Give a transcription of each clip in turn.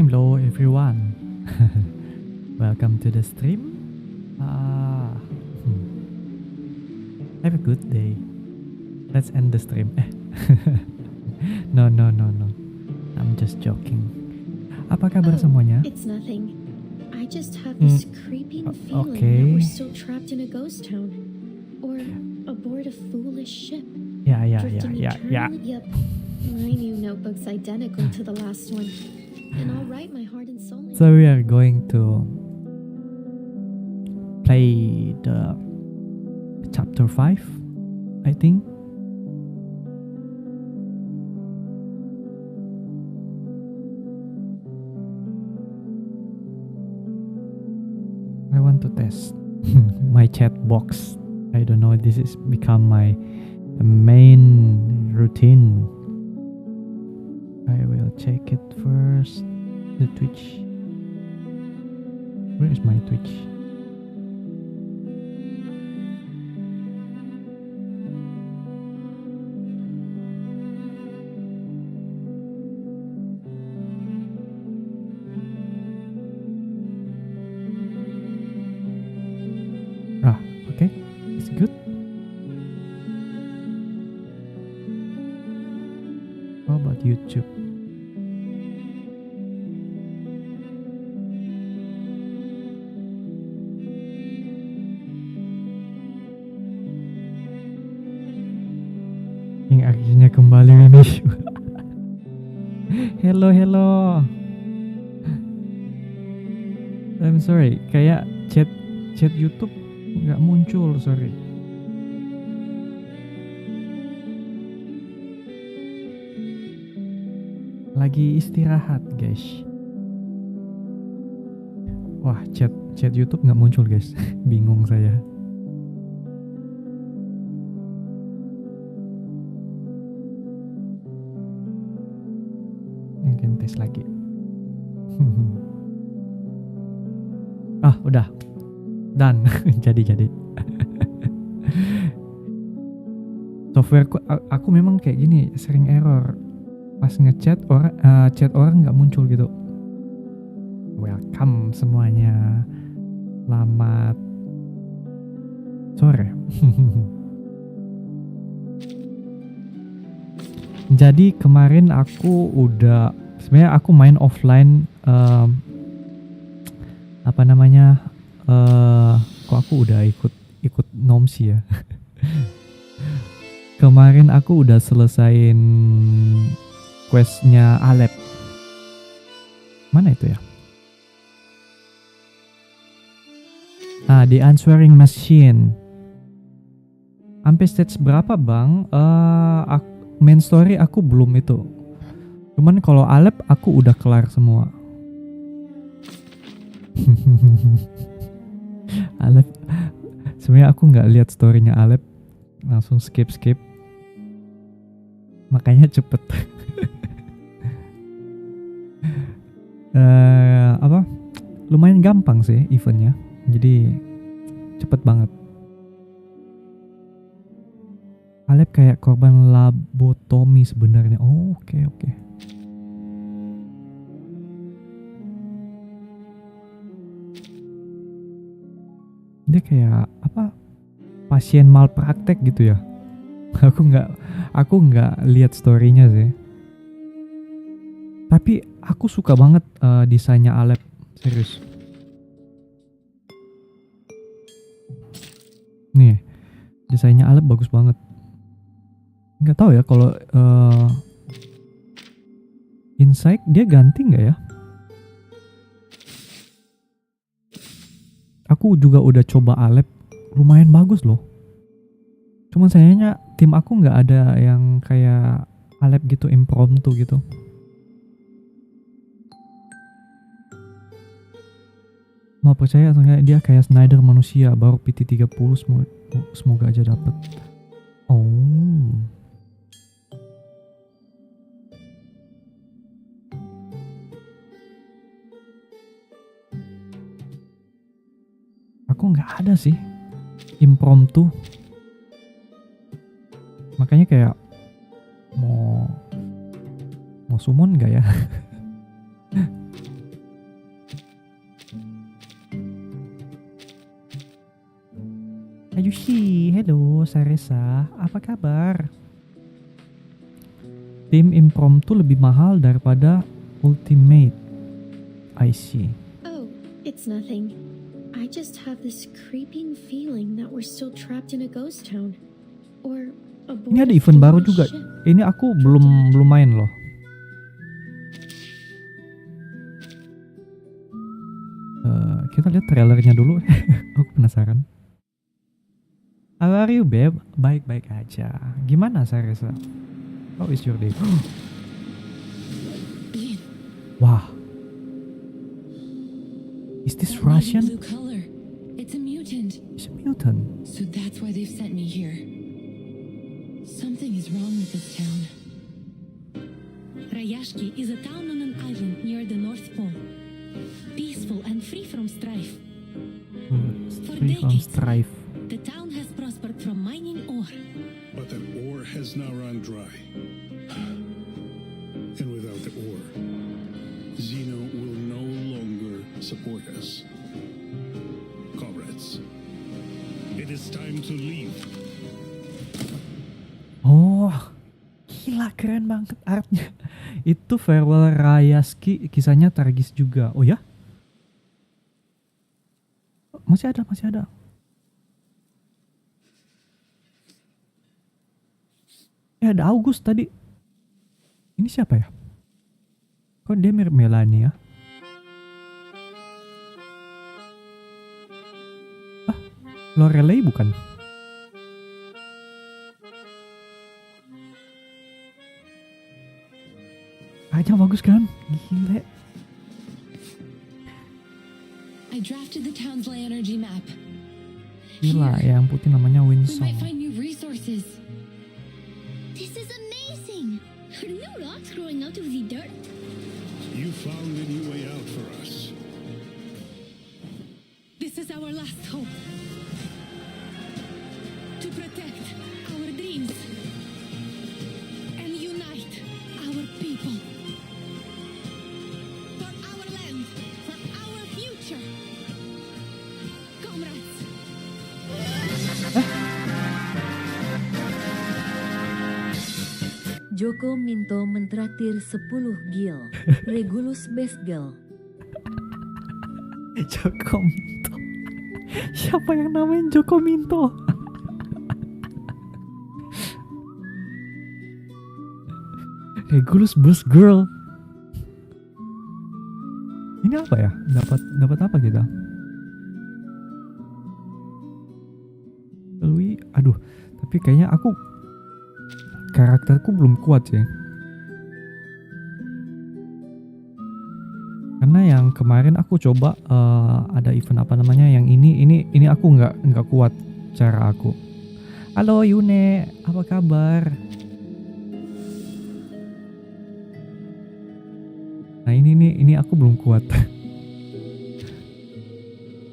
Hello everyone. Welcome to the stream. Have a good day. Let's end the stream. No. I'm just joking. Apa kabar semuanya? It's nothing. I just have this creeping feeling that we're still trapped in a ghost town, or aboard a foolish ship. Drifting eternally. Yep. My new notebook's identical to the last one, and I'll write my heart and soul. So we are going to play the chapter 5, I think. I want to test my chat box. I don't know, this is become my main routine. I will check it first. The Twitch. Where is my Twitch? Okay, it's good. How about YouTube? Yang akhirnya kembali ini. Hello. I'm sorry, kayak chat YouTube nggak muncul, sorry. Lagi istirahat, guys. Wah, chat YouTube nggak muncul, guys. Bingung saya. Mungkin tes lagi. Udah. Dan jadi software aku memang kayak gini, sering error pas ngechat chat orang nggak muncul gitu. Welcome semuanya, selamat sore. Jadi kemarin sebenarnya aku main offline, kok aku udah ikut nomsi ya. Kemarin aku udah selesain questnya Alep. Mana itu ya? The Answering Machine. Sampai stage berapa bang? Main story aku belum itu. Cuman kalau Alep aku udah kelar semua. Alep, sebenarnya aku nggak lihat storynya Alep, langsung skip. Makanya cepet. Lumayan gampang sih eventnya, jadi cepet banget. Alep kayak korban lobotomi sebenarnya. Oh, oke. Dia kayak pasien malpraktek gitu ya. Aku nggak lihat storynya sih. Tapi aku suka banget desainnya Alep, serius. Nih, desainnya Alep bagus banget. Nggak tahu ya kalau Insight dia ganti nggak ya? Aku juga udah coba Alep, lumayan bagus loh. Cuman sayangnya tim aku nggak ada yang kayak Alep gitu, impromptu gitu. Mau percaya atau enggak, dia kayak Snyder manusia, baru PT30, semoga aja dapet. Oh. Aku nggak ada sih impromptu. Makanya kayak mau summon nggak ya? Ahjussi, hello Saresa, apa kabar? Tim impromptu lebih mahal daripada ultimate. I see. Oh, it's nothing. I just have this creeping feeling that we're still trapped in a ghost town. Or a board. Ini ada event baru juga. Ini aku belum main loh. Kita lihat trailernya dulu. Aku penasaran. How are you, babe? Baik-baik aja. Gimana, Saresa? How is your day? Wah. Is this Russian? Blue color. It's a mutant. It's a mutant. So that's why they've sent me here. Something is wrong with this town. Rayashki is a town on an island near the North Pole. Peaceful and free from strife. Free from strife. The town has prospered from mining ore. But that ore has now run dry. And without the ore, Zeno will no longer support us. Comrades, it is time to leave. Oh, gila keren banget artnya. Itu Farewell Rayaski, kisahnya tragis juga. Oh ya? Masih ada. Ya ada August tadi. Ini siapa ya? Kok dia mirip Melania? Lorelei bukan? Aja bagus kan? Gile. I drafted the town's low energy map. Gila, yang putih namanya We Winsong. might find new resources. This is amazing! Are new rocks growing out of the dirt? You found a new way out for us. This is our last hope. To protect our dreams and unite our people. For our land, for our future. Comrades. Joko Minto mentraktir 10 gil. Regulus Besgel. Joko Minto. Siapa yang namain Joko Minto? Regulus Bus Girl. Ini apa ya? Dapat apa kita? Aduh, tapi kayaknya karakterku belum kuat sih. Karena yang kemarin aku coba ada event apa namanya yang ini aku nggak kuat cara aku. Halo Yune, apa kabar? Nah ini aku belum kuat.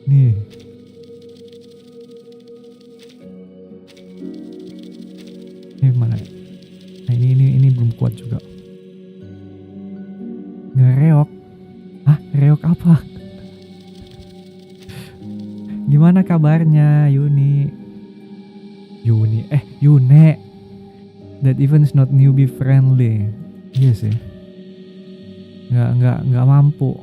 Nih. Ini mana? Nah ini belum kuat juga. Ngereok. Hah? Reok apa? Gimana kabarnya Yune? That even is not newbie friendly. Iya sih. Nggak mampu.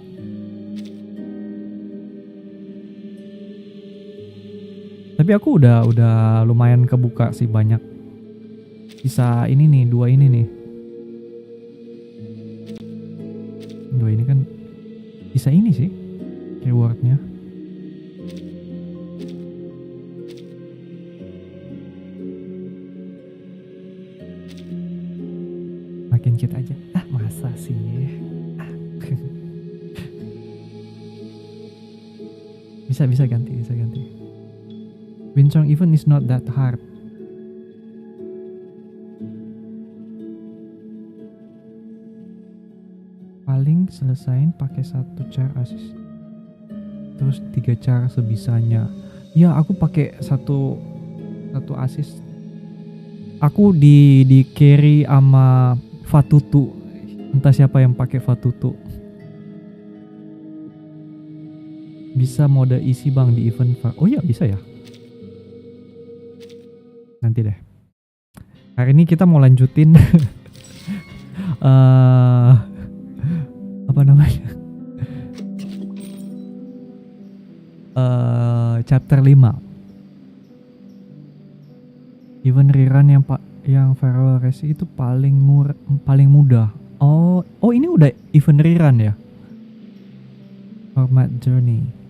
Tapi aku udah lumayan kebuka sih banyak. Bisa ini nih, 2 ini nih. 2 ini kan bisa ini sih rewardnya. Makin cute aja. Masa sih? Bisa ganti. Winsong even is not that hard. Paling selesain pakai 1 cara asis. Terus 3 cara sebisanya. Ya, aku pakai satu asis. Aku di carry sama Vtuber. Entah siapa yang pakai Vtuber. Bisa mode isi bang di event. Oh ya bisa ya. Nanti deh. Hari ini kita mau lanjutin apa namanya? Chapter 5. Even rerun yang viral race itu paling mudah. Oh ini udah event rerun ya? Format journey.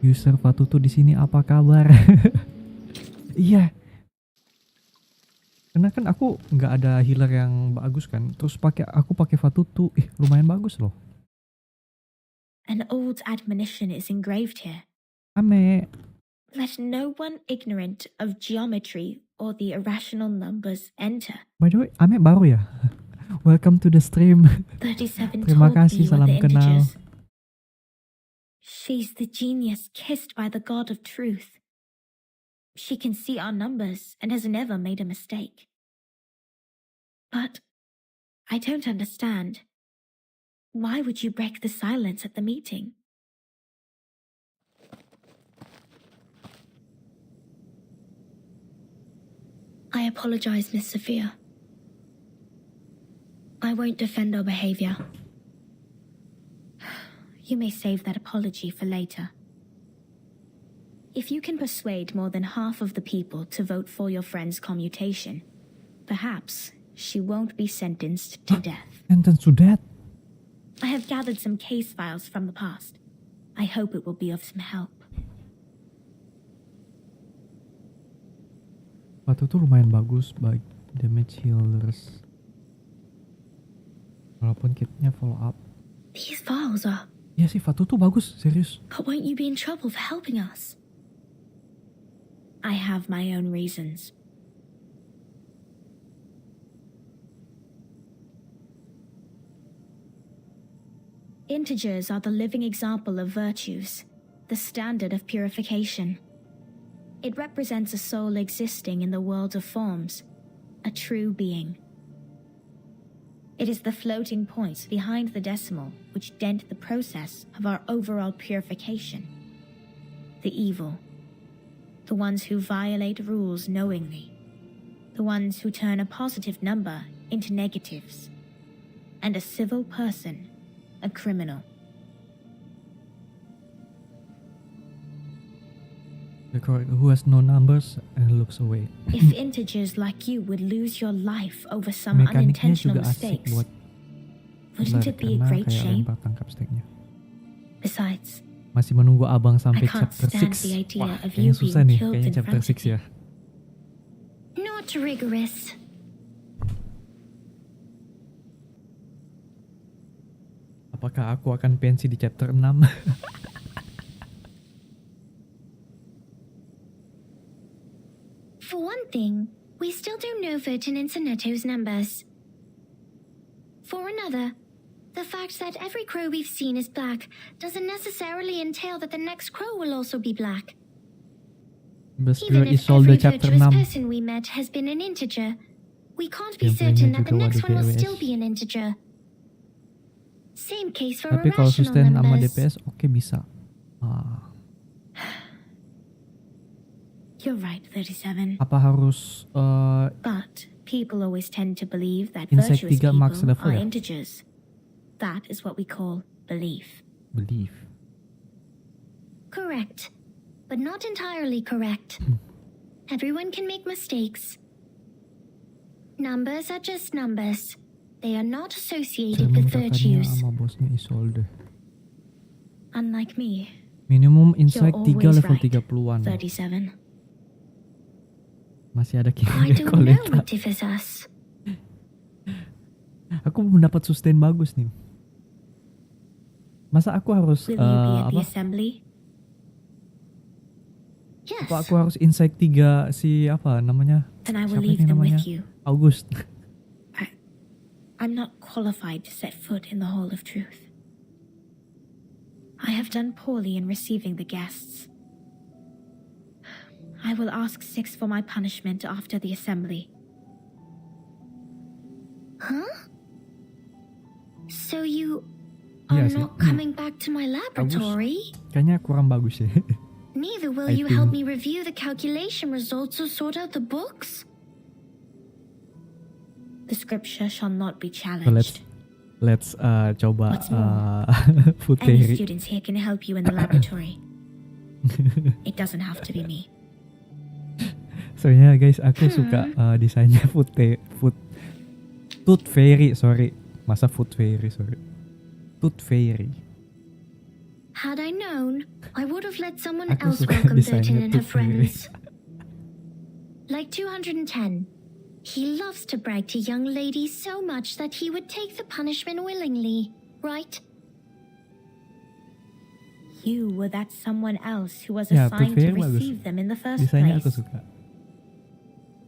User Vtuber di sini apa kabar? Iya. Karena kan aku nggak ada healer yang bagus kan. Terus aku pakai Vtuber, lumayan bagus loh. An old admonition is engraved here. Ame. Let no one ignorant of geometry or the irrational numbers enter. By the way, Ame baru ya? Welcome to the stream. 37 Terima told kasih, me what salam the kenal. integers. She's the genius kissed by the god of truth. She can see our numbers and has never made a mistake. But I don't understand. Why would you break the silence at the meeting? I apologize, Miss Sophia. I won't defend our behavior. You may save that apology for later. If you can persuade more than half of the people to vote for your friend's commutation, perhaps she won't be sentenced to death. Sentenced to death? I have gathered some case files from the past. I hope it will be of some help. Waktu itu lumayan bagus bagi damage healers. Walaupun kitnya follow up. These files are... Iya sih, Vtuber tuh bagus, serius. But won't you be in trouble for helping us? I have my own reasons. Integers are the living example of virtues, the standard of purification. It represents a soul existing in the world of forms, a true being. It is the floating points behind the decimal which dent the process of our overall purification. The evil, the ones who violate rules knowingly, the ones who turn a positive number into negatives, and a civil person, a criminal. The correct who has no numbers and looks away. If integers like you would lose your life over some Mekaniknya unintentional juga asik mistakes, buat wouldn't it be a great shame? Tangkap steknya. Besides, Masih menunggu abang sampai I can't chapter stand 6. the idea Wah, of kayaknya you susah being nih, killed kayaknya in chapter front 6 ya. not rigorous. Apakah aku akan pensi di chapter 6? For one thing, we still don't know Ferdinand Sonetto's numbers. For another, the fact that every crow we've seen is black doesn't necessarily entail that the next crow will also be black. Even if every chapter virtuous 6. person we met has been an integer, we can't be Gameplaynya certain that the juga next waduh one will DPS. still be an integer. Same case for Tapi kalau irrational sustain sama numbers. DPS oke bisa. You're right, 37. Apa harus But people always tend to believe that Insect virtuous 3 people max level are ya? integers. That is what we call belief. belief? Correct, but not entirely correct. Everyone can make mistakes. Numbers are just numbers. They are not associated Cermin with kakaknya virtues. sama bosnya Isolde. Unlike me, Minimum you're insight 3 always level right, 30-an. 37. Masih ada I kiri don't know koleta. what differs us. Aku mendapat sustain bagus nih. Masa aku harus Will you be at the apa? assembly? Yes, Apa aku harus insight 3 si apa namanya? and I will Siapa leave ini them namanya? with you. August. I'm not qualified to set foot in the Hall of Truth. I have done poorly in receiving the guests. I will ask 6 for my punishment after the assembly. Huh? So you are Iya sih. not coming back to my laboratory? Kayaknya kurang bagus ya. Neither will I you help think- me review the calculation results or sort out the books. The scripture shall not be So challenged. let's coba What's more, food Any theory. students here can help you in the laboratory. It doesn't have to be me. Soalnya guys, aku suka desainnya Tooth Fairy, sorry. Masa Food Fairy, sorry. Tooth Fairy. Had I known, I would have let someone Aku else suka welcome desainnya 13 and her Tooth Fairy. friends. Like 210, he loves to brag to young ladies so much that he would take the punishment willingly, right? You were that someone else who was Ya, assigned Tooth to Fairy bagus. receive them in the first Desainnya aku place. suka.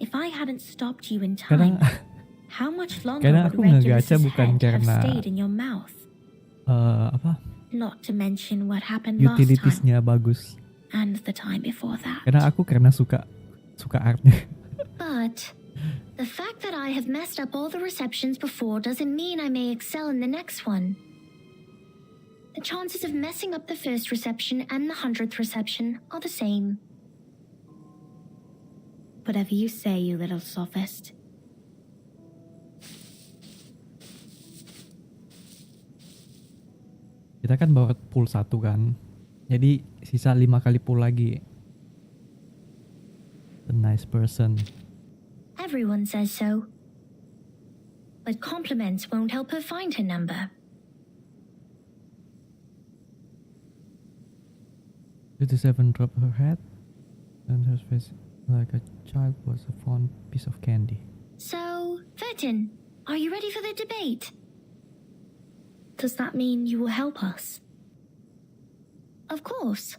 If I hadn't stopped you in Kadang time, how much longer kadang would aku ngegacha Regulus's bukan head have karena stayed in your mouth? apa? Not to mention what happened last time Utilitiesnya bagus. and the time before that. Karena suka artnya. But the fact that I have messed up all the receptions before doesn't mean I may excel in the next one. The chances of messing up the first reception and the 100th reception are the same. Whatever you say, you little sophist. Kita kan bawa pool 1 kan. Jadi sisa 5 kali pool lagi. The nice person. Everyone says so. But compliments won't help her find her number. 57 dropped her head and her face like a child was a fond piece of candy. So, Vertin, are you ready for the debate? Does that mean you will help us? Of course.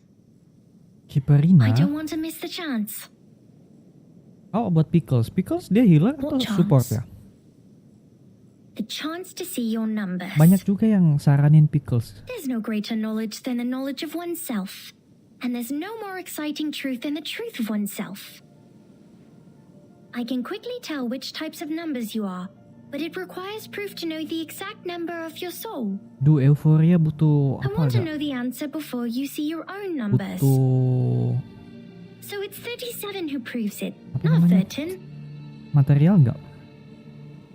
Kiperina. I don't want to miss the chance. How about Pickles? Pickles dia healer atau What chance? support ya? The chance to see your numbers. Banyak juga yang saranin Pickles. There's no greater knowledge than the knowledge of oneself. And there's no more exciting truth than the truth of oneself. I can quickly tell which types of numbers you are, but it requires proof to know the exact number of your soul. Duh, Euphoria butuh I apa want to ya? know the answer before you see your own numbers. Butuh So it's 37 who proves it, Apa not namanya? 13. material nggak?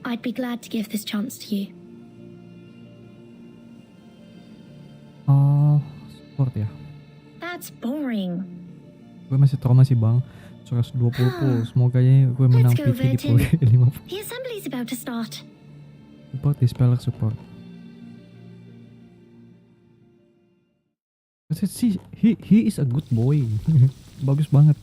I'd be glad to give this chance to you. Oh, support ya. That's boring. Gue masih trauma sih bang. 120 pool. Semoga gue menang Let's go, PT di Vertin. pool 50. The assembly's about to start. Support, dispeller support. See, he is a good boy. Bagus banget.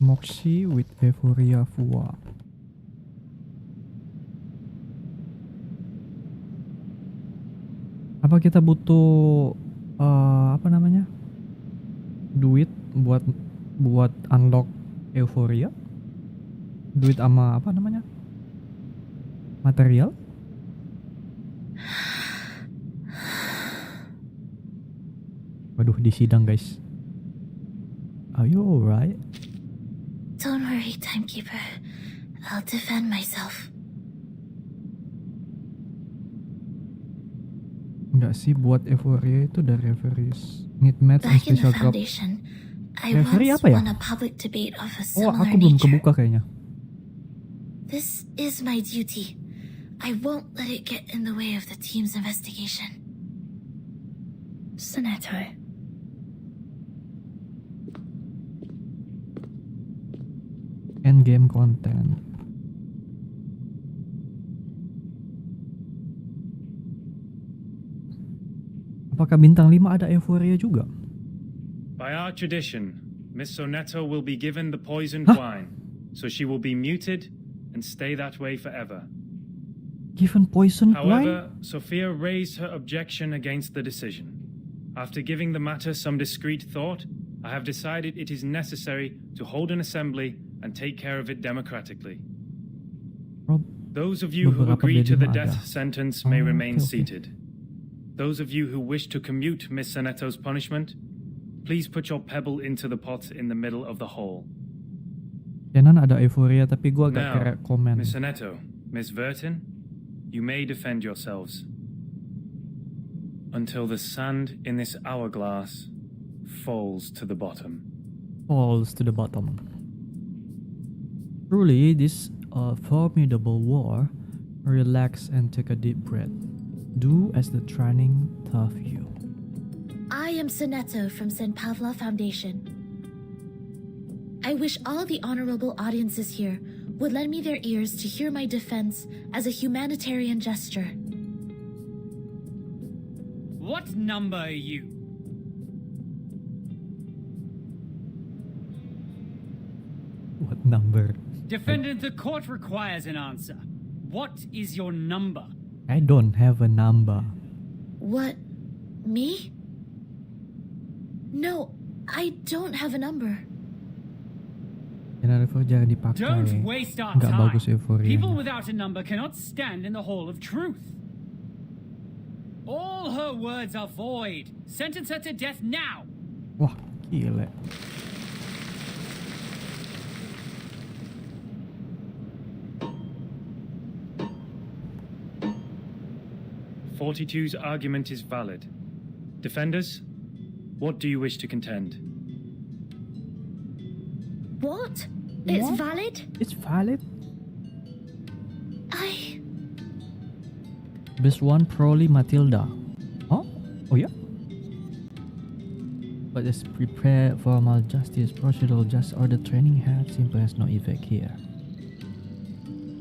Moxie with Euphoria Fua. Apa kita butuh apa namanya? Duit buat unlock Euphoria? Duit sama apa namanya? Material? Waduh, di sidang guys. Are you alright? Don't worry, timekeeper. I'll defend myself. Enggak sih, buat Euphoria itu dari referees. Need math and Back in the special drop. foundation, I Referee once apa ya? won a public debate of a Oh, similar aku belum nature. kebuka kayaknya. This is my duty. I won't let it get in the way of the team's investigation. Senator. Endgame content. Apakah bintang 5 ada Euphoria juga? By our tradition, Miss Sonetto will be given the poisoned Huh? wine, so she will be muted and stay that way forever. Given poison wine? However, Sophia raised her objection against the decision. After giving the matter some discreet thought, I have decided it is necessary to hold an assembly and take care of it democratically. Rob, Those of you who beberapa agree to the B5 death ada. sentence may Oh, remain okay. seated. Those of you who wish to commute Miss Seneto's punishment, please put your pebble into the pot in the middle of the hole. Jangan ada euforia tapi gue agak kerek komen. Miss Seneto, Miss Vertin, you may defend yourselves. Until the sand in this hourglass falls to the bottom. Falls to the bottom. Truly, this formidable war. Relax and take a deep breath. Do as the training taught you. I am Seneto from St. Pavla Foundation. I wish all the honorable audiences here would lend me their ears to hear my defense as a humanitarian gesture. What number are you? What number? Defendant, the court requires an answer. What is your number? I don't have a number. What? Me? No, I don't have a number. Jangan dipakai. Don't waste our Nggak time. bagus euforia. People without a number cannot stand in the hall of truth. All her words are void. Sentence her to death now. Wah, gila. '42's argument is valid. Defenders, what do you wish to contend? What? It's What? valid? It's valid. Best one probably Matilda. Oh? Oh yeah? But let's prepare formal justice, procedural justice, or the training had simple as no effect here.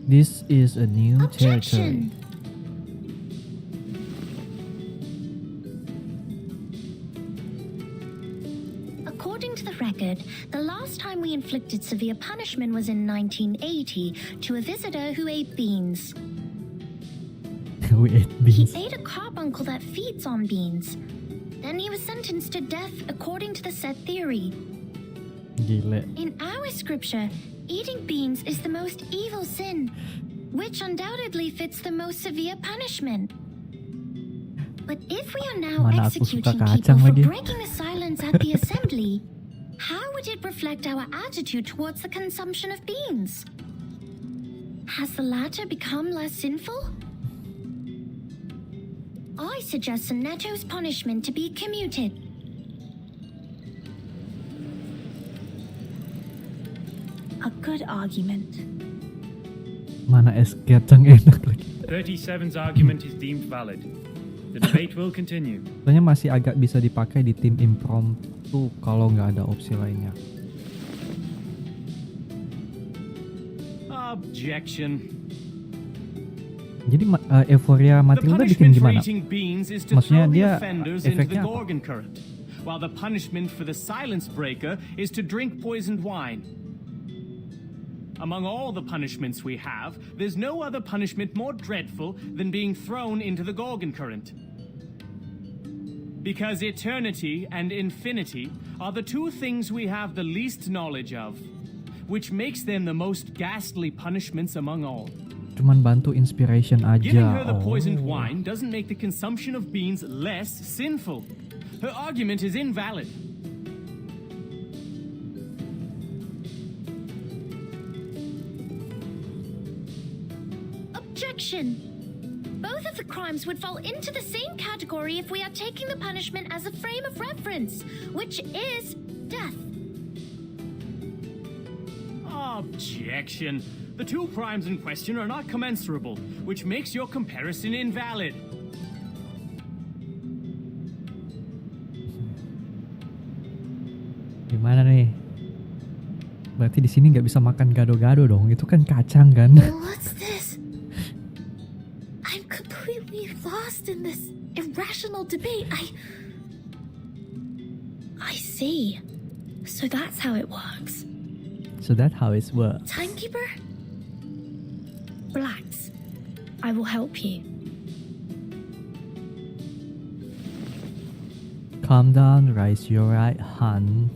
This is a new territory. Objection! According to the record, the last time we inflicted severe punishment was in 1980 to a visitor who ate beans. We ate beans. He ate a carbuncle that feeds on beans. Then he was sentenced to death according to the set theory. Gila. In our scripture, eating beans is the most evil sin, which undoubtedly fits the most severe punishment. But if we are now Mana aku suka executing people kacang for lagi. breaking the silence at the assembly, how would it reflect our attitude towards the consumption of beans? Has the latter become less sinful? I suggest Seneto's punishment to be commuted. A good argument. Mana es kacang enak lagi. 37's argument is deemed valid. The debate will continue. Soalnya masih agak bisa dipakai di tim impromptu kalau nggak ada opsi lainnya. Objection. Jadi euforia The Matilda bikin punishment for gimana? eating beans is to Maksudnya throw the dia offenders into the efeknya apa? Gorgon current, while the punishment for the silence breaker is to drink poisoned wine. Among all the punishments we have, there's no other punishment more dreadful than being thrown into the Gorgon current. Because eternity and infinity are the two things we have the least knowledge of, which makes them the most ghastly punishments among all. Cuman bantu inspiration aja. Giving her the poisoned Oh. wine doesn't make the consumption of beans less sinful. Her argument is invalid. Objection! Both of the crimes would fall into the same category if we are taking the punishment as a frame of reference, which is death. Objection. The two crimes in question are not commensurable, which makes your comparison invalid. Gimana nih? Berarti di sini nggak bisa makan gado-gado dong? Itu kan kacang kan? What's this? I'm completely lost in this irrational debate. I see. So that's how it works. So that's how it works. Timekeeper? Relax. I will help you. Calm down, raise your right hand.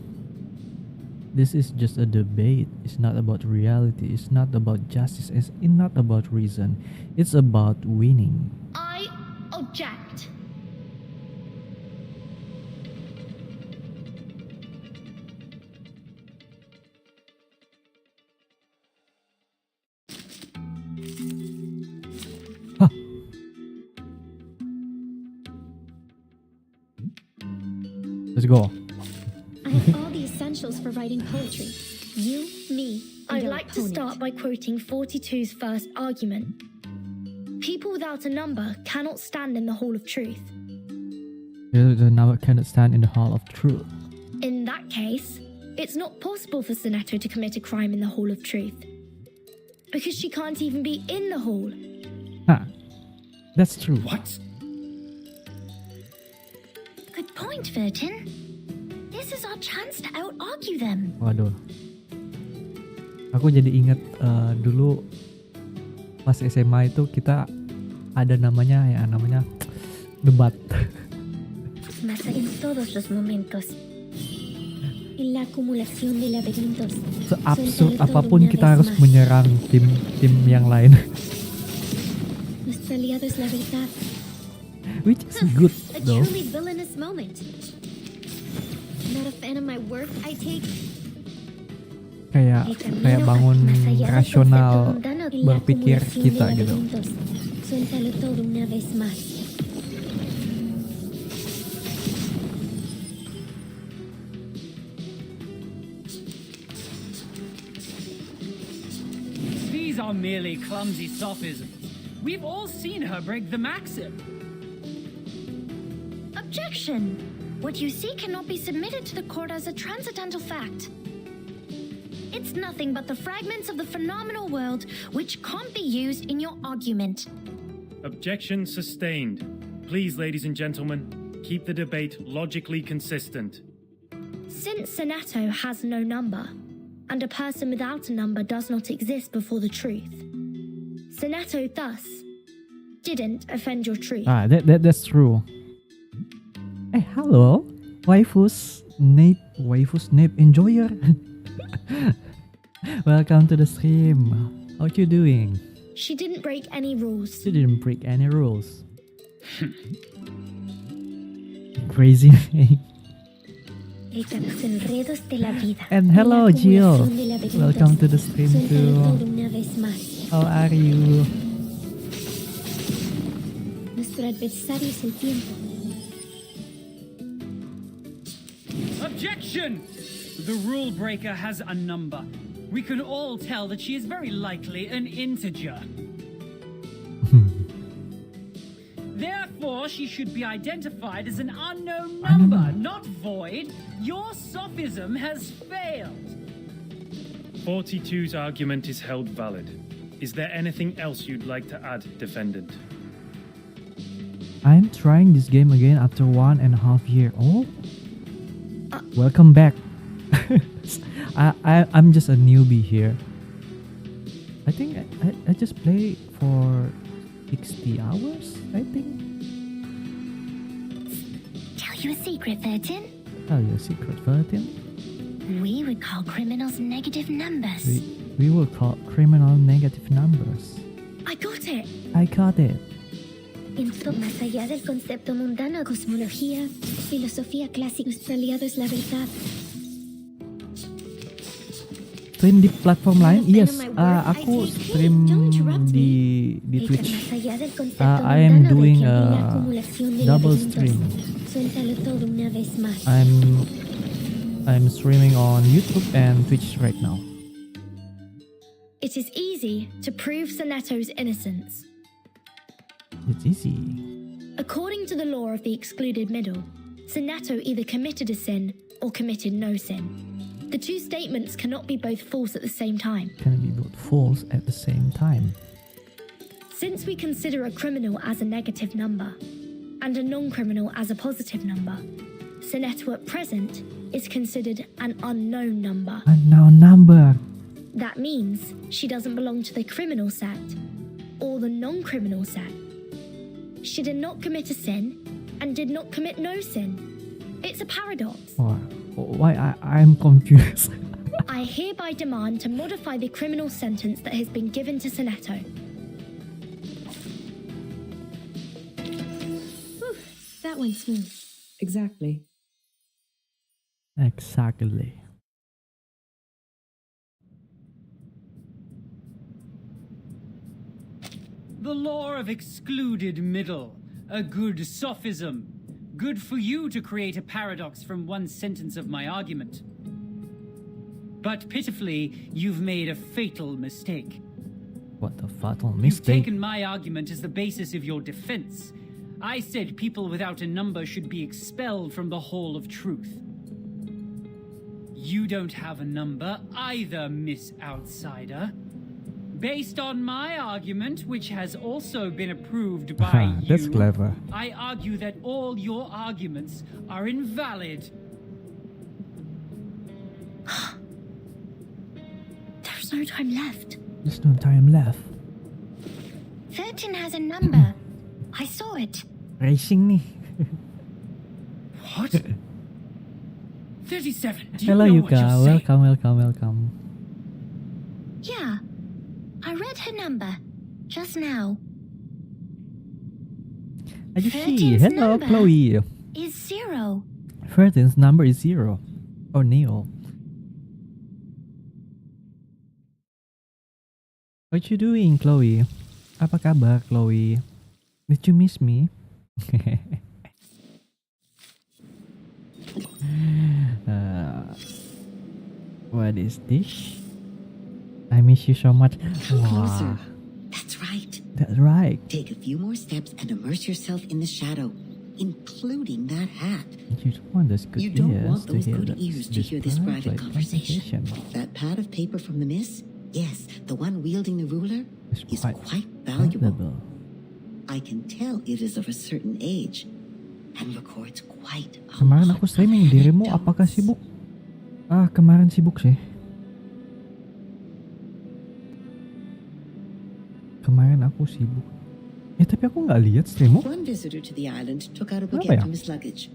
This is just a debate. It's not about reality. It's not about justice. It's not about reason. It's about winning. I object. writing poetry. You, me, I'd like to start by quoting 42's first argument. People without a number cannot stand in the Hall of Truth. The number cannot stand in the Hall of Truth. In that case, it's not possible for Senato to commit a crime in the Hall of Truth. Because she can't even be in the hall. That's true. What? Good point, Virgin. This is our chance to out-argue them. Waduh. Aku jadi ingat dulu pas SMA itu kita ada namanya debat. Pasa en todos los momentos. En la acumulación de laberintos. Seabsurd apapun kita harus menyerang tim yang lain. Nuestro aliado es la verdad. Which is good though. A truly villainous moment. Not a fan of my work, I take. Kayak bangun rasional berpikir kita gitu. Suéltalo todo una vez más. These are merely clumsy sophisms. We've all seen her break the maxim. Objection! What you see cannot be submitted to the court as a transcendental fact. It's nothing but the fragments of the phenomenal world which can't be used in your argument. Objection sustained. Please, ladies and gentlemen, keep the debate logically consistent. Since Senato has no number, and a person without a number does not exist before the truth, Senato thus didn't offend your truth. That's true. Hey, hello, waifus nape enjoyer. Welcome to the stream. How you doing? She didn't break any rules. She didn't break any rules. Crazy. And hello, Jill. Welcome to the stream too. How are you? Nuestro adversario es el tiempo. Objection! The rule breaker has a number. We can all tell that she is very likely an integer. Therefore, she should be identified as an unknown number, not void. Your sophism has failed. 42's argument is held valid. Is there anything else you'd like to add, defendant? I'm trying this game again after 1.5 years. Oh, welcome back. I'm just a newbie here. I think I just played for 60 hours, I think. Tell you a secret, Virgin? Tell you a secret, Virgin? We would call criminals negative numbers. We will call criminal negative numbers. I got it! I got it. Más allá del concepto mundano, cosmología, filosofía clásica, nuestro aliado es la verdad. Stream di platform lain? Yes, aku stream di Twitch. I am doing a double stream. I'm streaming on YouTube and Twitch right now. It is easy to prove Senato's innocence. It's easy. According to the law of the excluded middle, Senato either committed a sin or committed no sin. The two statements cannot be both false at the same time. Can be both false at the same time. Since we consider a criminal as a negative number and a non-criminal as a positive number, Senato at present is considered an unknown number. Unknown number. That means she doesn't belong to the criminal set or the non-criminal set. She did not commit a sin and did not commit no sin. It's a paradox. Why I'm confused. I hereby demand to modify the criminal sentence that has been given to Senato. Whew, that went smooth. Exactly. Exactly. The law of excluded middle. A good sophism. Good for you to create a paradox from one sentence of my argument. But pitifully, you've made a fatal mistake. What a fatal You've mistake. taken my argument as the basis of your defense. I said people without a number should be expelled from the Hall of Truth. You don't have a number either, Miss Outsider. Based on my argument, which has also been approved by you, That's clever. I argue that all your arguments are invalid. There's no time left. There's no time left. 13 has a number. I saw it. Racing nih. What? 37. Do you Hello know what Yuka, you're saying? welcome. Yeah. I read her number just now. Ahjussi, 13's hello number Chloe. is 0. 13's number is 0. Oh Neo. What you doing Chloe? Apa kabar Chloe? Did you miss me? What is this? I miss you so much. Come Wow. closer. That's right. That's right. Take a few more steps and immerse yourself in the shadow, including that hat. You don't want those good You don't ears want those to hear good ears to hear this private conversation. conversation. That pad of paper from the miss? Yes, the one wielding the ruler It's is quite quite valuable. valuable. I can tell it is of a certain age and records quite a Kemarin lot aku of streaming, dirimu anecdotes. apakah sibuk? Kemarin sibuk sih. Kemarin aku sibuk. Tapi aku nggak lihat streammu. One visitor to the island took out a Kenapa baguette ya? from his luggage.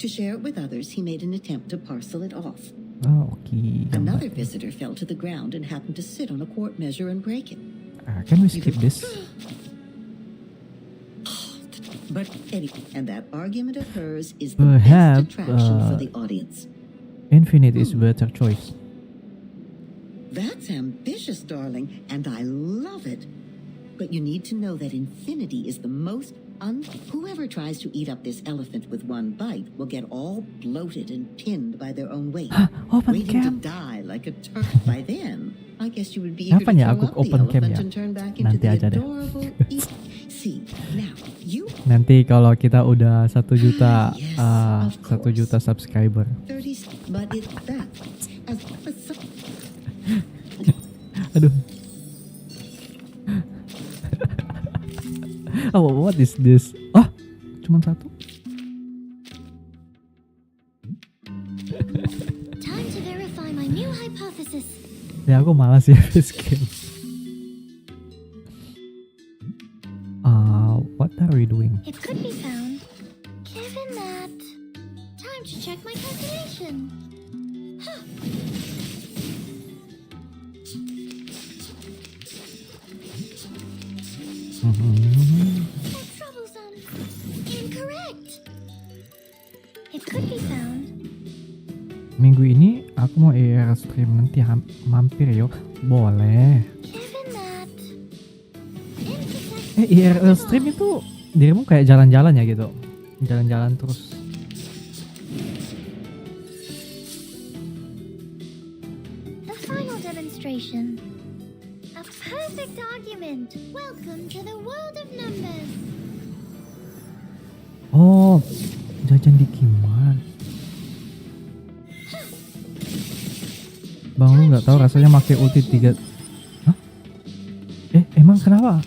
To share it with others, he made an attempt to parcel it off. Oke. Another visitor fell to the ground and happened to sit on a quart measure and break it. Can we skip this? But anyway, and that argument of hers is the Perhaps, best attraction for the audience. Infinite is better choice. That's ambitious, darling, and I love it. But you need to know that infinity is the most whoever tries to eat up this elephant with one bite will get all bloated and pinned by their own weight. Open Waiting cam. to die like a Turk by then. I guess you would be eager Kapan to ya throw aku up the open cam elephant ya? and turn back into Nanti the aja deh. adorable See, now you Nanti kalau kita udah 1 juta, Yes, of 1 juta course. subscriber. 30, but it's that as Aduh. Oh, what is this? Cuman 1. Time to verify my new hypothesis. Ya aku malas ya skin. What are we doing? It could be found. Given that. Time to check my calculation. Huh. That's troublesome. Incorrect. It could be found. Minggu ini aku mau IRL stream, nanti mampir yuk. Boleh. Given that. IRL stream itu dirimu kayak jalan-jalan ya gitu. Jalan-jalan terus. The final demonstration. A perfect argument. Welcome to the world of numbers. Oh, jajan di Kimar. Bang, lu nggak tahu rasanya pakai ulti 3. Hah? Emang kenapa?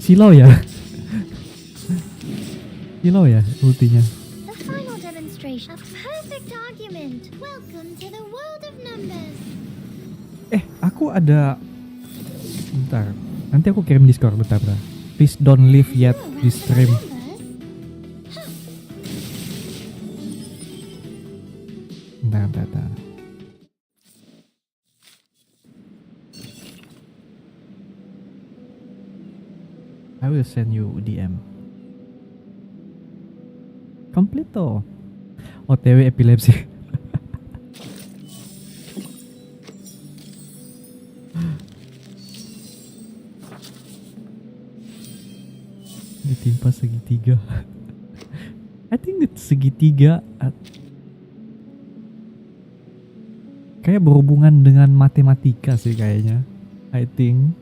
Silau ya? Silau ya ultinya? The final demonstration. A perfect argument. Welcome to the world of numbers. Aku ada. Bentar. Nanti aku kirim Discord bentar. Please don't leave yet di stream. Bentar. I will send you DM. Completo. OTW epilepsi. Ditimpa segitiga. I think it's segitiga Kayak berhubungan dengan matematika sih kayaknya. I think.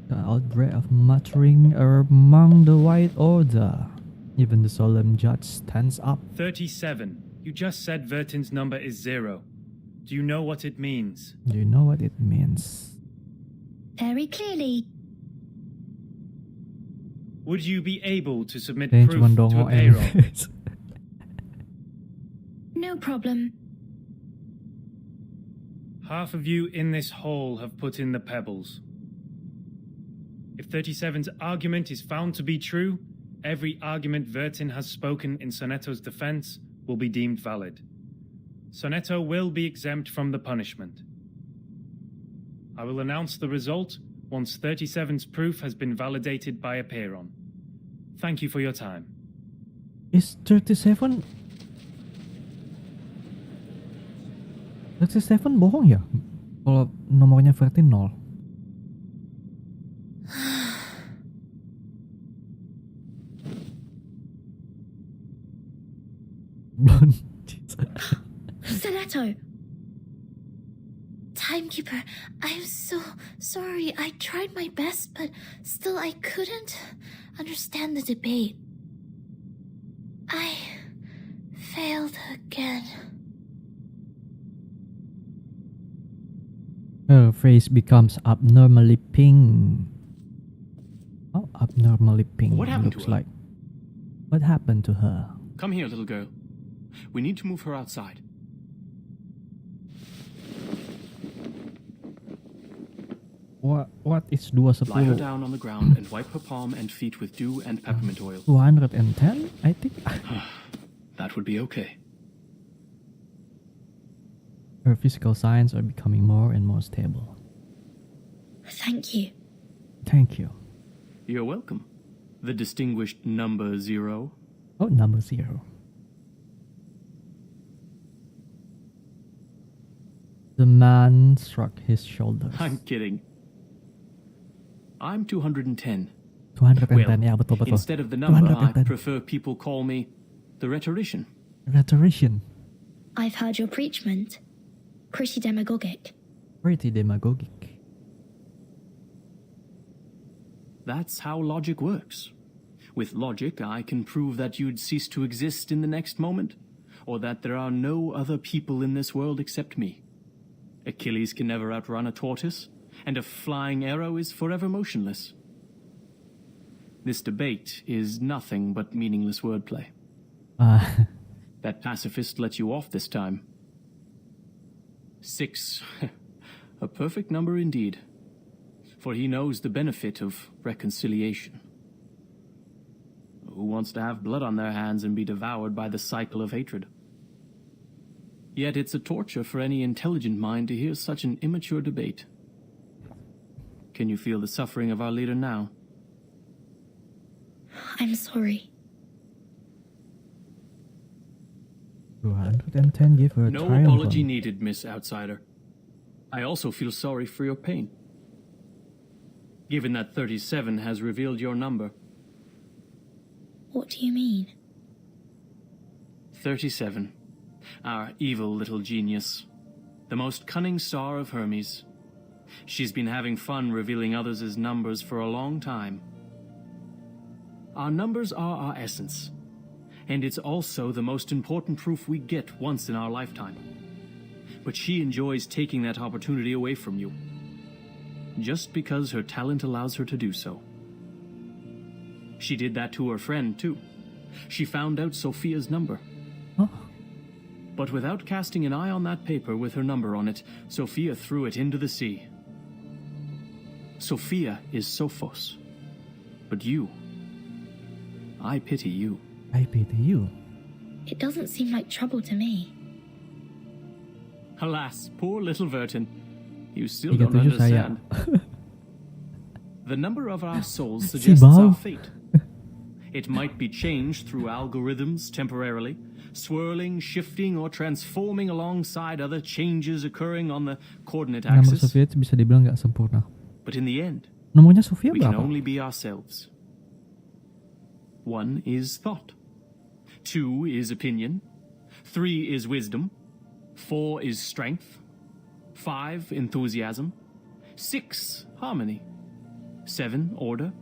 The outbreak of muttering among the white order. Even the solemn judge stands up. 37. You just said Vertin's number is 0. Do you know what it means? Do you know what it means? Very clearly. Would you be able to submit Kayaknya proof cuma to a dongok payroll? No problem. Half of you in this hall have put in the pebbles. If 37's argument is found to be true, every argument Vertin has spoken in Sonetto's defense will be deemed valid. Sonetto will be exempt from the punishment. I will announce the result once 37's proof has been validated by a Peyron. Thank you for your time. Is 37 bohong ya? Kalau nomornya Vertin 0. Blonde. Sonetto! Timekeeper, I'm so sorry. I tried my best, but still I couldn't understand the debate. I failed again. Her face becomes abnormally pink. Oh, abnormally pink. What happened looks to her? like. What happened to her? Come here, little girl. We need to move her outside. What is 210? Lie her down on the ground and wipe her palm and feet with dew and peppermint oil. 210, I think. That would be okay. Her physical signs are becoming more and more stable. Thank you. Thank you. You're welcome. The distinguished number 0. Oh, number 0. The man shrugged his shoulders. I'm kidding. I'm 210. 210, Well, ya betul-betul. instead of the number, I 210. prefer people call me the rhetorician. Rhetorician. I've heard your preachment. Pretty demagogic. Pretty demagogic. That's how logic works. With logic, I can prove that you'd cease to exist in the next moment, or that there are no other people in this world except me. Achilles can never outrun a tortoise, and a flying arrow is forever motionless. This debate is nothing but meaningless wordplay. That pacifist let you off this time. 6. A perfect number indeed. For he knows the benefit of reconciliation. Who wants to have blood on their hands and be devoured by the cycle of hatred? Yet it's a torture for any intelligent mind to hear such an immature debate. Can you feel the suffering of our leader now? I'm sorry. 210, give her a No triumph. apology needed, Miss Outsider. I also feel sorry for your pain. Given that 37 has revealed your number. What do you mean? 37. Our evil little genius. The most cunning star of Hermes. She's been having fun revealing others' numbers for a long time. Our numbers are our essence. And it's also the most important proof we get once in our lifetime. But she enjoys taking that opportunity away from you. Just because her talent allows her to do so. She did that to her friend, too. She found out Sophia's number. Huh? But without casting an eye on that paper with her number on it, Sophia threw it into the sea. Sophia is Sophos. But you, I pity you. I pity you. It doesn't seem like trouble to me. Alas, poor little Vertin. You still don't understand. The number of our souls suggests our fate. It might be changed through algorithms temporarily, swirling, shifting, or transforming alongside other changes occurring on the coordinate Nama axis. Soviet bisa dibilang nggak sempurna. But in the end, Nomornya Sofia we can berapa? only be ourselves. 1 is thought. 2 is opinion. 3 is wisdom. 4 is strength. 5 enthusiasm. 6 harmony. 7 order.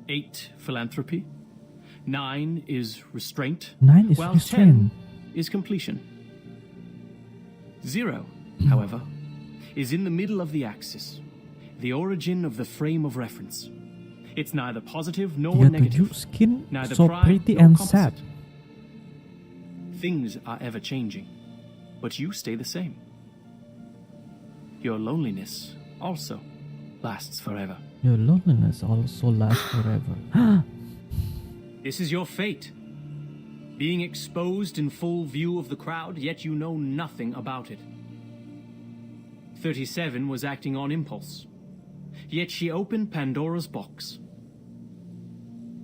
8 philanthropy. 9 is restraint. 9 is while restraint. 10 is completion. 0, however, is in the middle of the axis, the origin of the frame of reference. It's neither positive nor 37 negative, skin neither so prime pretty nor and composite. sad. Things are ever changing, but you stay the same. Your loneliness also lasts forever. Your loneliness also lasts forever. This is your fate. Being exposed in full view of the crowd, yet you know nothing about it. 37 was acting on impulse, yet she opened Pandora's box.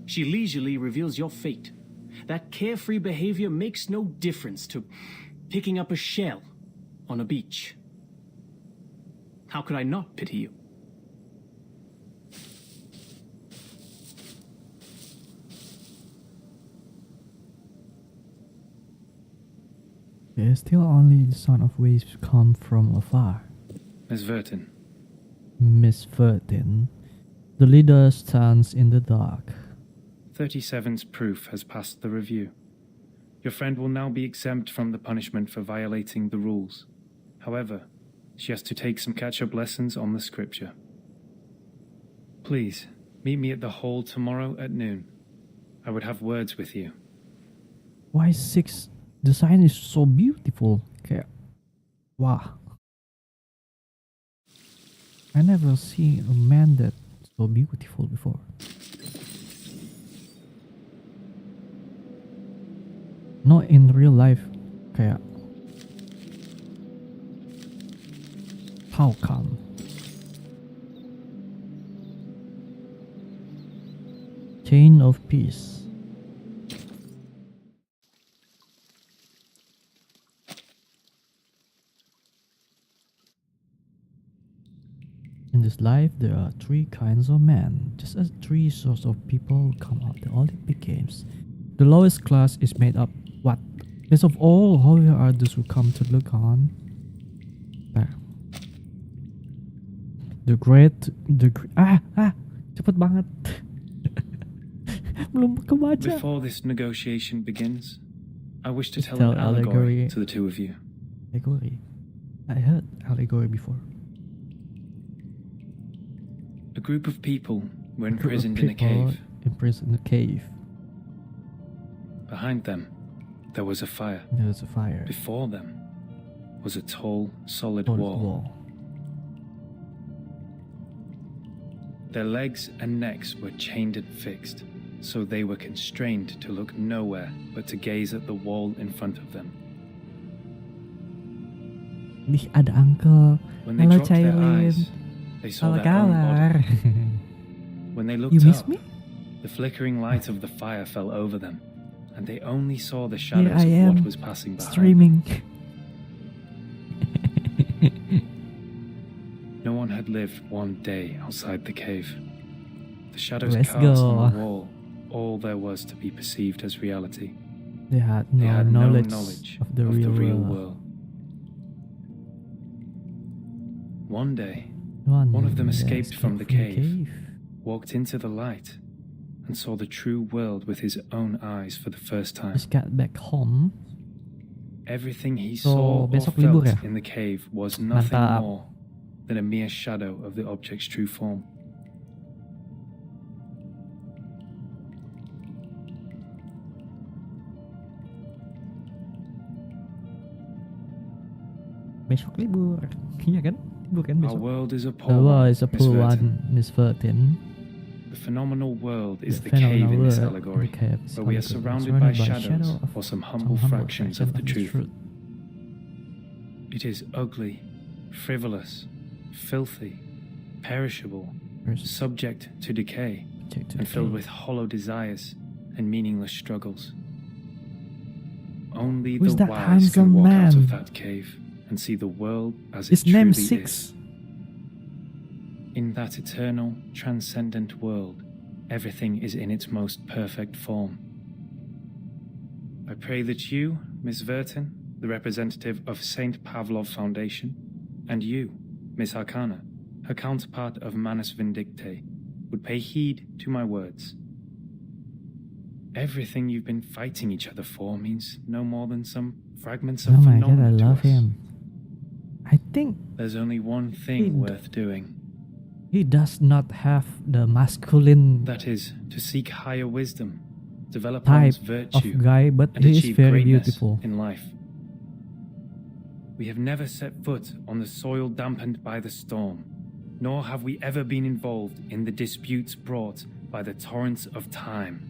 She leisurely reveals your fate. That carefree behavior makes no difference to picking up a shell on a beach. How could I not pity you? There is still only the sound of waves come from afar. Miss Vertin, Miss Vertin. The leader stands in the dark. 37's proof has passed the review. Your friend will now be exempt from the punishment for violating the rules. However, she has to take some catch-up lessons on the scripture. Please, meet me at the hall tomorrow at noon. I would have words with you. Why 6? The sign is so beautiful. Kayak, wow. I never seen a man that so beautiful before. Not in real life. Kayak, how come? Chain of peace. In this life, there are 3 kinds of men, just as 3 sorts of people come out the Olympic Games. The lowest class is made up what? Best of all, however, are those who come to look on. There. Cepet banget. Belum kebaca. Before this negotiation begins, I wish to tell an allegory to the two of you. Allegory. I heard allegory before. A group of people were imprisoned in a cave. Imprisoned in a cave. Behind them, there was a fire. There was a fire. Before them was a tall, solid wall. Their legs and necks were chained and fixed, so they were constrained to look nowhere but to gaze at the wall in front of them. Nih, ada uncle. When they dropped their eyes, they saw their own body. When they looked You miss up, me? the flickering light of the fire fell over them, and they only saw the shadows I of what am was passing behind. streaming. No one had lived one day outside the cave. The shadows Let's cast go. on the wall, all there was to be perceived as reality. They had They no had knowledge, no knowledge of the real world. world. One day, one of them escaped from the cave, walked into the light, and saw the true world with his own eyes for the first time. Just got back home. Everything he So, saw or besok libur felt ya? in the cave was nothing Mantap. more than a mere shadow of the object's true form. Besok libur. Iya kan? Libur kan Our besok. world is a The poor world one, is a Miss poor Vertin. one, Miss Vertin. The phenomenal world is the phenomenal cave in this world, allegory, the cave is where we are allegory, surrounded by shadows shadow or some humble fractions of the truth. It is ugly, frivolous, filthy, perishable, subject to decay, and filled with hollow desires and meaningless struggles. Only Who's the that wise can handsome walk out man? of that cave and see the world as His it name truly is. 6. In that eternal, transcendent world, everything is in its most perfect form. I pray that you, Miss Vertin, the representative of St. Pavlov Foundation, and you, Miss Arcana, her counterpart of Manus Vindicte, would pay heed to my words. Everything you've been fighting each other for means no more than some fragments of Oh my god, I phenomena to love us. him. I think There's only one thing worth doing. he does not have the masculine That is, to seek higher wisdom, develop type one's of virtue, guy, but and he is achieve very greatness beautiful. in life. We have never set foot on the soil dampened by the storm, nor have we ever been involved in the disputes brought by the torrents of time.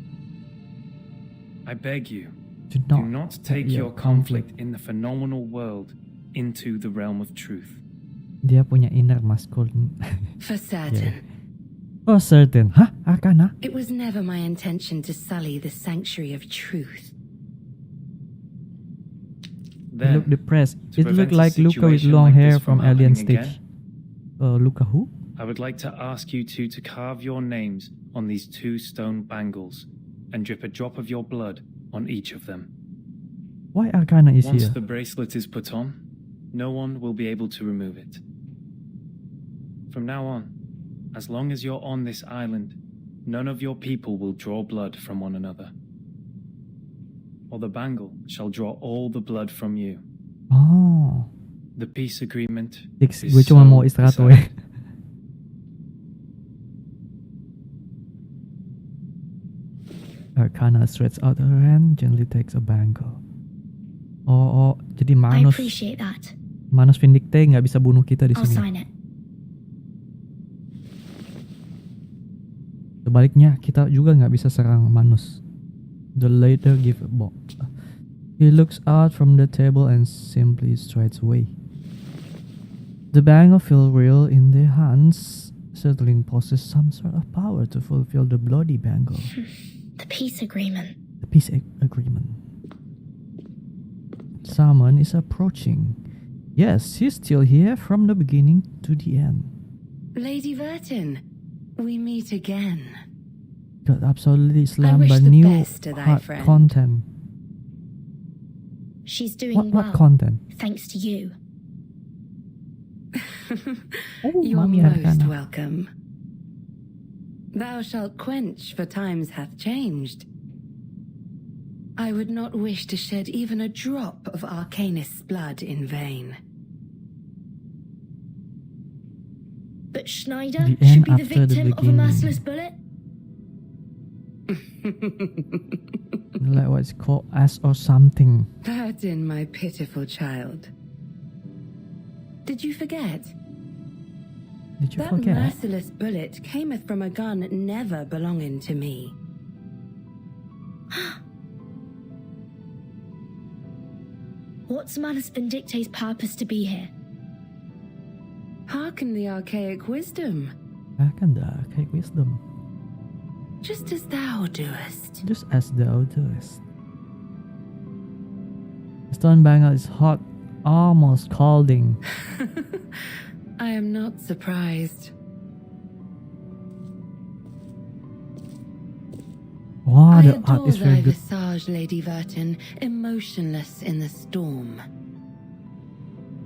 I beg you, Do do not take your conflict in the phenomenal world into the realm of truth. Dia punya inner masculine. For certain. For certain. Hah? Arcana? It was never my intention to sully the sanctuary of truth. He looked depressed. to It looked prevent a like Luca with situation long like hair this from from Alien happening Stage. Luca who? I would like to ask you two to carve your names on these 2 stone bangles and drip a drop of your blood on each of them. Why Arcana is Once here? the bracelet is put on, no one will be able to remove it. From now on, as long as you're on this island, none of your people will draw blood from one another. Or the bangle shall draw all the blood from you. Oh. The peace agreement Dix, is gue cuma so mau istirahat decided. weh. Arcana stretches out her hand, gently takes a bangle. Oh, jadi I Manus appreciate that. Manus Vindicte nggak bisa bunuh kita di I'll sini. sign it. Sebaliknya, kita juga nggak bisa serang Manus. The latter give a box. He looks out from the table and simply strides away. The bangle feel real in their hands, certainly possess some sort of power to fulfill the bloody bangle. The peace agreement. The peace agreement. Someone is approaching. Yes, he's still here from the beginning to the end. Lady Vertin, we meet again. Got absolutely I slammed wish by the new best to thy hot friend. content. She's doing What well. content? Thanks to you. Oh, You're Mami most Arcana. welcome. Thou shalt quench, for times hath changed. I would not wish to shed even a drop of Arcanist's blood in vain. But Schneider The should end be the after the victim of a beginning. merciless bullet? Like what's called as or something. Vertin, my pitiful child. Did you forget? Did you That forget? merciless bullet cameth from a gun never belonging to me. What's Manus Vindicte's purpose to be here? Hearken the archaic wisdom, Akan the archaic wisdom, just as thou doest. just as thou doest. The stone bangle is hot, almost scalding. I am not surprised. Wow, I the adore art is thy very good. visage, Lady Vertin, emotionless in the storm.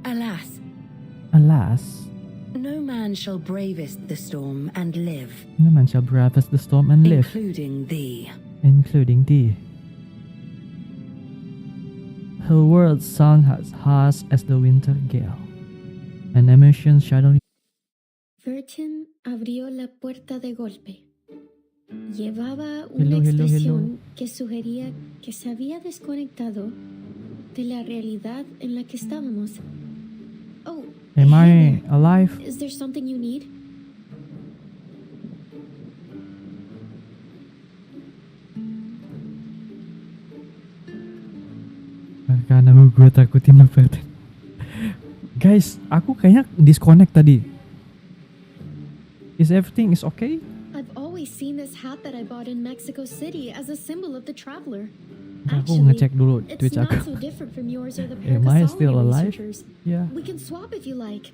Alas, Alas, no man shall bravest the storm and live, no man shall bravest the storm and live, including thee. including thee. Her words sound as harsh as the winter gale, and emotions suddenly. Vertin abrió la puerta de golpe. Llevaba Hello, una hello, expresión que sugería que se había desconectado de la realidad en la que estábamos. Oh, Am I hey there. alive? Is there something you need? Karena gue takutin lo Vertin. Guys, aku kayaknya disconnect tadi. Is everything is okay? I've always seen this hat that I bought in Mexico City as a symbol of the traveler. Aku ngecek dulu It's Twitch not aku. so different from yours or the Am I still Paracasalian alive? researchers. Yeah. We can swap if you like.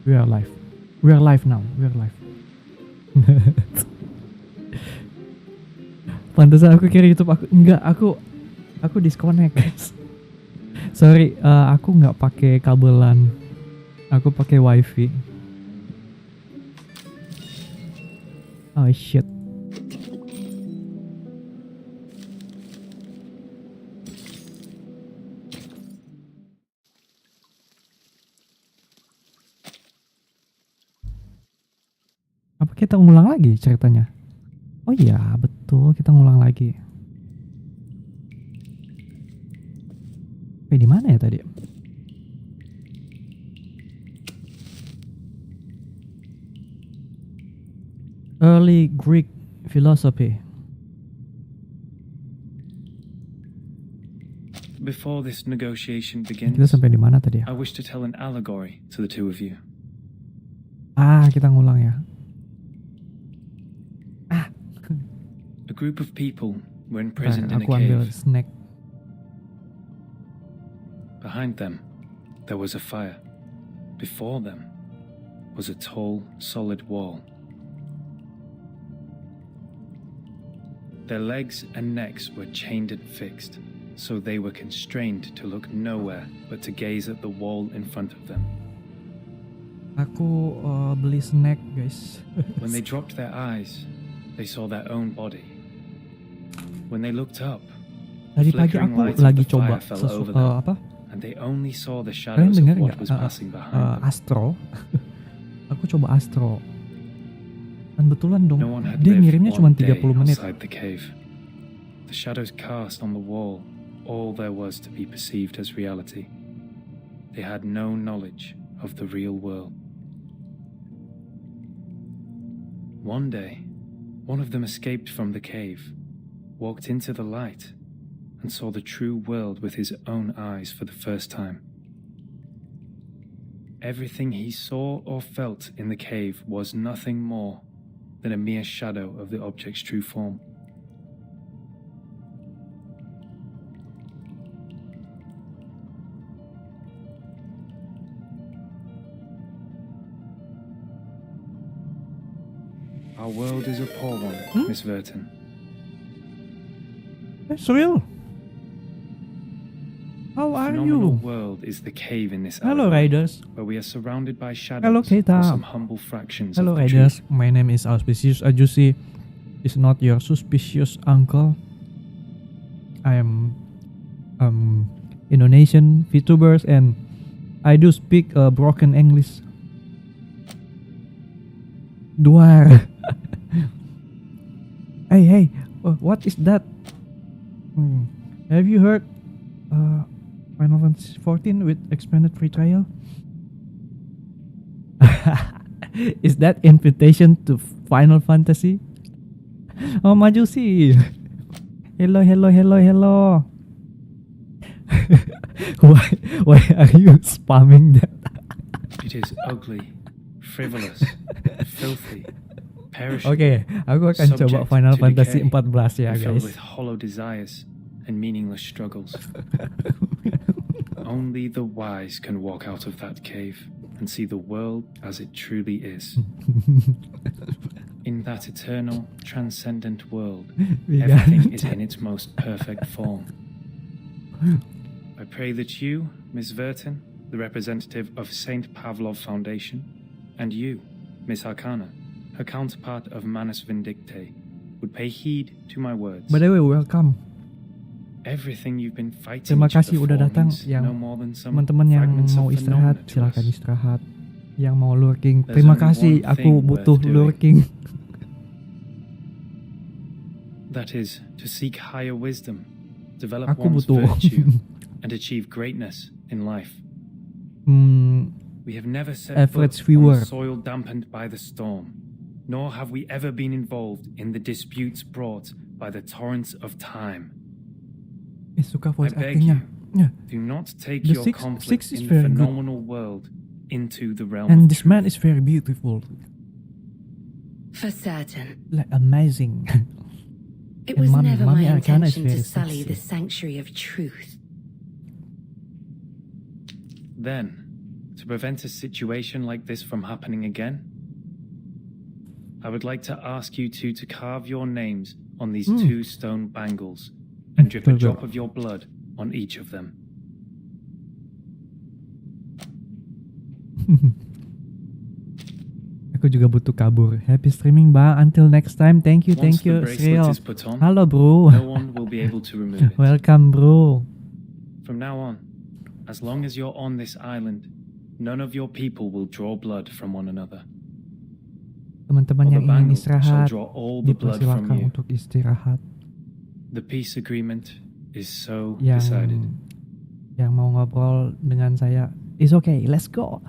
We are live. We are live now. We are live. Pantesan aku kira YouTube aku enggak, aku disconnect guys. Sorry, aku nggak pakai kabelan. Aku pakai wifi. Oh shit. Apa kita ngulang lagi ceritanya? Oh iya, betul, kita ngulang lagi. Di mana ya tadi? Early Greek philosophy. Before this negotiation begins, Kita sampai di mana tadi ya? I wish to tell an allegory to the two of you. Kita ngulang ya. A group of people were imprisoned in a Aku ambil cave. snack. Behind them, there was a fire. Before them was a tall, solid wall. Their legs and necks were chained and fixed, so they were constrained to look nowhere but to gaze at the wall in front of them. Aku beli snack, guys. When they dropped their eyes, they saw their own body. When they looked up, Tadi pagi flickering aku lights of lagi the coba fire fell over them, apa? and they only saw the Kalian shadows of dengar what nggak? was passing behind them. Astro. Aku coba Astro. Dan betulan dong. No one had Dia lived ngirimnya one cuma day 30 menit. outside the cave. The shadows cast on the wall all there was to be perceived as reality. They had no knowledge of the real world. One day, one of them escaped from the cave, walked into the light, and saw the true world with his own eyes for the first time. Everything he saw or felt in the cave was nothing more than a mere shadow of the object's true form. Our world is a poor one, Miss Verton. It's real. How are Phenomenal you? world is the cave in this Hello, allegory, Riders. where we are surrounded by shadows Hello, Keita. or some humble fractions Hello, of the Riders. truth. My name is Ahjussi. Is not your suspicious uncle. I am Indonesian Vtubers and I do speak broken English. Duar. Hey, what is that? Have you heard Final Fantasy 14 with expanded free trial? Is that invitation to Final Fantasy? Oh, Ahjussi. Hello. Why are you spamming that? It is ugly, frivolous, filthy, perishable. Oke, aku akan subject coba Final to Fantasy decay, 14 ya, and filled guys. with hollow desires and meaningless struggles. Only the wise can walk out of that cave and see the world as it truly is. In that eternal, transcendent world, everything is in its most perfect form. I pray that you, Miss Verton, the representative of St. Pavlov Foundation, and you, Miss Arcana, her counterpart of Manus Vindicte, would pay heed to my words. By the way, welcome. Everything you've been fighting Terima each other kasih udah for datang. means Yang no more than some teman-teman yang fragments mau of istirahat, phenomena to silakan us. istirahat. Yang mau lurking, There's terima only kasih. one Aku thing butuh worth doing. lurking. That is, to seek higher wisdom, develop Aku one's butuh. virtue, and achieve greatness in life. We have never set Average foot viewer. on soil dampened by the storm, nor have we ever been involved in the disputes brought by the torrents of time. Suka I voice beg actingnya. you, do not take The your six conflict is in the very good. phenomenal world into the realm And of this truth. man is very beautiful. For certain. Like amazing. It And was Mommy- never Mommy my Arcana is intention to very sully sexy. the sanctuary of truth. Then, to to prevent a situation like this from happening again, I would like to ask you two to carve your names on these 2 stone bangles and drip a drop of your blood on each of them. Aku juga butuh kabur. Happy streaming, Bang. Until next time. Thank you, Once the Sreo. bracelet is put on, Halo, bro. no one will be able to remove it. Welcome, bro. From now on, as long as you're on this island, none of your people will draw blood from one another. Teman-teman yang ingin istirahat, draw all the blood from dipersilakan you. untuk istirahat. The peace agreement is so decided. Yang mau ngobrol dengan saya, it's okay, let's go.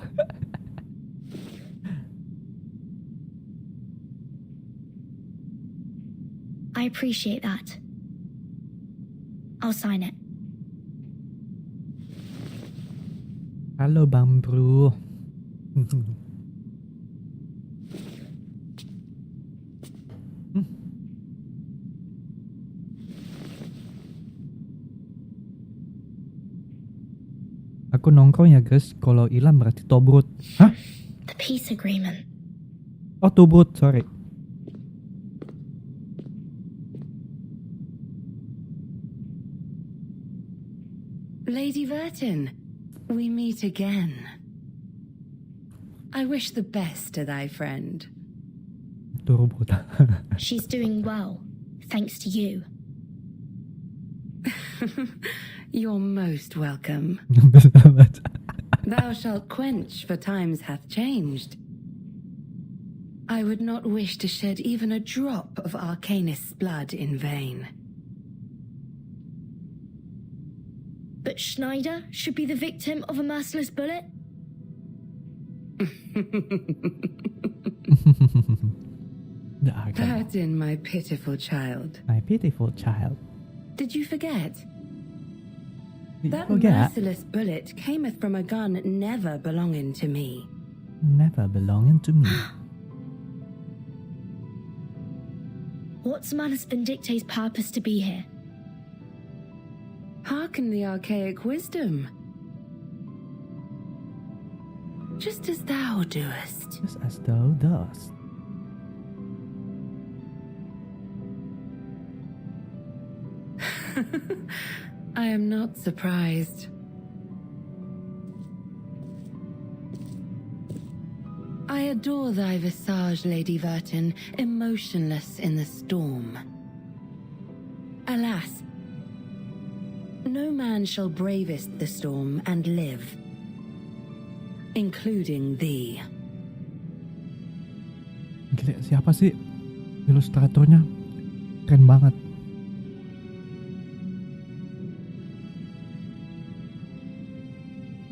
I appreciate that. I'll sign it. Halo, Bang Bro. Aku nongkrong ya guys, kalau hilang berarti tobrut. Hah? The peace agreement. Oh, tobrut, sorry. Lady Vertin, we meet again. I wish the best to thy friend. Tobrut. She's doing well, thanks to you. You're most welcome. Thou shalt quench, for times hath changed. I would not wish to shed even a drop of Arcanist's blood in vain. But Schneider should be the victim of a merciless bullet? Vertin, my pitiful child. My pitiful child. Did you forget? That Forget? merciless bullet cameth from a gun never belonging to me. Never belonging to me. What's Manus Vindicte's purpose to be here? Hearken the archaic wisdom. Just as thou doest. Just as thou dost. I am not surprised. I adore thy visage, Lady Vertin, emotionless in the storm. Alas, no man shall bravest the storm and live, including thee. Gila, siapa sih ilustratornya? Keren banget.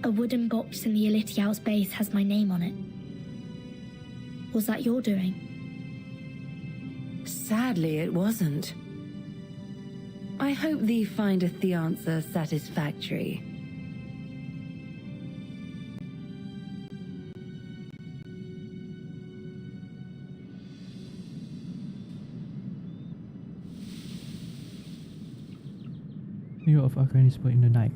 A wooden box in the Elitiao's base has my name on it. Was that your doing? Sadly, it wasn't. I hope thee findeth the answer satisfactory. Fear of Arcanist in the night.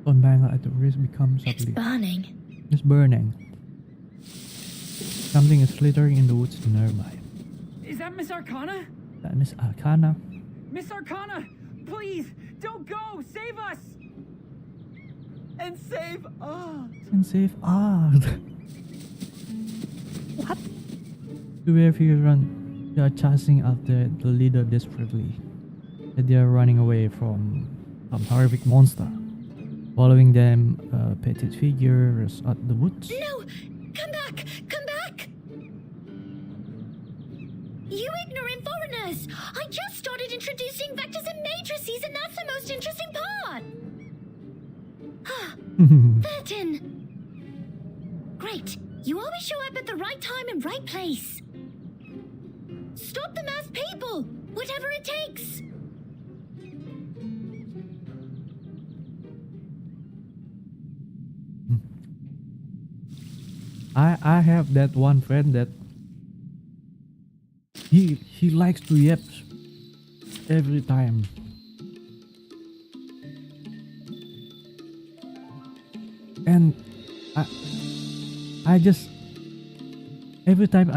On bangle at the wrist becomes It's burning. It's burning. Something is slithering in the woods nearby. Is that Miss Arcana? That Miss Arcana. Miss Arcana, please, don't go! Save us! And save us! And save us. What? Beware if you run. They are chasing after the leader desperately. That they are running away from some horrific monster. Following them, petite figures at the woods. No! Come back! Come back! You ignorant foreigners! I just started introducing vectors and matrices, and that's the most interesting part! Vertin! Great! You always show up at the right time and right place! Stop them as people! Whatever it takes! I have that one friend that he likes to yap every time. And I just every time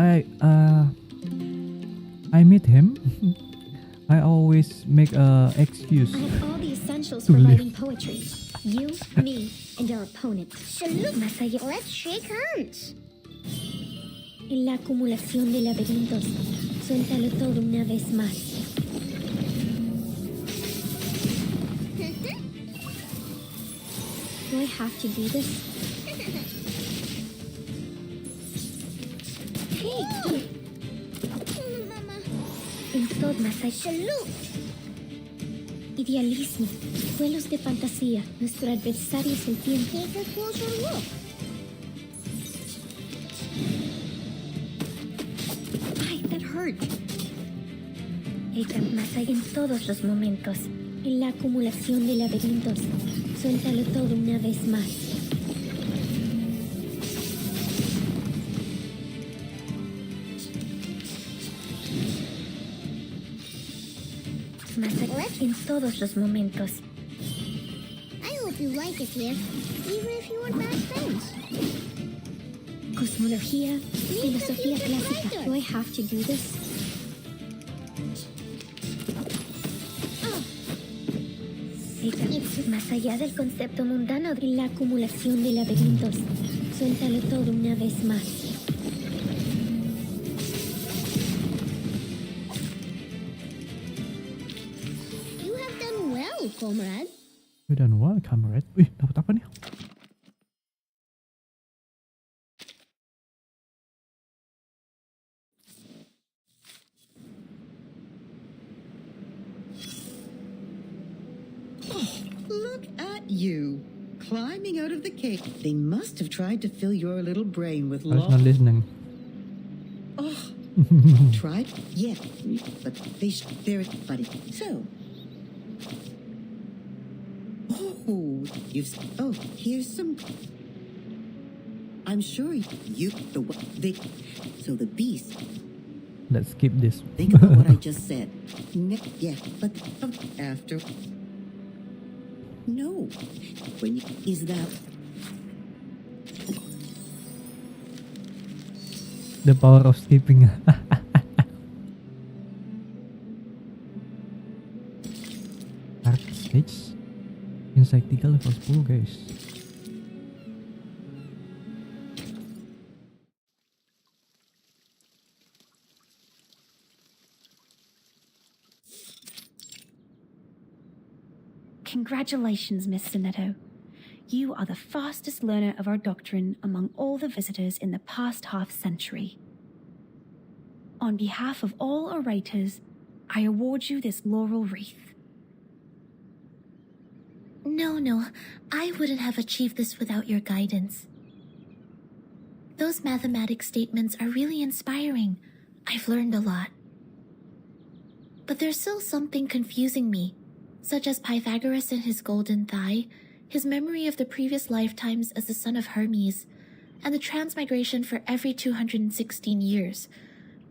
I meet him, I always make a excuse. I have all the essentials to for leave. writing poetry. You, me, and our opponent. Let's shake hands. En la acumulación de laberintos, suéltalo todo una vez más. Do I have to do this? Hey! En todas hay salud. Idealismo, vuelos de fantasía. Nuestro adversario es el tiempo. Take a closer look. Ay, that hurt. Más hay en todos los momentos. En la acumulación de laberintos. Suéltalo todo una vez más. En todos los momentos. I hope you like it here, even if you were bad friends. Cosmología, filosofía clásica. Do I have to do this? Más allá del concepto mundano de la acumulación de laberintos. Suéltalo todo una vez más. Comrade. You done what, comrade? Wih, dapat apa nih? Look at you, climbing out of the cave. They must have tried to fill your little brain with I was not listening. Oh, tried? Yeah, but they're buddy. So. Oh, here's some. I'm sure so the beast. Let's skip this. Think about what I just said. Yeah, but after. No, is that the power of skipping? Art stage. Encyclica level 10 guys. Congratulations, Miss Sonetto. You are the fastest learner of our doctrine among all the visitors in the past half-century. On behalf of all orators, I award you this laurel wreath. No, I wouldn't have achieved this without your guidance. Those mathematics statements are really inspiring. I've learned a lot. But there's still something confusing me, such as Pythagoras and his golden thigh, his memory of the previous lifetimes as the son of Hermes, and the transmigration for every 216 years.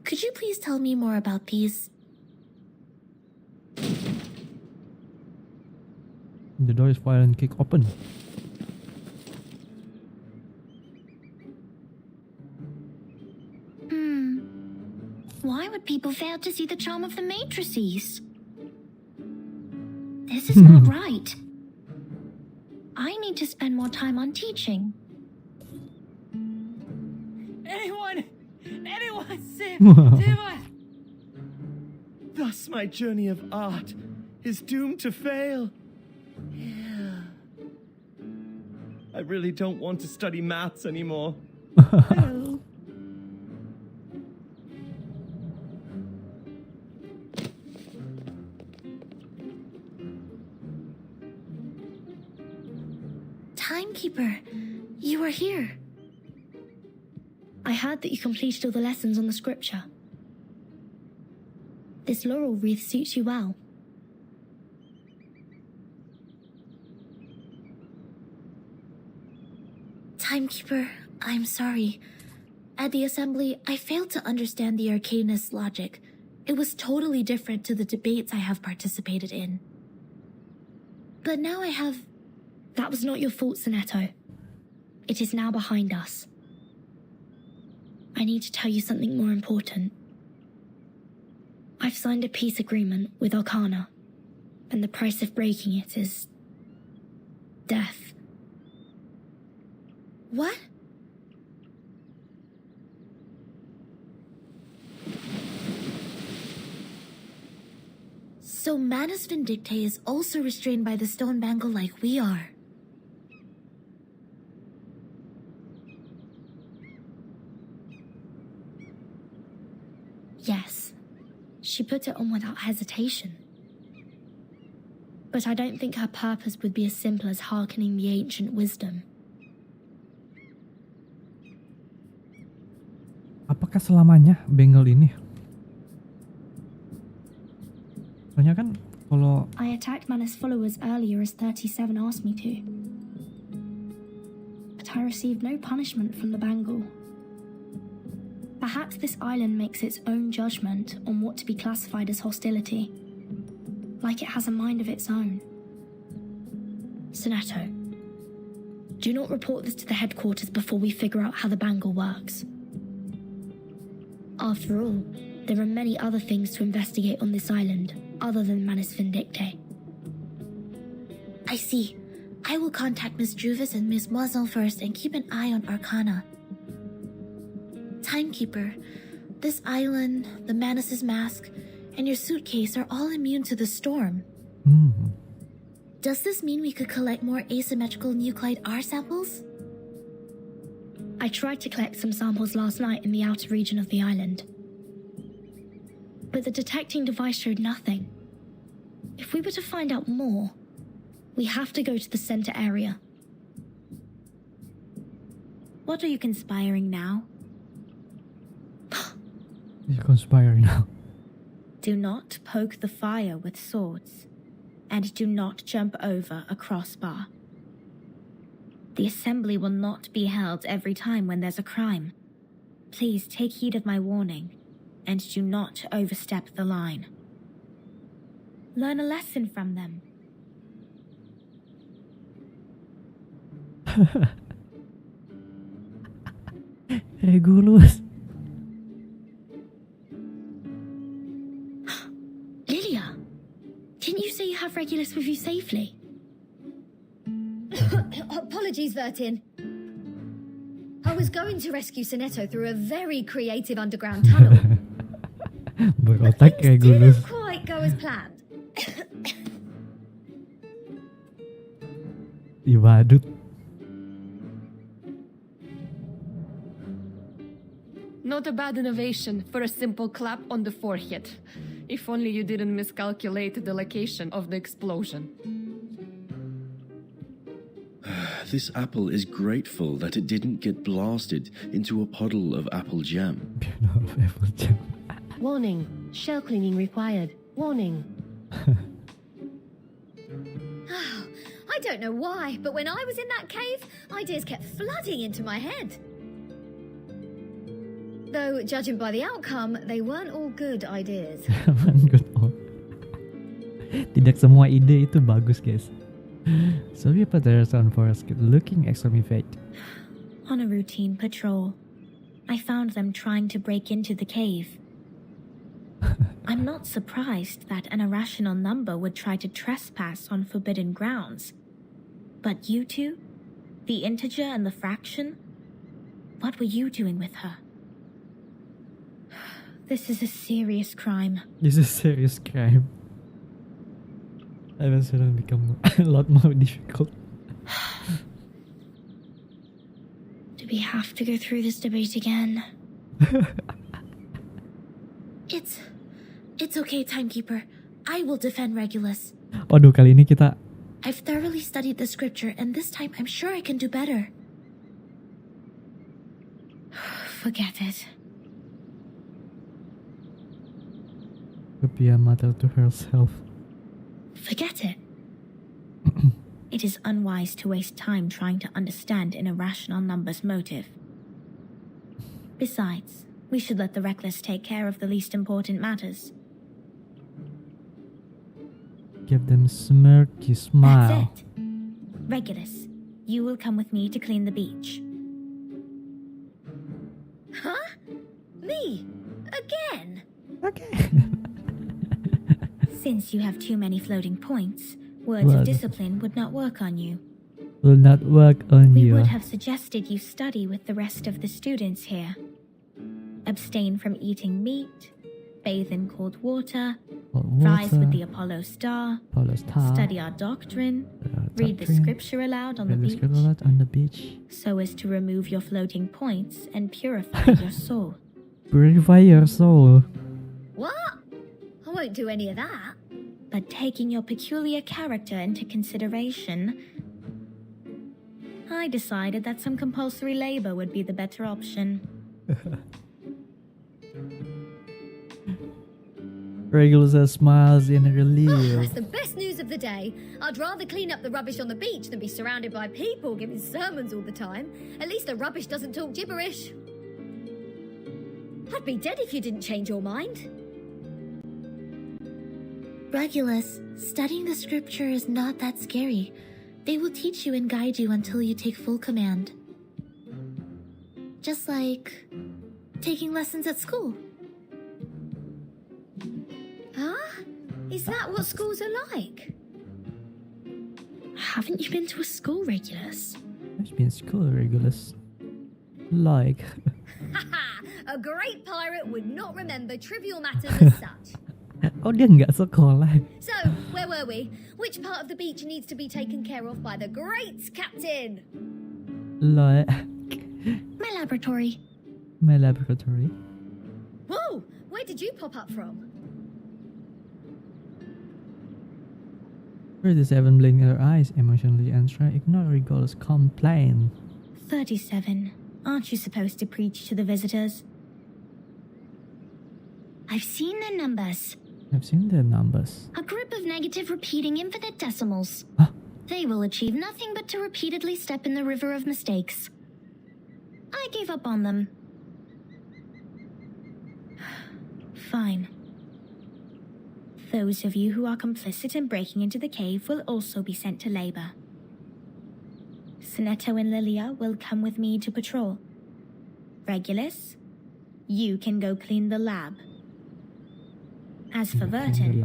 Could you please tell me more about these? The door is violent kick open. Why would people fail to see the charm of the matrices? This is not right. I need to spend more time on teaching. Anyone, Thus my journey of art is doomed to fail. Yeah. I really don't want to study maths anymore. Hello. Timekeeper, you are here. I heard that you completed all the lessons on the scripture. This laurel wreath suits you well. Timekeeper, I'm sorry. At the assembly, I failed to understand the arcanist logic. It was totally different to the debates I have participated in. But now I have... That was not your fault, Sonetto. It is now behind us. I need to tell you something more important. I've signed a peace agreement with Arcana, and the price of breaking it is death. What? So Manus Vindictae is also restrained by the stone bangle like we are. Yes, she put it on without hesitation. But I don't think her purpose would be as simple as hearkening the ancient wisdom. Apakah selamanya bangle ini? Soalnya kan kalau I attacked Manus followers earlier as 37 asked me to. But I received no punishment from the bangle. Perhaps this island makes its own judgment on what to be classified as hostility. Like it has a mind of its own. Sonetto, do not report this to the headquarters before we figure out how the bangle works. After all, there are many other things to investigate on this island, other than Manus Vindictae. I see. I will contact Miss Juvis and Miss Moiselle first and keep an eye on Arcana. Timekeeper, this island, the Manus's mask, and your suitcase are all immune to the storm. Does this mean we could collect more asymmetrical nuclide R samples? I tried to collect some samples last night in the outer region of the island. But the detecting device showed nothing. If we were to find out more, we have to go to the center area. What are you conspiring now? You're conspiring now. Do not poke the fire with swords, and do not jump over a crossbar. The assembly will not be held every time when there's a crime. Please take heed of my warning, and do not overstep the line. Learn a lesson from them. Regulus. Lilia, didn't you say you have Regulus with you safely? Apologies, Vertin. I was going to rescue Sonetto through a very creative underground tunnel. Berotak Regulus. Didn't quite go as planned. Ibadut. Not a bad innovation for a simple clap on the forehead. If only you didn't miscalculate the location of the explosion. This apple is grateful that it didn't get blasted into a puddle of apple jam. Warning, shell cleaning required. Warning. I don't know why, but when I was in that cave, ideas kept flooding into my head. Though, judging by the outcome, they weren't all good ideas. Tidak semua ide itu bagus, guys. So we put ours on for us looking extremely fake. On a routine patrol, I found them trying to break into the cave. I'm not surprised that an irrational number would try to trespass on forbidden grounds. But you two? The integer and the fraction? What were you doing with her? This is a serious crime. This is a serious crime. It will become a lot more difficult. Do we have to go through this debate again? It's okay, Timekeeper. I will defend Regulus. Waduh, kali ini kita... I've thoroughly studied the scripture, and this time I'm sure I can do better. Forget it. Could be a mother to herself. Forget it. It is unwise to waste time trying to understand an irrational number's motive. Besides, we should let the reckless take care of the least important matters. Give them smirky smile. That's it. Regulus, you will come with me to clean the beach. Again? Okay. Since you have too many floating points, words of discipline would not work on you. Will not work on We you. would have suggested you study with the rest of the students here. Abstain from eating meat, bathe in cold water, rise with the Apollo star, study our doctrine, read the scripture aloud on the beach, so as to remove your floating points and purify your soul. Purify your soul. What? I won't do any of that. But taking your peculiar character into consideration, I decided that some compulsory labor would be the better option. Regulus smiles in relief. That's the best news of the day. I'd rather clean up the rubbish on the beach than be surrounded by people giving sermons all the time. At least the rubbish doesn't talk gibberish. I'd be dead if you didn't change your mind. Regulus, studying the scripture is not that scary. They will teach you and guide you until you take full command. Just like taking lessons at school. Huh? Is that what schools are like? Haven't you been to a school, Regulus? I've been school, Regulus. Like. Haha! A great pirate would not remember trivial matters as such. Oh, dia nggak sekolah. So, where were we? Which part of the beach needs to be taken care of by the great captain? Like. My laboratory. My laboratory. Whoa! Where did you pop up from? 37 blinking her eyes, emotionally and try ignore Regulus' complaint. 37. Aren't you supposed to preach to the visitors? I've seen the numbers. I've seen their numbers. A group of negative repeating infinite decimals. Huh? They will achieve nothing but to repeatedly step in the river of mistakes. I gave up on them. Fine. Those of you who are complicit in breaking into the cave will also be sent to labor. Sonetto and Lilia will come with me to patrol. Regulus, you can go clean the lab. As for Verton,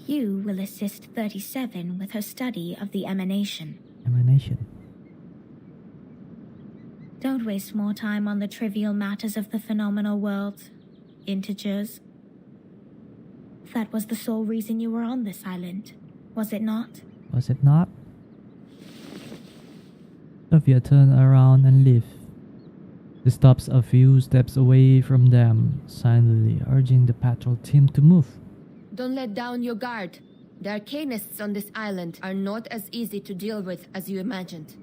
you will assist 37 with her study of the emanation. Don't waste more time on the trivial matters of the phenomenal world. Integers. That was the sole reason you were on this island, was it not? Was it not? Sophia turned around and left. She stops a few steps away from them, silently urging the patrol team to move. Don't let down your guard. The arcanists on this island are not as easy to deal with as you imagined.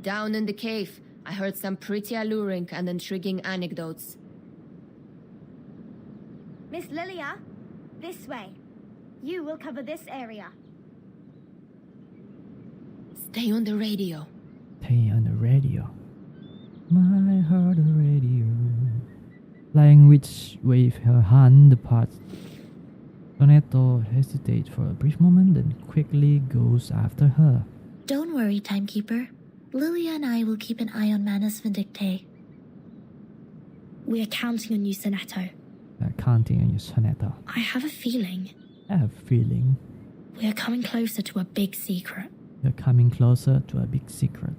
Down in the cave, I heard some pretty alluring and intriguing anecdotes. Miss Lilia, this way. You will cover this area. Stay on the radio. Stay on the radio. My heart the radio. Language waved her hand apart. Sonetto hesitates for a brief moment, then quickly goes after her. Don't worry, Timekeeper. Lilia and I will keep an eye on Manus Vindictae. We are counting on you, Sonetto. Counting on you, Sonetto. I have a feeling. We are coming closer to a big secret. We're coming closer to a big secret.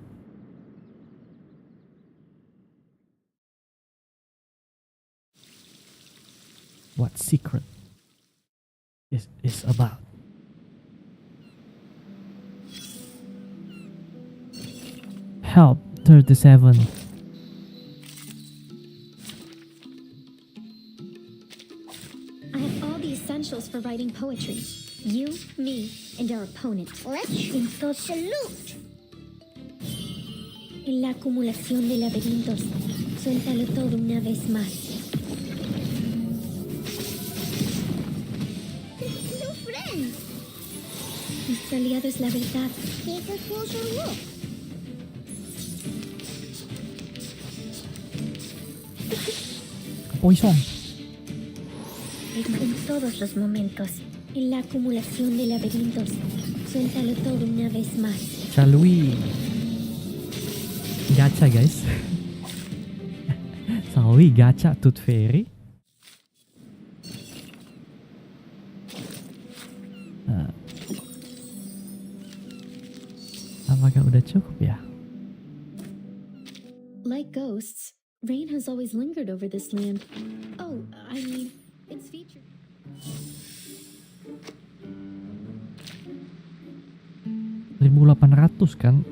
What secret is about? Help, 37. I have all the essentials for writing poetry. You, me, and our opponent. Let's salute! En la acumulación de laberintos, suéltalo todo una vez más. New friends! Mis aliados, la verdad. Take a closer look. Poison. En todos los momentos, en la acumulación de laberintos, suéltalo todo una vez más. Shall we? Gacha, guys. we gacha Tooth Fairy. Apakah udah cukup ya? Like ghosts, rain has always lingered over this land. Oh, I mean, it's featured. 1.800 kan?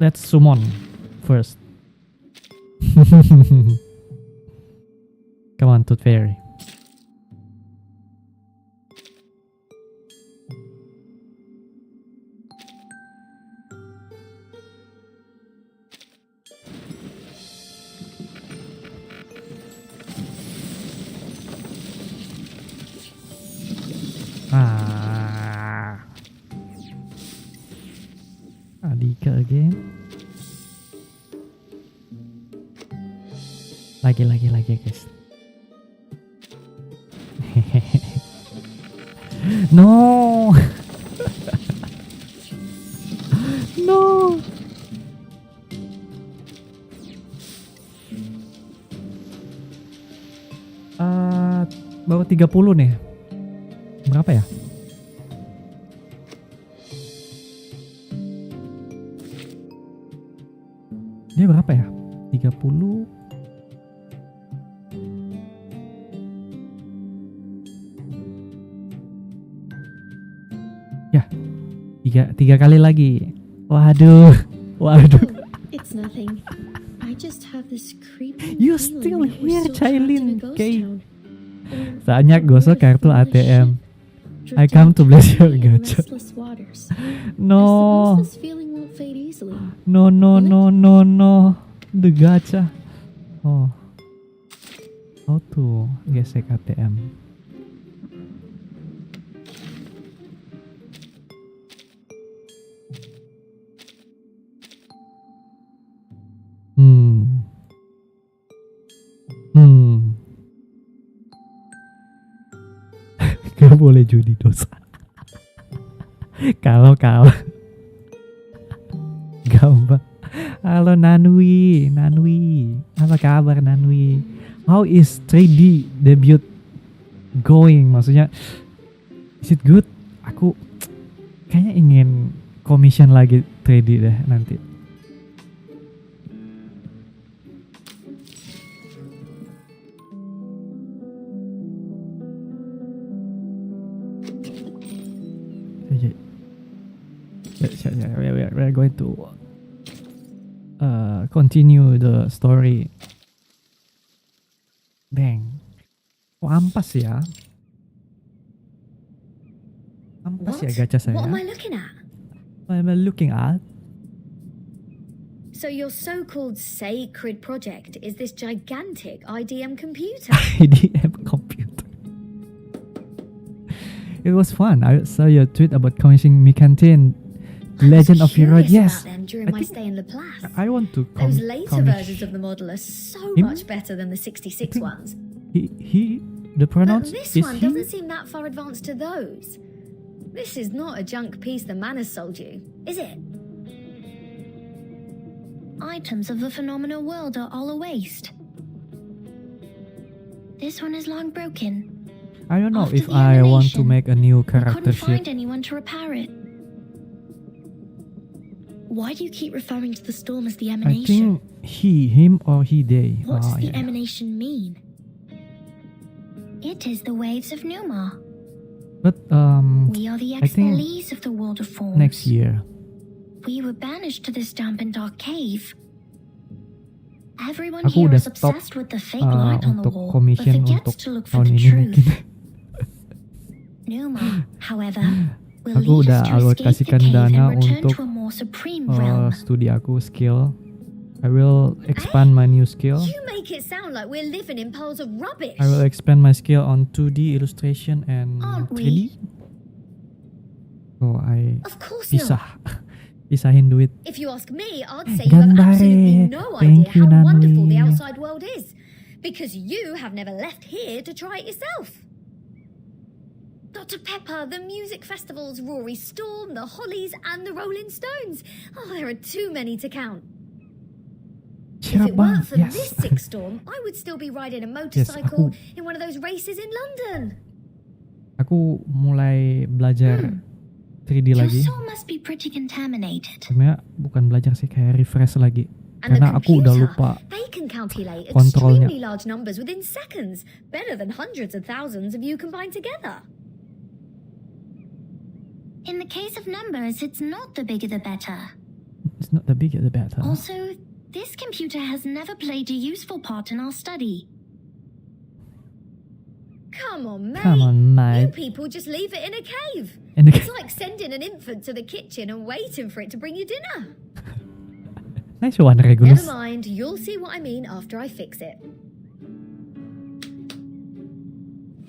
Let's summon first. Come on, Tooth Fairy. Adika again. Lagi guys. No. No. Baru 30 nih. Berapa ya? Dia berapa ya? 30. Ya. Tiga kali lagi. Waduh. It's nothing. I just have this creepy You still here, Chailin. Okay. Saatnya gosok kartu ATM. I come to bless your gacha. No. No. The gacha. Oh. How to gesek ATM? Gak boleh judi, dosa. Kalau gampang. Halo Nanwi, apa kabar Nanwi? How is 3D debut going? Maksudnya, is it good? Aku kayaknya ingin commission lagi 3D deh nanti. We're going to continue the story. Dang. Ampas ya. Ampas ya gacha saya. What am I looking at? What am I looking at? So your so-called sacred project is this gigantic IDM computer. IDM computer. It was fun. I saw your tweet about commissioning Mikantin, Legend of Hero. Yes. During my stay in Laplace. I want to Those later versions of the model are so much better than the 66 ones. The pronouns But this is one him? doesn't seem that far advanced to those. This is not a junk piece the man has sold you, is it? Items of the phenomenal world are all a waste. This one is long broken. I don't know After if the I want to animation, make a new Couldn't character find sheet. anyone to repair it. Why do you keep referring to the storm as the I emanation? think him or he, they. What does the yeah. emanation mean? It is the waves of Numa. But We are the I think expellees of the world of forms. next year. We were banished to this damp and dark cave. Everyone Aku here udah is stop obsessed with the fake light on the untuk wall, but commission forgets untuk to look for tahun the ini truth. mungkin. Numa, however, will Aku lead udah us to escape the alokasikan cave dana and return untuk to a more supreme realm. studi aku skill. I will expand my new skill. You make it sound like we're living in piles of rubbish. I will expand my skill on 2D illustration and Aren't 3D. So I Of course pisahin duit. If you ask me, I'd say you have Gandare. absolutely no Thank idea you, how wonderful the Nanui. outside world is. Because you have never left here to try it yourself. Dr. Pepper, the music festivals, Rory Storm, the Hollies, and the Rolling Stones. Oh, there are too many to count. If it weren't for this sick storm, I would still be riding a motorcycle in one of those races in London. Aku mulai belajar 3D lagi. Your soul must be pretty contaminated. Sebenarnya bukan belajar sih, kayak refresh lagi. And Karena aku udah lupa they can calculate kontrolnya. extremely large numbers within seconds, better than hundreds of thousands of you combined together. In the case of numbers, it's not the bigger the better. It's not the bigger the better. Also, this computer has never played a useful part in our study. Come on, mate. Come on, mate. You people just leave it in a cave. It's like sending an infant to the kitchen and waiting for it to bring you dinner. Nice one, Regulus. Never mind, you'll see what I mean after I fix it.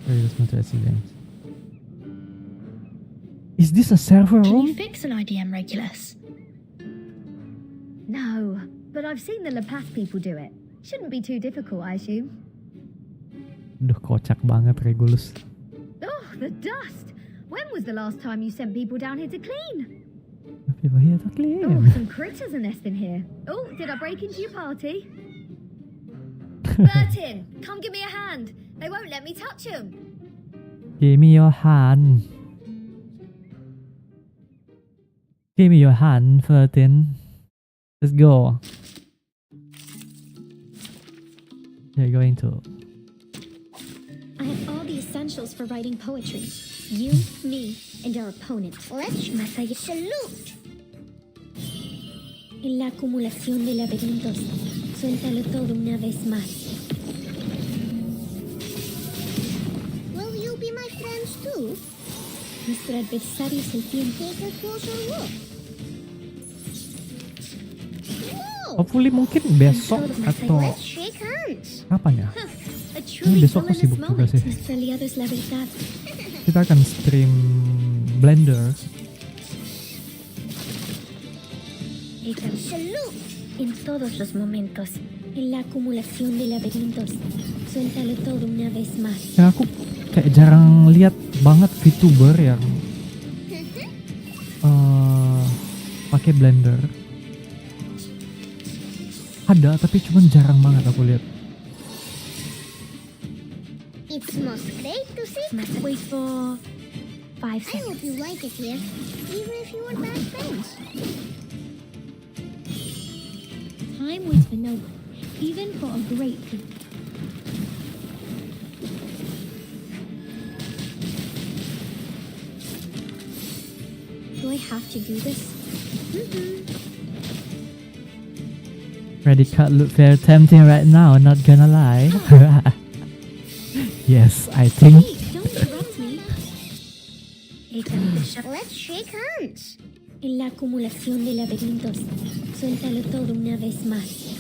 Regulus motivasi games. Is this a server Can room? you fix an IDM, Regulus? No, but I've seen the Lapath people do it. Shouldn't be too difficult, I assume. Duh, kocak banget Regulus. Oh, the dust! When was the last time you sent people down here to clean? People here to clean. Oh, some critters are nesting here. Oh, did I break into your party? Bertin, come give me a hand. They won't let me touch them. Give me your hand. Give me your hand, Bertin. Let's go. You're going to. I have all the essentials for writing poetry. You, me, and our opponent. Let's salute. En la acumulación de laberintos, suéltalo todo una vez más. Will you be my friends too? Nuestro adversario es el tiempo. Take a closer look. Hopefully mungkin besok atau kapan ya? Ini besok aku sibuk juga sih. Kita akan stream Blender. Salud en todos los momentos. En la acumulación de laberintos, suéltalo todo una vez más. Ya aku kayak jarang lihat banget Vtuber yang pakai Blender. Ada tapi cuman jarang banget aku lihat. It's most great to see. Must wait for 5 seconds. I hope you like it here, even if you were bad friends. Time waits for no one, even for a great people. Do I have to do this? Credit card look very tempting right now, not gonna lie. Yes, I think. Hey, don't interrupt me. Let's shake hands. En la acumulación de laberintos, suéltalo todo una vez más.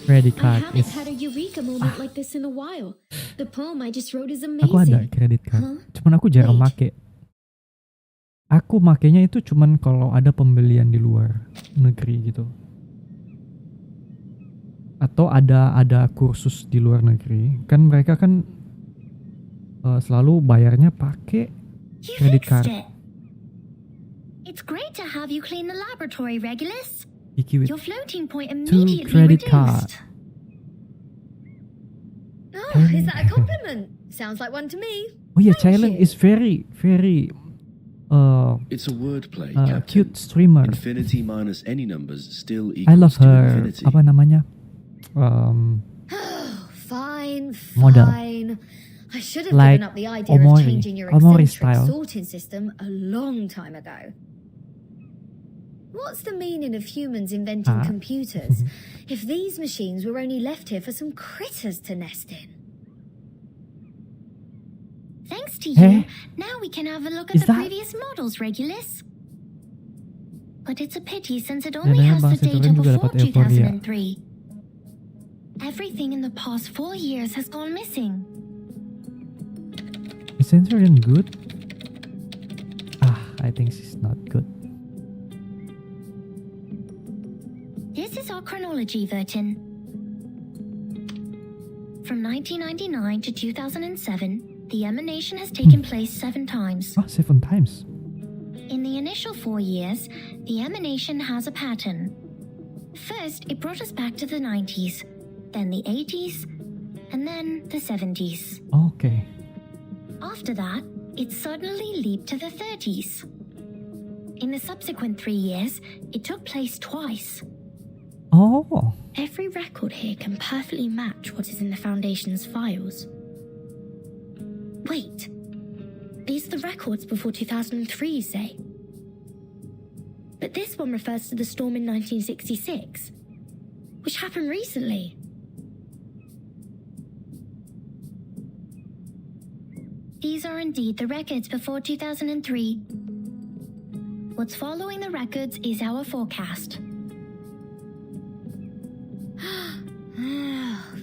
Credit card I haven't had a eureka moment like this in a while. The poem I just wrote is amazing. Aku ada credit card, cuman aku jarang make. Aku makainya itu cuman kalau ada pembelian di luar negeri gitu. Atau ada kursus di luar negeri, kan mereka kan selalu bayarnya pakai credit card. It's great to have you clean the laboratory, Regulus. Your floating point 2 immediately credit reduced. card. Oh, is that a compliment? Sounds like one to me. Oh yeah, Chailen is very it's a wordplay, cute streamer. Infinity minus any numbers still equals I love to her. infinity. Apa namanya? Fine. Model. I should have Like given up the idea Omori. of changing your Omori eccentric style. sorting system a long time ago. What's the meaning of humans inventing computers if these machines were only left here for some critters to nest in? Thanks to you, now we can have a look at the previous models, Regulus. But it's a pity since it only has the data before 2003. Everything in the past 4 years has gone missing. Is Aturan good? I think she's not good. This is our chronology, Vertin. From 1999 to 2007, the emanation has taken place 7 times. 7 times? In the initial 4 years, the emanation has a pattern. First, it brought us back to the 90s, then the 80s, and then the 70s. Okay. After that, it suddenly leaped to the 30s. In the subsequent 3 years, it took place twice. Oh. Every record here can perfectly match what is in the Foundation's files. Wait, these are the records before 2003, you say? But this one refers to the storm in 1966, which happened recently. These are indeed the records before 2003. What's following the records is our forecast.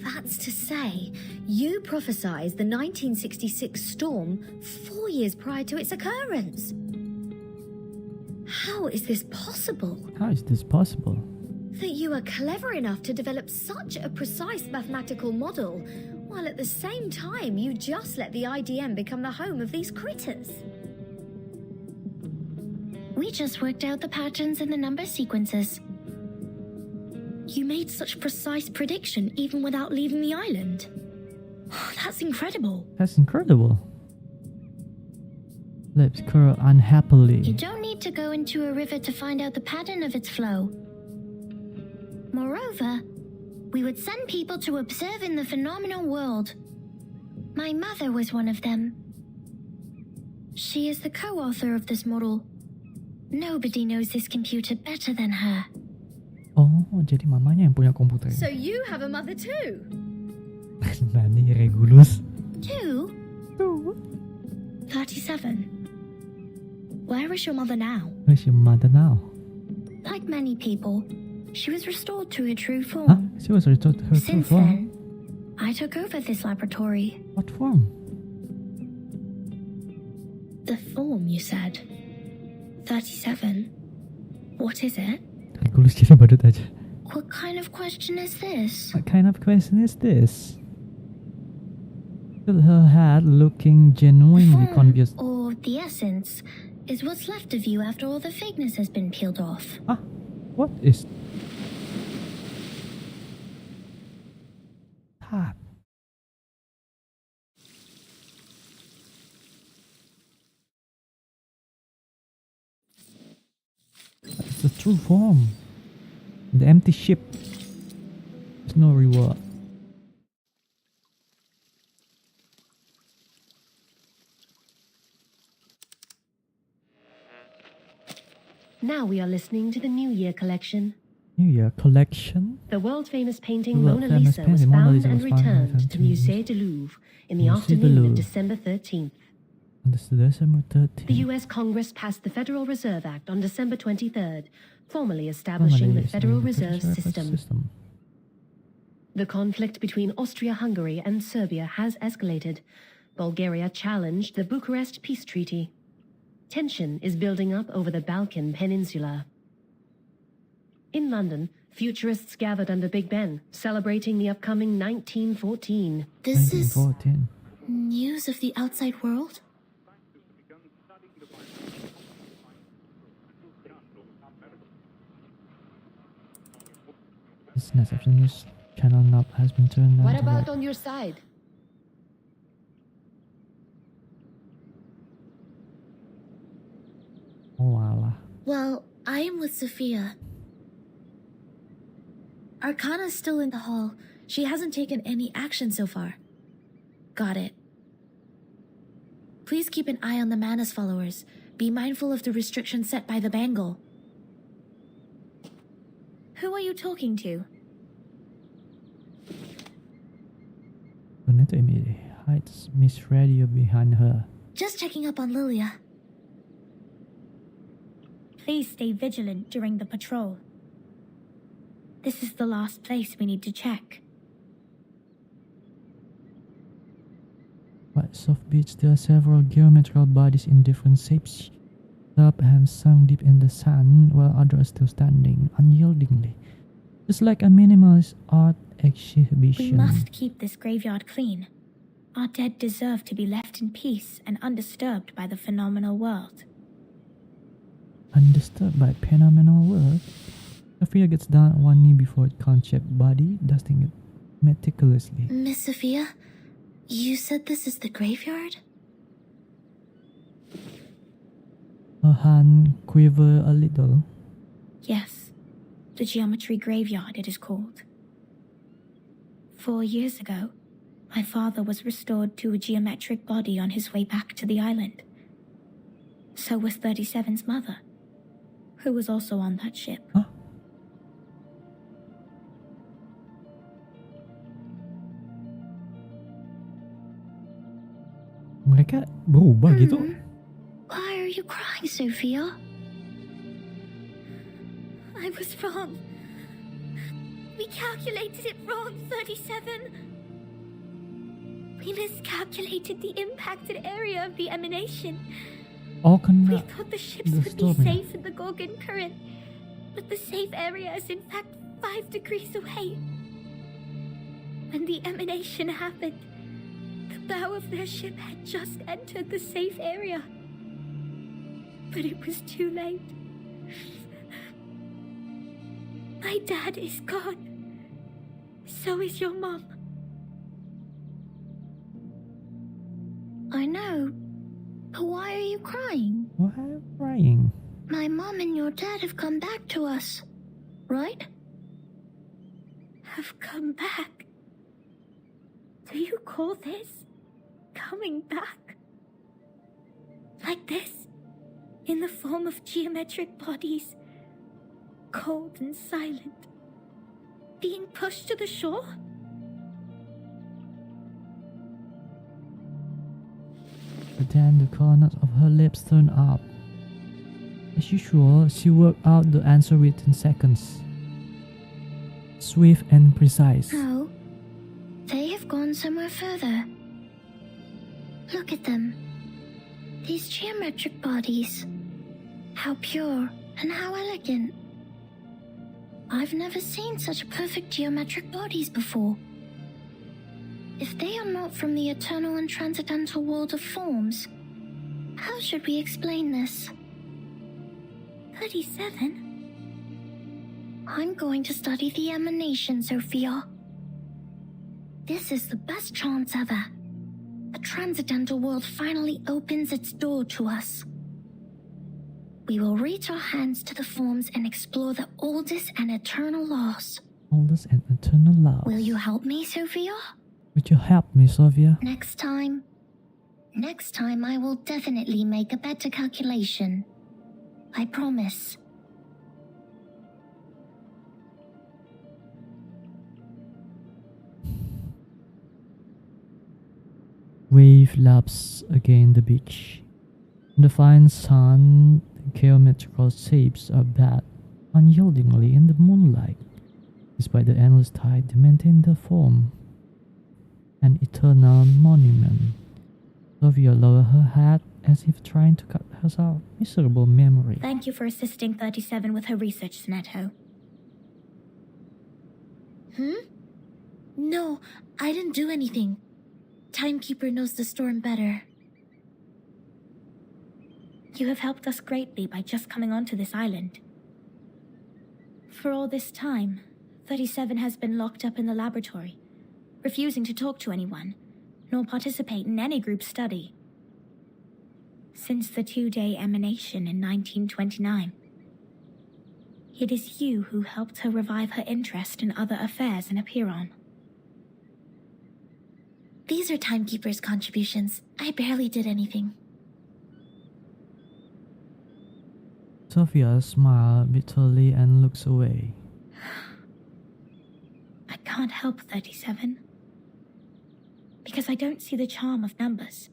That's to say, you prophesied the 1966 storm 4 years prior to its occurrence. How is this possible? How is this possible? That you are clever enough to develop such a precise mathematical model, while at the same time you just let the IDM become the home of these critters. We just worked out the patterns in the number sequences. You made such precise prediction even without leaving the island. That's incredible. That's incredible. Lips curl unhappily. You don't need to go into a river to find out the pattern of its flow. Moreover, we would send people to observe in the phenomenal world. My mother was one of them. She is the co-author of this model. Nobody knows this computer better than her. Oh, jadi mamanya yang punya komputer. So you have a mother too? Nani Regulus? 2? 37. Where is your mother now? Where's your mother now? Like many people, she was restored to her true form. Huh? She was restored to her true form? Since then, I took over this laboratory. What form? The form, you said. 37. What is it? Regulus jadi badut aja. What kind of question is this? What kind of question is this? Her head looking genuinely confused. Or the essence is what's left of you after all the fakeness has been peeled off. What is that? That's the true form. The empty ship. There's no reward. Now we are listening to the New Year collection. New Year collection? The world-famous painting Mona Lisa was found and returned to Musée du Louvre in the afternoon of December 13th. December 13th. The U.S. Congress passed the Federal Reserve Act on December 23rd, formally establishing the Federal Reserve System. The conflict between Austria-Hungary and Serbia has escalated. Bulgaria challenged the Bucharest Peace Treaty. Tension is building up over the Balkan Peninsula. In London, futurists gathered under Big Ben, celebrating the upcoming 1914. This is news of the outside world? This next of the news channel knob has been turned on. What about on your side? Oh, Allah. Well, I am with Sophia. Arcana's still in the hall. She hasn't taken any action so far. Got it. Please keep an eye on the Manus followers. Be mindful of the restrictions set by the Bangle. Who are you talking to? Donetta immediately hides Miss Radio behind her. Just checking up on Lilia. Please stay vigilant during the patrol. This is the last place we need to check. By soft beach, there are several geometrical bodies in different shapes. Some have sunk deep in the sand, while others are still standing unyieldingly. It's like a minimalist art exhibition. We must keep this graveyard clean. Our dead deserve to be left in peace and undisturbed by the phenomenal world. Undisturbed by phenomenal world? Sophia gets down on one knee before its concept body, dusting it meticulously. Miss Sophia, you said this is the graveyard? Her hand quivered a little. Yes, the geometry graveyard it is called. 4 years ago, my father was restored to a geometric body on his way back to the island. So was 37's mother, who was also on that ship. Huh? Mereka berubah gitu? Why are you crying, Sophia? I was wrong. We calculated it wrong, 37. We miscalculated the impacted area of the emanation. Oh, We thought the ships would be safe in the Gorgon current, but the safe area is in fact 5 degrees away. When the emanation happened, the bow of their ship had just entered the safe area. But it was too late. My dad is gone. So is your mom. I know, but why are you crying? Why are you crying? My mom and your dad have come back to us, right? Have come back? Do you call this coming back? Like this? In the form of geometric bodies, cold and silent, being pushed to the shore? But then the corners of her lips turned up. As usual, she worked out the answer within seconds. Swift and precise. No, they have gone somewhere further. Look at them. These geometric bodies. How pure and how elegant. I've never seen such perfect geometric bodies before. If they are not from the eternal and transcendental world of forms, how should we explain this? 37? I'm going to study the emanation, Sophia. This is the best chance ever. The transcendental world finally opens its door to us. We will reach our hands to the forms and explore the oldest and eternal laws. Oldest and eternal laws. Will you help me, Sophia? Would you help me, Sophia? Next time I will definitely make a better calculation. I promise. Wave laps against the beach. The fine sun and geometrical shapes are bathed unyieldingly in the moonlight. Despite the endless tide, they maintain their form. An eternal monument. Sophia lowered her head as if trying to cut herself miserable memory. Thank you for assisting 37 with her research, Sineto. No, I didn't do anything. Timekeeper knows the storm better. You have helped us greatly by just coming onto this island. For all this time, 37 has been locked up in the laboratory, refusing to talk to anyone, nor participate in any group study. Since the 2-day emanation in 1929. It is you who helped her revive her interest in other affairs and appear on. These are Timekeeper's contributions. I barely did anything. Sophia smiles bitterly and looks away. I can't help 37. Because I don't see the charm of numbers.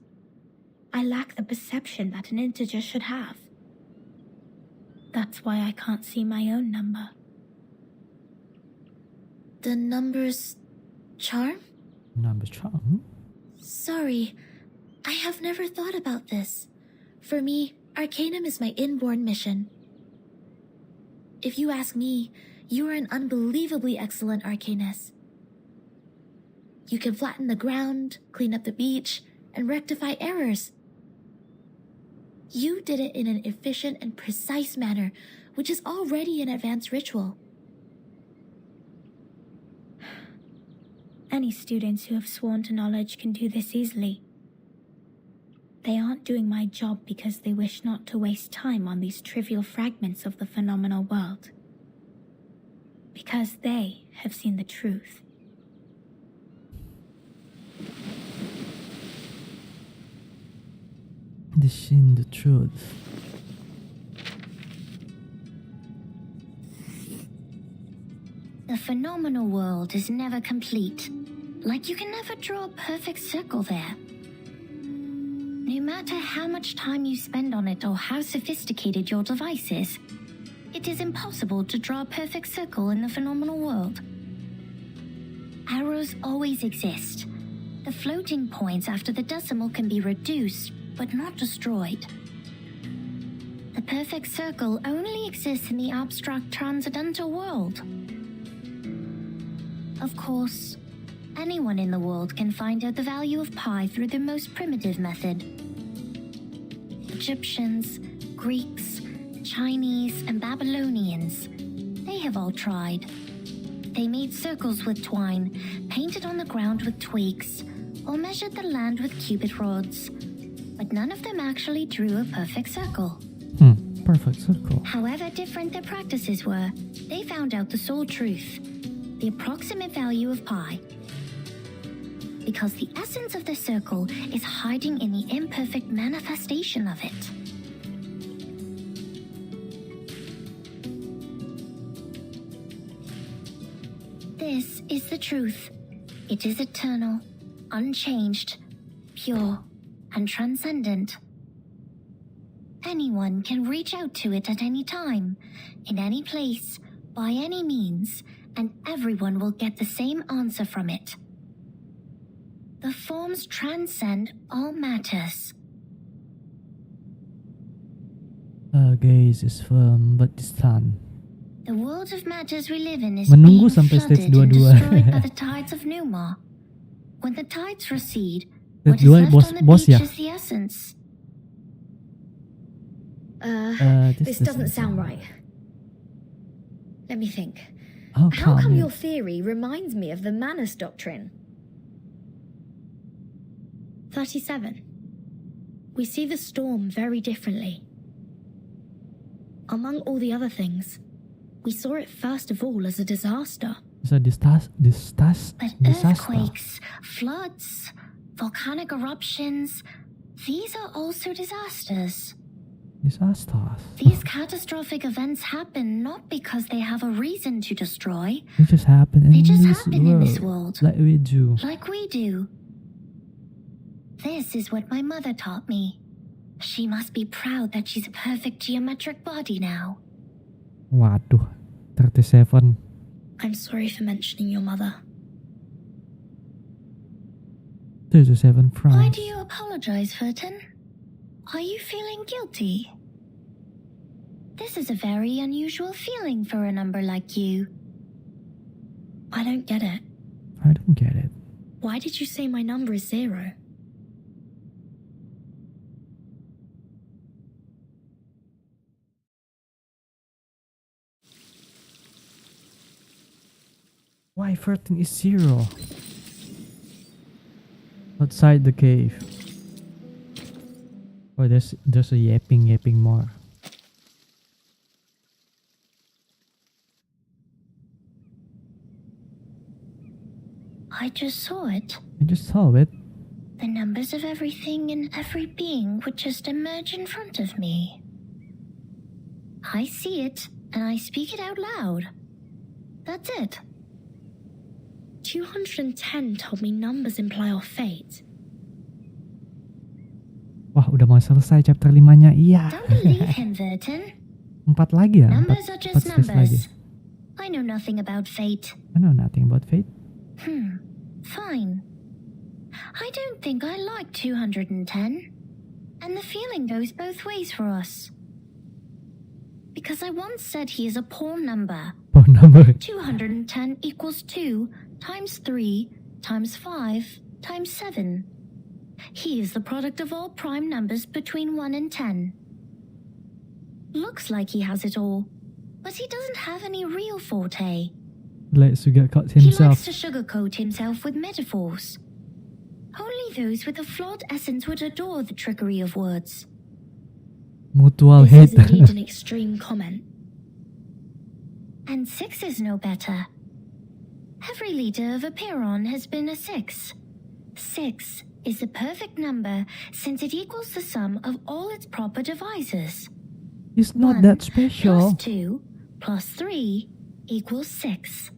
I lack the perception that an integer should have. That's why I can't see my own number. The number's charm? Number's charm? Sorry, I have never thought about this. For me, Arcanum is my inborn mission. If you ask me, You are an unbelievably excellent arcanist. You can flatten the ground, clean up the beach, and rectify errors. You did it in an efficient and precise manner, which is already an advanced ritual. Any students who have sworn to knowledge can do this easily. They aren't doing my job because they wish not to waste time on these trivial fragments of the phenomenal world. Because they have seen the truth. They've seen the truth. The phenomenal world is never complete. Like you can never draw a perfect circle there. No matter how much time you spend on it or how sophisticated your device is, it is impossible to draw a perfect circle in the phenomenal world. Arrows always exist. The floating points after the decimal can be reduced, but not destroyed. The perfect circle only exists in the abstract transcendental world. Of course, anyone in the world can find out the value of pi through the most primitive method. Egyptians, Greeks, Chinese, and Babylonians, they have all tried. They made circles with twine, painted on the ground with twigs, or measured the land with cubit rods. But none of them actually drew a perfect circle. Perfect circle. However different their practices were, they found out the sole truth, the approximate value of pi. Because the essence of the circle is hiding in the imperfect manifestation of it. This is the truth. It is eternal, unchanged, pure, and transcendent. Anyone can reach out to it at any time, in any place, by any means, and everyone will get the same answer from it. The forms transcend all matters. Our gaze is firm but distant. The world of matters we live in is Menunggu being sampai flooded stage and 22. destroyed by the tides of Numa. When the tides recede, what is Stage 2 left on the bos beach ya? is the essence. This doesn't sound right. Let me think. Oh, How come come your theory reminds me of the Manus doctrine? 37. We see the storm very differently. Among all the other things, we saw it first of all as a disaster. It's a disaster. Earthquakes, floods, volcanic eruptions, these are also disasters. Disasters. These catastrophic events happen not because they have a reason to destroy. They just happen in They just this happen world. in this world. Like we do. Like we do. This is what my mother taught me. She must be proud that she's a perfect geometric body now. Waduh. 37. I'm sorry for mentioning your mother. 37 francs. Why do you apologize, Furton? Are you feeling guilty? This is a very unusual feeling for a number like you. I don't get it. I don't get it. Why did you say my number is 0? Why 13 is 0? Outside the cave. Oh, there's a yapping more. I just saw it. I just saw it. The numbers of everything and every being would just emerge in front of me. I see it, and I speak it out loud. That's it. 210 told me numbers imply our fate. Wah, udah mau selesai chapter 5-nya. Iya. Don't believe him, Verton. 4 lagi ya? Numbers are just stage lagi. numbers. I know nothing about fate. I know nothing about fate. Fine. I don't think I like 210. And the feeling goes both ways for us. Because I once said he is a poor number, Phone number. 210 equals 2 times 3 times 5 times 7. He is the product of all prime numbers between 1 and 10. Looks like he has it all, but he doesn't have any real forte. Likes to get cut He himself. likes to sugarcoat himself with metaphors. Only those with a flawed essence would adore the trickery of words. Mutual This hate. is indeed an extreme comment. And 6 is no better. Every leader of a Piron has been a 6. 6 is the perfect number since it equals the sum of all its proper divisors. It's not 1 that special. Plus 2 plus 3 equals 6.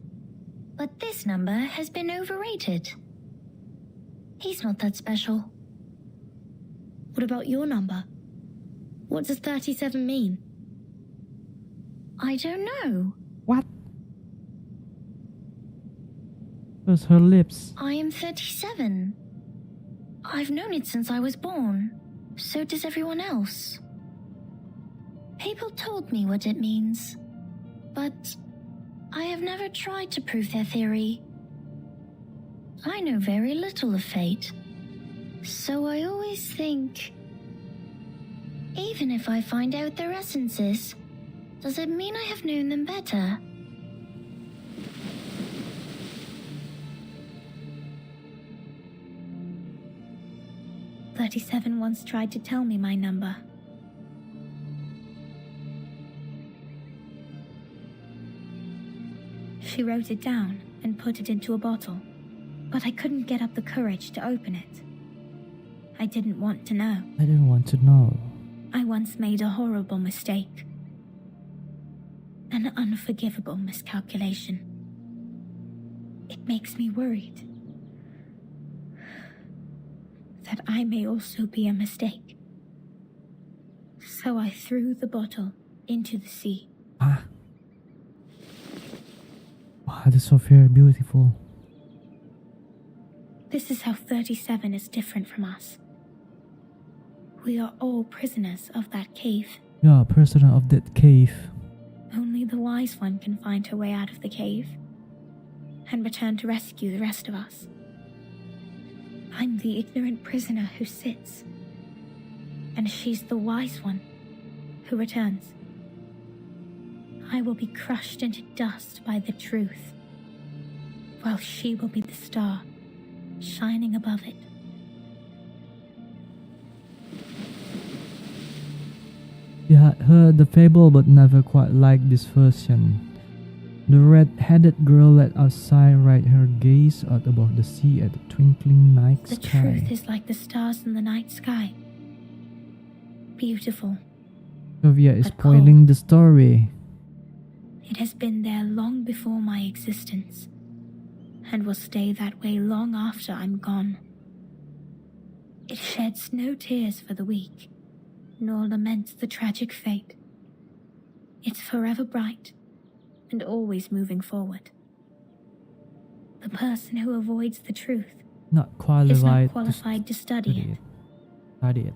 But this number has been overrated. He's not that special. What about your number? What does 37 mean? I don't know. What? Where's her lips? I am 37. I've known it since I was born. So does everyone else. People told me what it means, but I have never tried to prove their theory. I know very little of fate, so I always think, even if I find out their essences, does it mean I have known them better? "37 once tried to tell me my number. She wrote it down and put it into a bottle, but I couldn't get up the courage to open it. I didn't want to know. I didn't want to know. I once made a horrible mistake. An unforgivable miscalculation. It makes me worried that I may also be a mistake. So I threw the bottle into the sea. Ah. Wow, that's so very beautiful. This is how 37 is different from us. We are all prisoners of that cave. Yeah, prisoner of that cave. Only the wise one can find her way out of the cave and return to rescue the rest of us. I'm the ignorant prisoner who sits, and she's the wise one who returns. I will be crushed into dust by the truth, while she will be the star shining above it. He had heard the fable but never quite liked this version. The red-headed girl let outside right her gaze out above the sea at the twinkling night The sky. truth is like the stars in the night sky. Beautiful. Sylvia is but cold. spoiling the story. It has been there long before my existence, and will stay that way long after I'm gone. It sheds no tears for the weak, nor laments the tragic fate. It's forever bright, and always moving forward. The person who avoids the truth Not is qualified, not qualified to study it. Study it.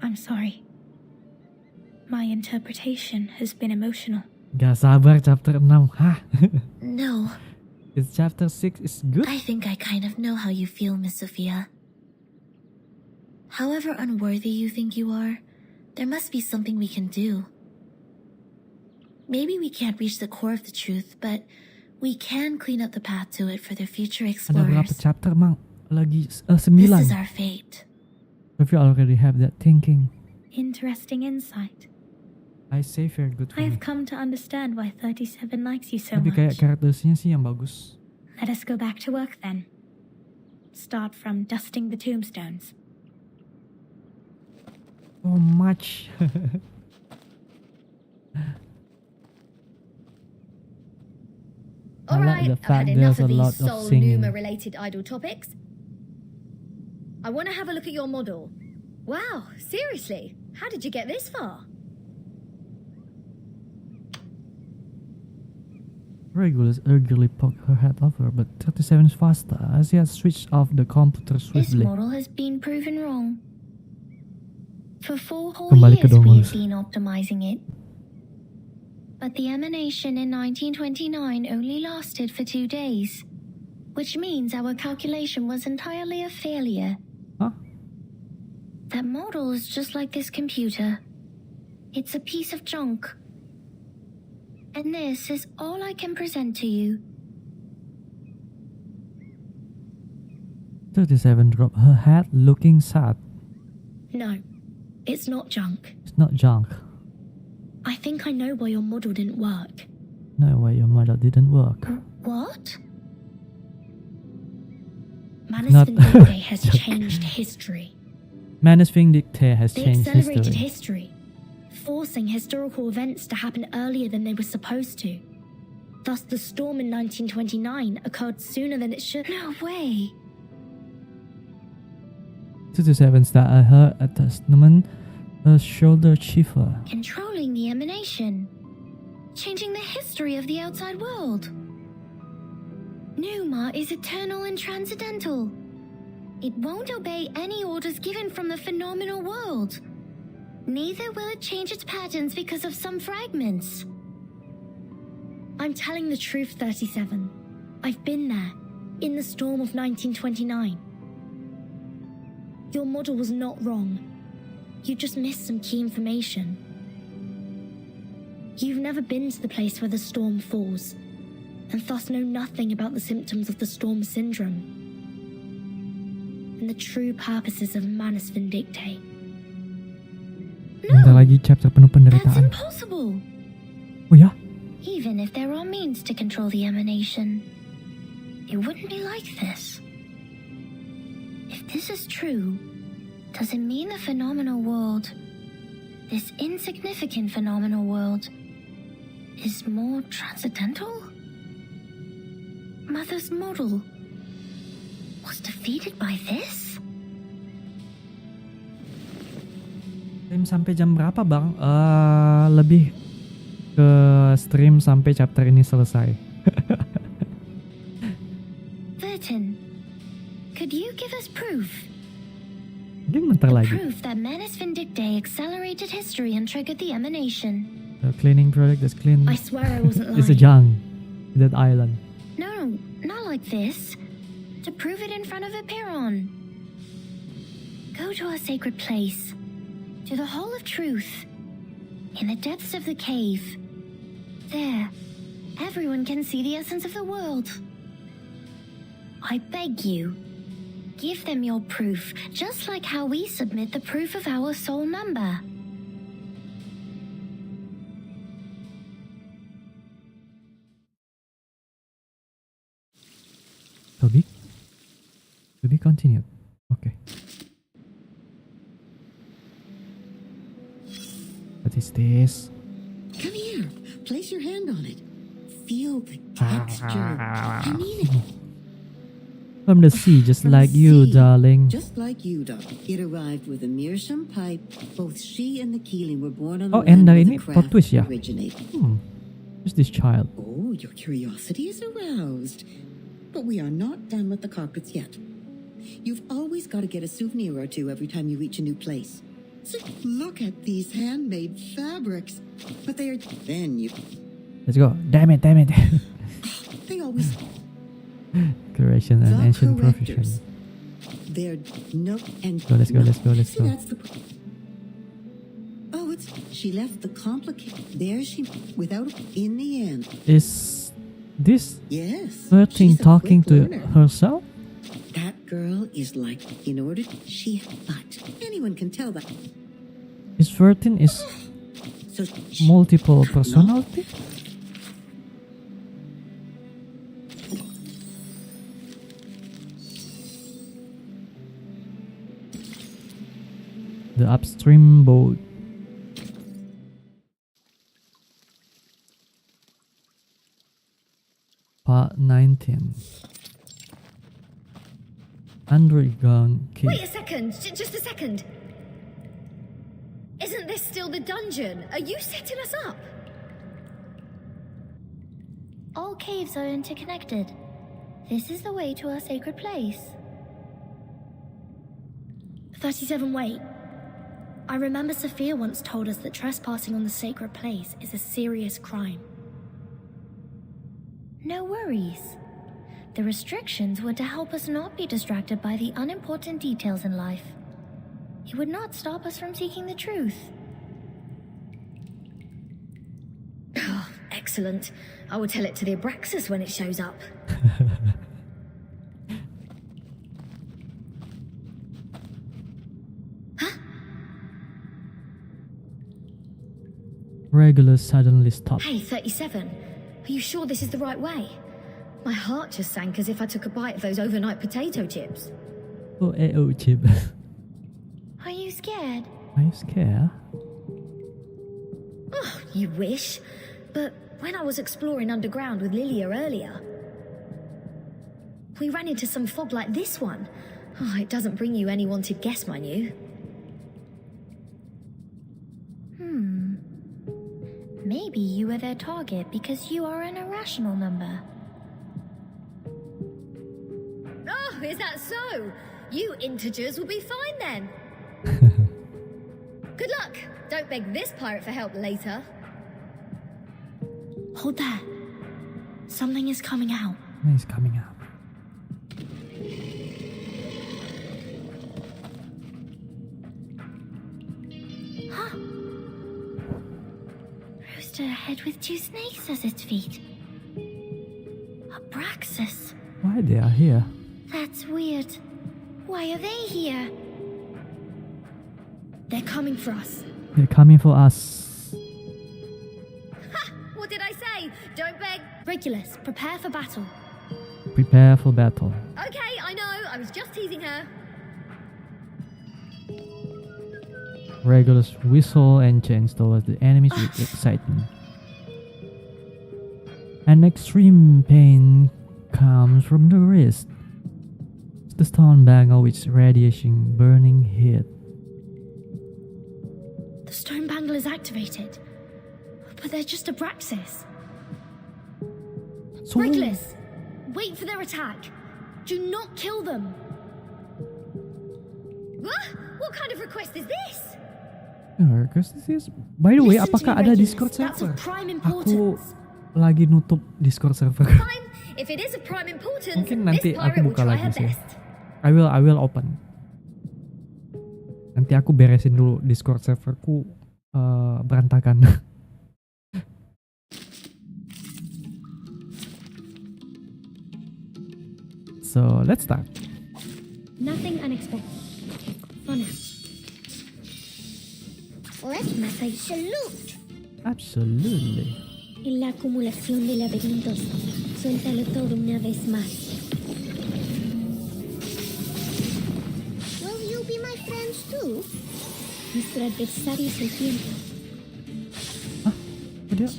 I'm sorry. My interpretation has been emotional. Gak sabar chapter 6. Hah? No. It's chapter 6 is good. I think I kind of know how you feel, Miss Sophia. However unworthy you think you are, there must be something we can do. Maybe we can't reach the core of the truth, but we can clean up the path to it for the future Ada berapa explorers. chapter, Mang? Lagi 9. This is our fate. If you already have that thinking, Interesting insight. I say very good for I me. have come to understand why 37 likes you so Tapi kayak much. karakternya sih yang bagus. Let us go back to work then. Start from dusting the tombstones. So much. I like Alright, the I've fact had enough there's a of lot these of Soul singing. Numa related idle topics. I want to have a look at your model. Wow, seriously, how did you get this far? Regulus eagerly poked her head over, but 37 is faster as he had switched off the computer This swiftly. model has been proven wrong. For 4 whole Kembali ke years we dongos. have been optimizing it. But the emanation in 1929 only lasted for 2 days, which means our calculation was entirely a failure. Huh? That model is just like this computer. It's a piece of junk. And this is all I can present to you. 37 dropped her head, looking sad. No, it's not junk. It's not junk. I think I know why your model didn't work. No way, your model didn't work. What? Not- Manus Vindicte has changed history. Manus Vindicte has They changed accelerated history. history, forcing historical events to happen earlier than they were supposed to. Thus, the storm in 1929 occurred sooner than it should. No way. 227 that I heard a testament, a shoulder shiver. Controlling the emanation. Changing the history of the outside world. Numa is eternal and transcendental. It won't obey any orders given from the phenomenal world. Neither will it change its patterns because of some fragments. I'm telling the truth, 37. I've been there, in the storm of 1929. Your model was not wrong. You just missed some key information. You've never been to the place where the storm falls, and thus know nothing about the symptoms of the storm syndrome and the true purposes of Manus Vindicte. Bentar lagi chapter penuh That's penderitaan. impossible. Oh ya? Even if there are means to control the emanation, it wouldn't be like this. If this is true, does it mean the phenomenal world, this insignificant phenomenal world, is more transcendental? Mother's model was defeated by this? Stream sampai jam berapa bang? Lebih ke stream sampai chapter ini selesai. Vertin, could you give us proof? Mungkin bentar lagi. Proof that Manus Vindicte accelerated history and triggered the emanation. The cleaning product is clean. I swear I wasn't It's a lying. junk. That island. No, not like this. To prove it in front of a Piron. Go to a sacred place. To the Hall of Truth. In the depths of the cave. There, everyone can see the essence of the world. I beg you, give them your proof, just like how we submit the proof of our soul number. To be continued. Okay. What is this? Come here. Place your hand on it. Feel the texture. I mean it. From the sea, just From like the you, sea, darling. Just like you, darling. It arrived with a meerschaum pipe. Both she and the Keeling were born on Oh, the and land where ini the plot craft twist ya. originated. Who's this child? Oh, your curiosity is aroused. But we are not done with the carpets yet. You've always got to get a souvenir or two every time you reach a new place. So look at these handmade fabrics. But they are... Then you... Let's go. Damn it. They always... Creation and The ancient profession. correctors. They're no... And Let's go. See, that's the... Oh, it's... She left the complicated... There she... Without... In the end... Is this Yes. 13 she's a talking quick to learner. herself? That girl is like... In order... She... But... Anyone can tell that... Is 13 is So... multiple personality? The upstream boat. Part 19. Underground cave. Wait a second, just a second. Isn't this still the dungeon? Are you setting us up? All caves are interconnected. This is the way to our sacred place. 37, wait. I remember Sophia once told us that trespassing on the sacred place is a serious crime. No worries. The restrictions were to help us not be distracted by the unimportant details in life. It would not stop us from seeking the truth. Oh, excellent. I will tell it to the Abraxas when it shows up. Regulus suddenly stopped. Hey, 37. Are you sure this is the right way? My heart just sank as if I took a bite of those overnight potato chips. Oh, chip. Are you scared? Are you scared? Oh, you wish. But when I was exploring underground with Lilia earlier, we ran into some fog like this one. Oh, it doesn't bring you anyone to guess, mind you. Maybe you were their target because you are an irrational number. Oh, is that so? You integers will be fine then. Good luck. Don't beg this pirate for help later. Hold that. Something is coming out. It's coming out. Huh? Rooster head with two snakes as its feet. Abraxas. Why they are here? That's weird. Why are they here? They're coming for us. They're coming for us. Ha! What did I say? Don't beg. Regulus, prepare for battle. Prepare for battle. Okay, I know. I was just teasing her. Regulus whistle and chants towards the enemies with excitement. An extreme pain comes from the wrist. The stone bangle with radiation burning heat. The stone bangle is activated. But they're just Abraxas. So Regulus, wait for their attack. Do not kill them. What kind of request is this? By the way, Listen apakah to me, ada Regulus. Discord That's server? of prime Aku importance. lagi nutup Discord server. Fine. If it is of prime importance, Mungkin nanti this aku pirate will buka try lagi her sih. best. I will open. Nanti aku beresin dulu Discord serverku berantakan. So let's start. Nothing unexpected. For now. Let's say salute. Absolutely. En la acumulación de laberintos, suéltalo todo una vez más. Will you be my friends too? Nuestro adversario es el tiempo. Dia.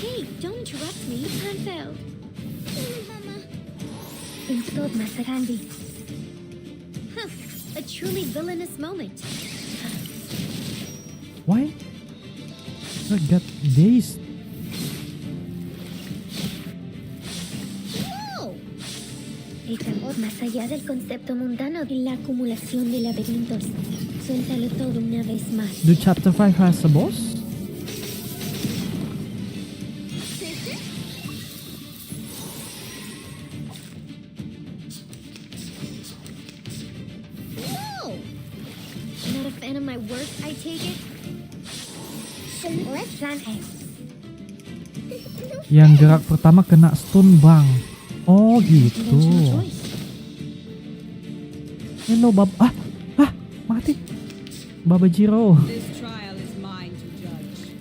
Hey, don't interrupt me. Time failed. Mama. Installed Master Handy. Huh, a truly villainous moment. Why? I got dazed. No. Estamos más allá del concepto mundano de la acumulación de laberintos. Suéltalo todo una vez más. Do chapter 5 has a boss? No. Not a fan of my work, I take it? Let's plan A. Yang gerak pertama kena stun bang. Oh gitu. Hello bab. Mati. Baba Jiro. This trial is mine to judge.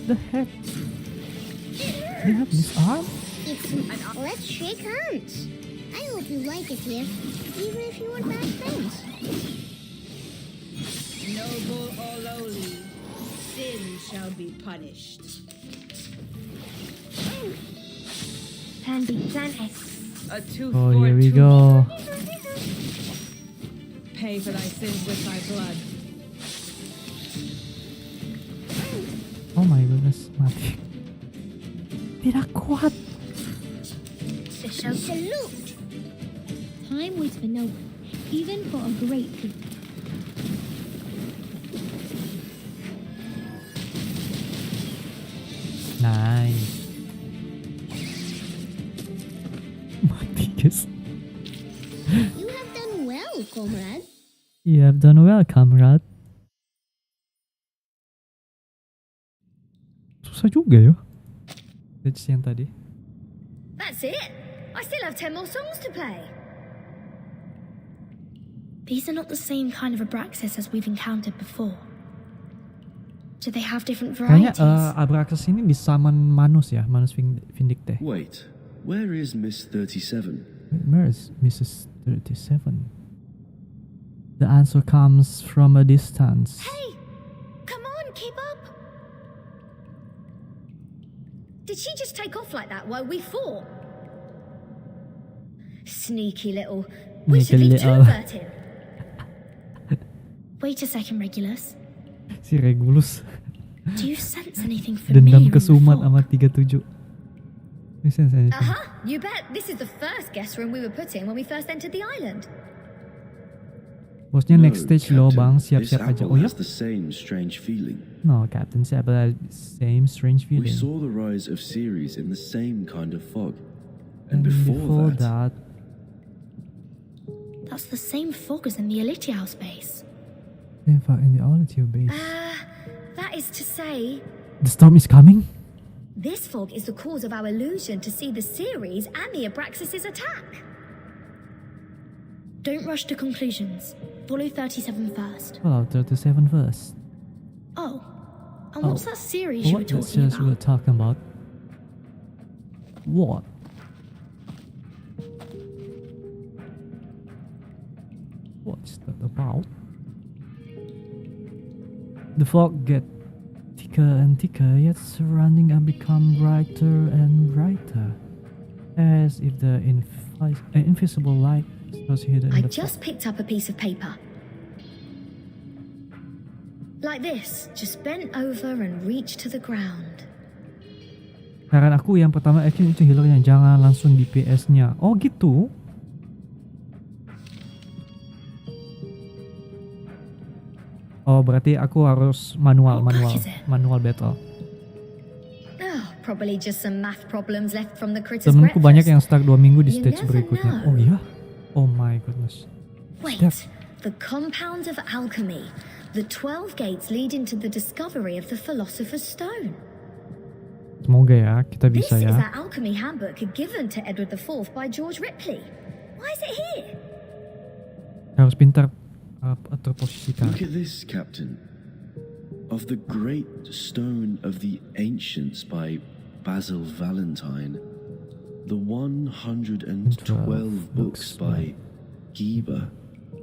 The heck? They have this arm? Let's shake hands. I hope you like it here, even if you were bad friends. Noble or lowly, sin shall be punished. Plan B, plan A. A tooth Oh, for here a we tooth. go. Pay for thy sins with thy blood. Oh my goodness, mati. Tidak kuat. The show salute. Time waits for no one, even for a great feat. Nice. Mati guys. You have done well, comrade. You have done well, comrade. Susah juga ya. That's yang tadi. That's it. I still have 10 more songs to play. These are not the same kind of abraxas as we've encountered before. Do they have different varieties? Kayaknya abraxas ini disaman Manus ya, Manus Vindicte. Wait, where is Miss 37? Where is Mrs. 37? The answer comes from a distance. Hey, come on, keep up. Did she just take off like that while we fought? Sneaky little. We should leave too, Bertin. Wait a second, Regulus. Si Regulus. Do you sense anything familiar? Dendam kesumat sama 37. You sense anything? You bet. This is the first guest room we were put in when we first entered the island. Bosnya next stage loh bang, siap-siap aja. Oh ya? The same strange feeling. No, Captain, siapa has the same strange feeling. We saw the rise of Ceres in the same kind of fog. And before that... That's the same fog as in the Elitial space. In fact, in the Elitial base. That is to say... The storm is coming? This fog is the cause of our illusion to see the Ceres and the Abraxas' attack. Don't rush to conclusions. Follow 37 first. Follow 37 first. Oh. And what's that series you were talking about? We were talking about? What? What's that about? The fog gets thicker and thicker, yet surrounding us become brighter and brighter, as if the invisible light was hidden in the just picked up a piece of paper. Like this, just bent over and reached to the ground. Saran aku yang pertama action itu healernya, jangan langsung di PS-nya. Oh gitu? Oh berarti aku harus manual battle. Oh, probably just some math problems left from the critters' Temenku breakfast. banyak yang stuck 2 minggu di stage berikutnya. Oh iya? Oh my goodness. Wait, the compound of alchemy. The 12 gates lead into the discovery of the Philosopher's Stone. Semoga ya, kita bisa This ya. is that alchemy handbook given to Edward IV by George Ripley. Why is it here? Harus pintar terposisikan. Look at this, Captain. Of the Great Stone of the Ancients by Basil Valentine, the 112 books by Geber,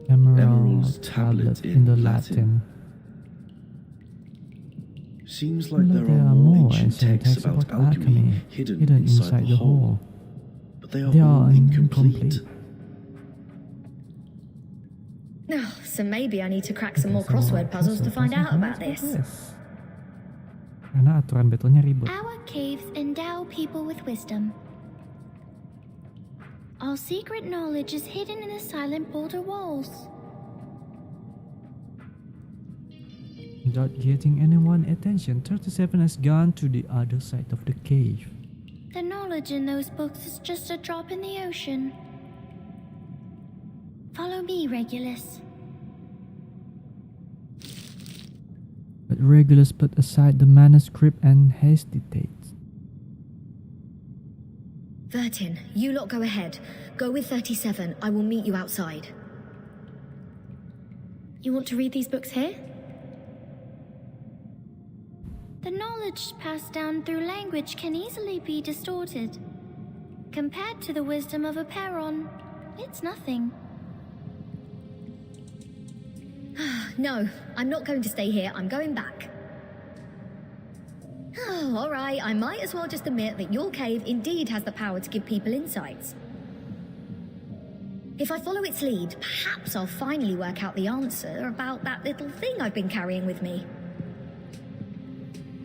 Emerald Tablet in Latin. Seems like there are more ancient texts about alchemy hidden inside the hall, but they are all incomplete. Oh, so maybe I need to crack some more crossword puzzles to find out about this. Karena aturan battle-nya ribet. Our caves endow people with wisdom. Our secret knowledge is hidden in the silent boulder walls. Without getting anyone attention, 37 has gone to the other side of the cave. The knowledge in those books is just a drop in the ocean. Follow me, Regulus. But Regulus put aside the manuscript and hesitates. Vertin, you lot go ahead. Go with 37. I will meet you outside. You want to read these books here? The knowledge passed down through language can easily be distorted. Compared to the wisdom of a Peron, it's nothing. No, I'm not going to stay here. I'm going back. Oh, all right. I might as well just admit that your cave indeed has the power to give people insights. If I follow its lead, perhaps I'll finally work out the answer about that little thing I've been carrying with me.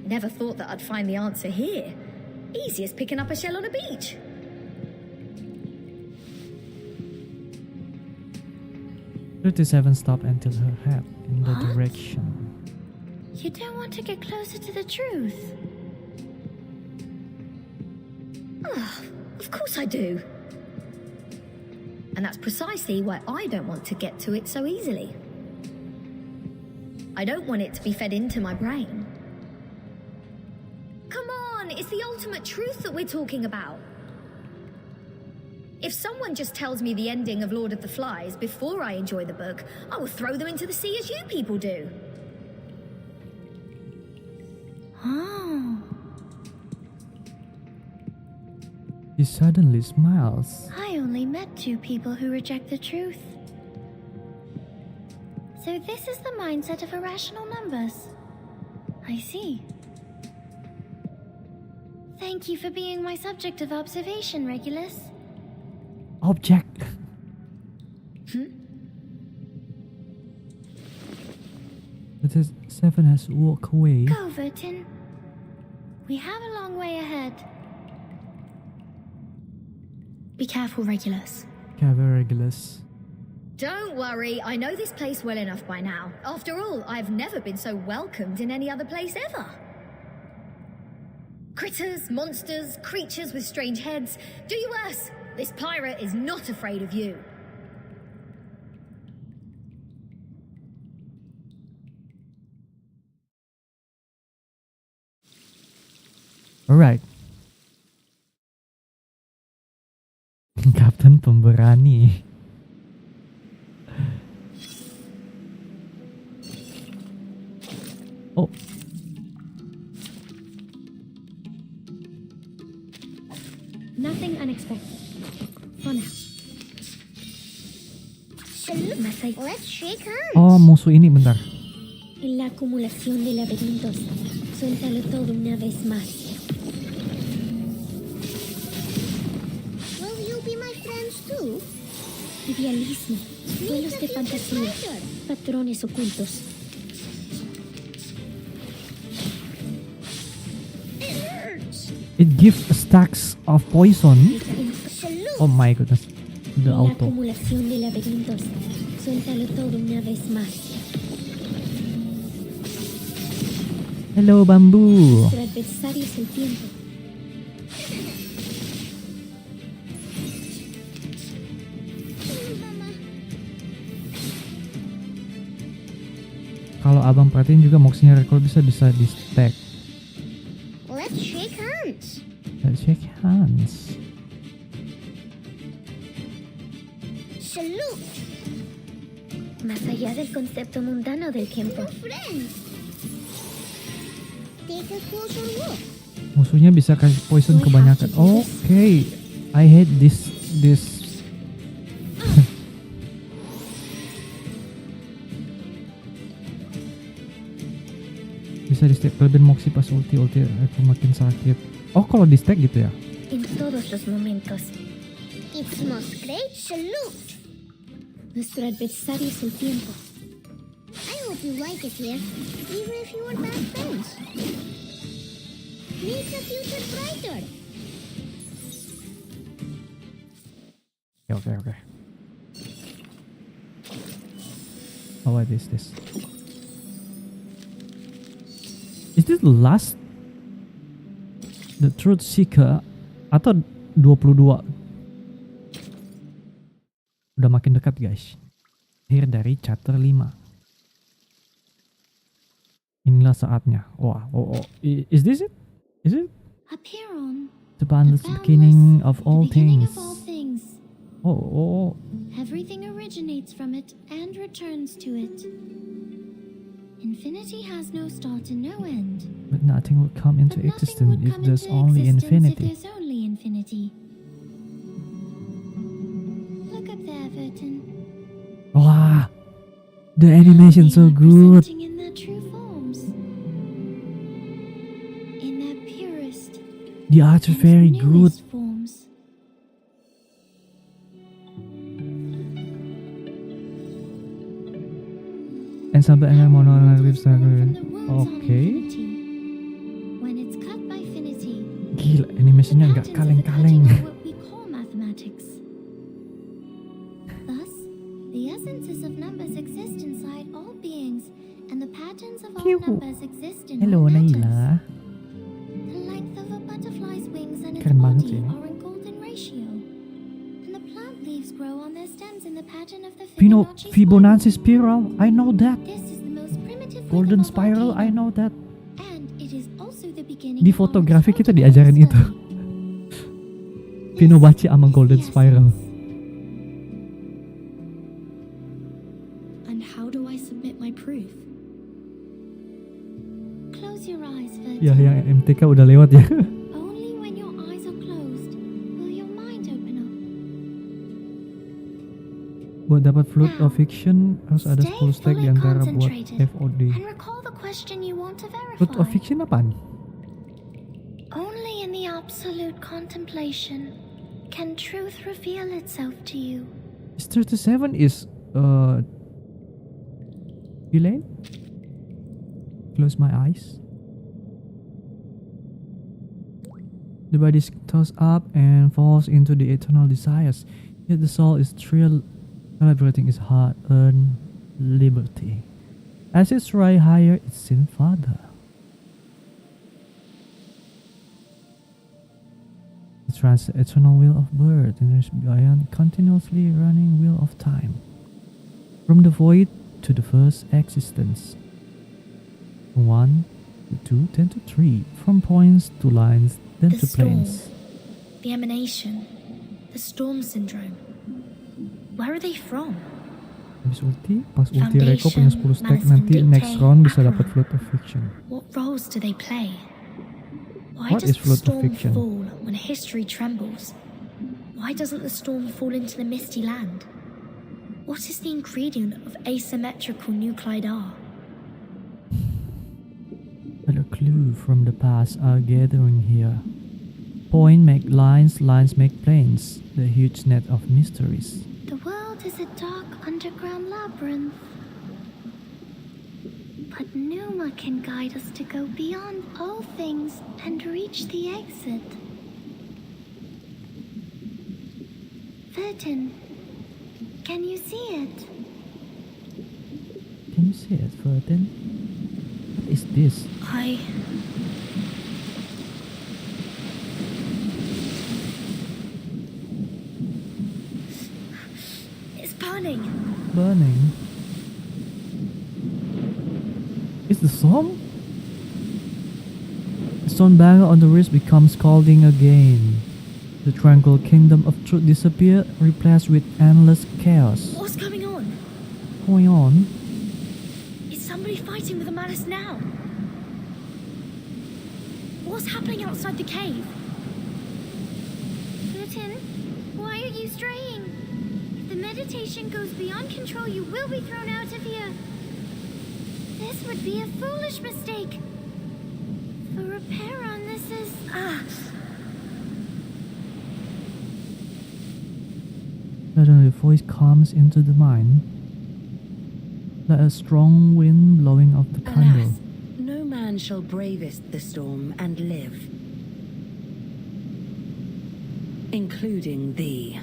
Never thought that I'd find the answer here. Easy as picking up a shell on a beach. Stopped and tilted her head in the direction. You don't want to get closer to the truth? Of course I do. And that's precisely why I don't want to get to it so easily. I don't want it to be fed into my brain. Come on, it's the ultimate truth that we're talking about. If someone just tells me the ending of Lord of the Flies before I enjoy the book, I will throw them into the sea as you people do. Oh. He suddenly smiles. I only met 2 people who reject the truth. So this is the mindset of irrational numbers. I see. Thank you for being my subject of observation, Regulus. Object. It is 7 has walked away. Go, Vertin. We have a long way ahead. Be careful, Regulus. Regulus. Don't worry, I know this place well enough by now. After all, I've never been so welcomed in any other place ever. Critters, monsters, creatures with strange heads. Do you worse. This pirate is not afraid of you. Alright. Kapten pemberani. Oh. Nothing unexpected. For now. Let's shake hands. Oh, musuh ini bentar. En la acumulación de laberintos, suéltalo todo una vez más. Will you be my friends too? Idealismo, duelos de fantasía, patrones ocultos. It gives stacks of poison. Oh my goodness. The La auto. acumulación de laberintos, suéltalo todo una vez más. Hello, bambu. Nuestro adversario es el tiempo. Kalau abang perhatiin juga moxinya recall bisa di stack. Let's shake hands. Let's shake hands. Salud. Más allá del concepto mundano del tiempo. Take a closer look. Musuhnya bisa kasih poison kebanyakan. Okay, I hate this. Bisa di stack kelebihan moxie pas ulti aku makin sakit. Oh, kalau di stack gitu ya? En todos los momentos. It's most great salute. Nuestro adversario es el tiempo. I hope you like it here, even if you were bad friends. Make the future brighter. Okay. Oh, what is this? Is this the last? The Truth Seeker atau 22? Udah makin dekat, guys. Akhir dari chapter 5. Inilah saatnya. Oh. Is this it? Is it? Apeiron. The boundless beginning of all things. Oh. Everything originates from it and returns to it. Infinity has no start and no end. But nothing would come into existence if there's only infinity. If there's only infinity. Look up there, Vertin. Wow, the animation so good. In their true forms. In their purest. The art is very good. Forms. And sampai ada monorail Oke. When it's cut by finity. Gila, animasinya nggak kaleng-kaleng. Thus, the essences of numbers exist inside all beings, and the patterns of all numbers exist in Hello, all matters. Naila. The length of a butterfly's wings and its Keren banget sih ini. are in golden ratio, and the plant leaves grow on their stems in the pattern of the Fibonacci spiral, I know that. This is the most primitive Golden spiral, I know that. and it is also the beginning Di of our fotografi next kita diajarin itu. Fibonacci sama golden spiral. And how do I submit my proof? Close your eyes, Ferdinand. Ya, yang MTK udah lewat ya. Only when your eyes are closed will your mind open up. Buat dapat float of fiction harus ada 10 stack di antara buat FOD. And recall the question you want to verify. Float of fiction apaan? Only in the absolute contemplation can truth reveal itself to you. Is 37 is delay? Close my eyes. The body is tossed up and falls into the eternal desires. Yet the soul is thrilled, celebrating its hard-earned liberty. As its rise higher, it sinks farther. It runs the eternal wheel of birth and is beyond continuously running wheel of time. From the void to the first existence. 1 to 2, then to 3. From points to lines, then The to planes. storm, the emanation, the storm syndrome. Where are they from? Habis ulti, pas ulti Reko punya 10 stack, nanti next round bisa dapat float of fiction. What roles do they play? Why What does is the float of storm fiction? fall when history trembles? Why doesn't the storm fall into the misty land? What is the ingredient of asymmetrical nuclide R? But a clue from the past are gathering here. Point make lines, lines make planes. The huge net of mysteries. The world is a dark underground labyrinth. But Numa can guide us to go beyond all things and reach the exit. Verdun, can you see it? Can you see it, Verdun? What is this? It's burning. Burning? Is the storm? The stone banger on the wrist becomes scalding again. The tranquil kingdom of truth disappears, replaced with endless chaos. What's going on? Going on? Is somebody fighting with a Manus now? What's happening outside the cave? Verdun, why are you straying? If the meditation goes beyond control, you will be thrown out of here. This would be a foolish mistake. The repair on this is... Suddenly a voice comes into the mind, like a strong wind blowing off the candle. Alas, no man shall bravest the storm and live, including thee.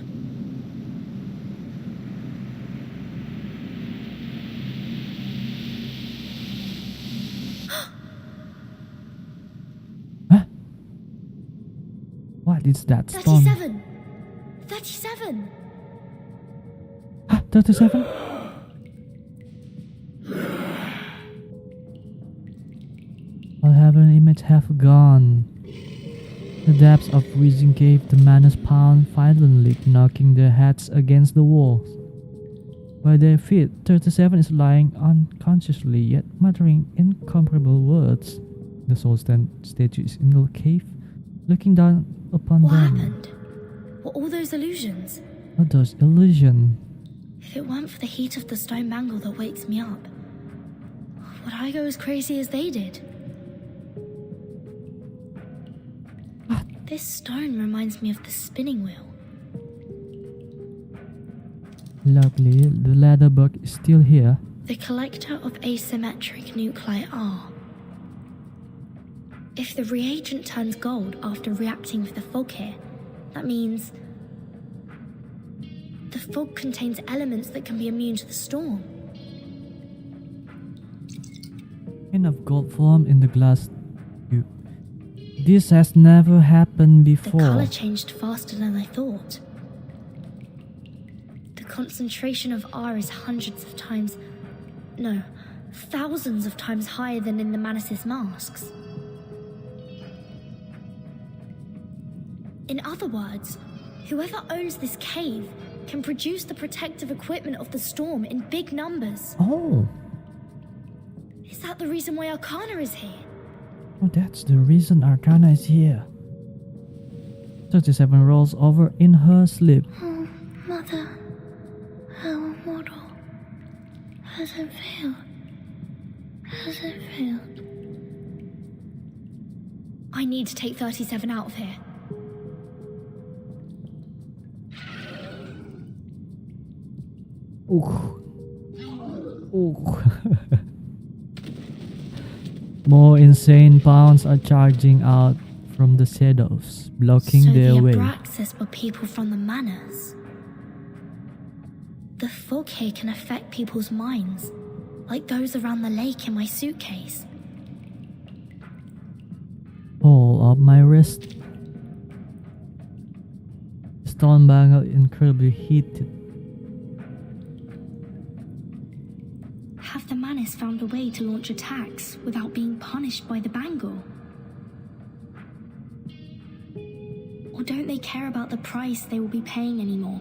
What is that storm? 37! 37! 37? All heaven image have gone. The depths of freezing cave, the Manus pound violently, knocking their heads against the walls. By their feet, 37 is lying unconsciously, yet muttering incomparable words. The soul statue is in the cave, looking down upon What them. happened? Were all those illusions? What does illusion? If it weren't for the heat of the stone mangle that wakes me up, would I go as crazy as they did? This stone reminds me of the spinning wheel. Luckily, the leather bug is still here. The collector of asymmetric nuclei R. If the reagent turns gold after reacting with the fog here, that means the fog contains elements that can be immune to the storm. Enough gold form in the glass tube. This has never happened The before. color changed faster than I thought. The concentration of R is hundreds of times, no, thousands of times higher than in the Manus' masks. In other words, whoever owns this cave can produce the protective equipment of the storm in big numbers. Oh. Is that the reason why Arcana is here? Oh, that's the reason Arcana is here. 37 rolls over in her sleep. Oh, Mother, our model. Has it failed? Has it failed? I need to take 37 out of here. Ooh. Ooh. More insane pounds are charging out from the shadows, blocking So their the way. Abraxas were people from the Manors. The fog here can affect people's minds, like those around the lake in my suitcase. Pull up my wrist. Stone bangle incredibly heated. Have the Manors found a way to launch attacks without being punished by the bangle? Or don't they care about the price they will be paying anymore?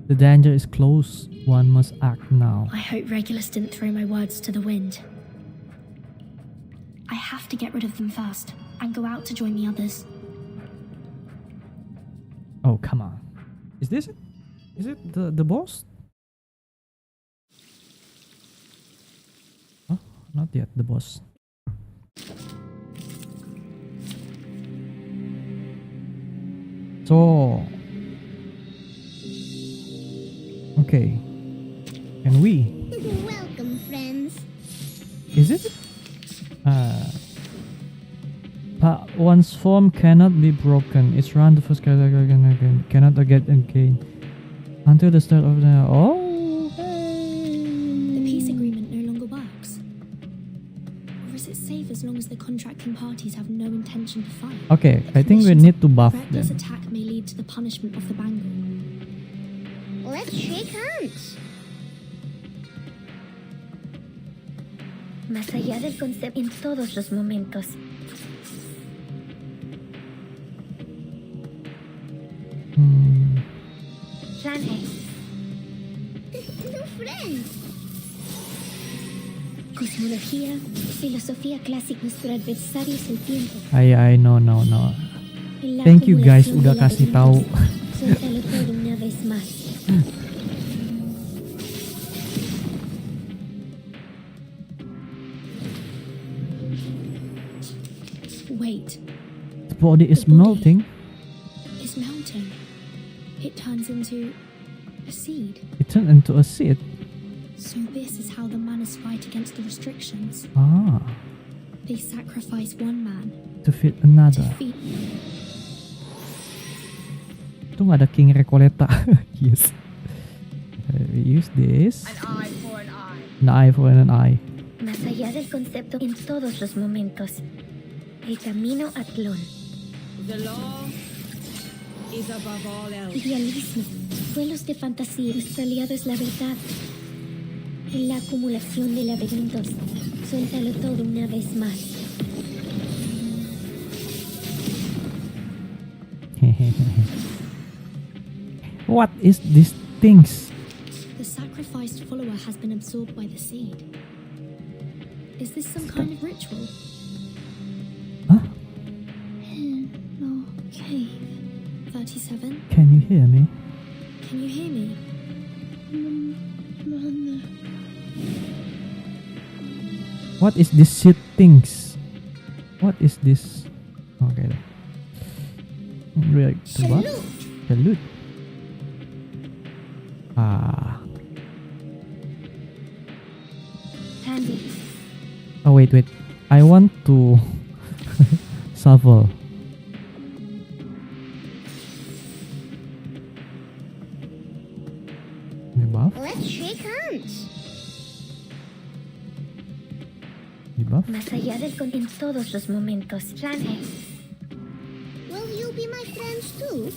The danger is close. One must act now. I hope Regulus didn't throw my words to the wind. I have to get rid of them first and go out to join the others. Oh, come on. Is this it? Is it the boss? Oh, not yet the boss. So, okay. Can we? Welcome, friends. Is it? One's form cannot be broken. It's run the first again. Cannot get again. Until the start of the... Oh! The peace agreement no longer works. Or is it safe as long as the contracting parties have no intention to fight? Okay, I think we need to buff Reckless them. attack may lead to the punishment of the bangle. Let's shake hands. Más allá del concepto en todos los momentos. Plan A. New friends. Cosmología, filosofía clásica, nuestro adversario es el tiempo. I no. Thank you guys udah kasih tahu. Suéltalo todo una vez más. Wait. The body is melting. It's melting. It turns into a seed. It turned into a seed. So this is how the Manors fight against the restrictions. Ah. They sacrifice one man To feed another. to feed. Itu nggak ada King Recoleta. Yes. We use this. An eye for an eye. An eye for an eye. Más allá del concepto en todos los momentos. El camino a Tlón. The law is above all else. Idealismo, vuelos de fantasía, nuestro aliado es la verdad. En la acumulación de laberintos, suéltalo todo una vez más. What is these things? The sacrificed follower has been absorbed by the seed. Is this some kind of ritual? Huh? No, cave. 37? Can you hear me? Can you hear me? What is this shit things? What is this? Okay. Right. To what? Salute. Ah. Handy. Oh wait. I want to shuffle. Buff? Let's shake hands. buff. Más allá del en todos los momentos. Plan A. Will you be my friends too?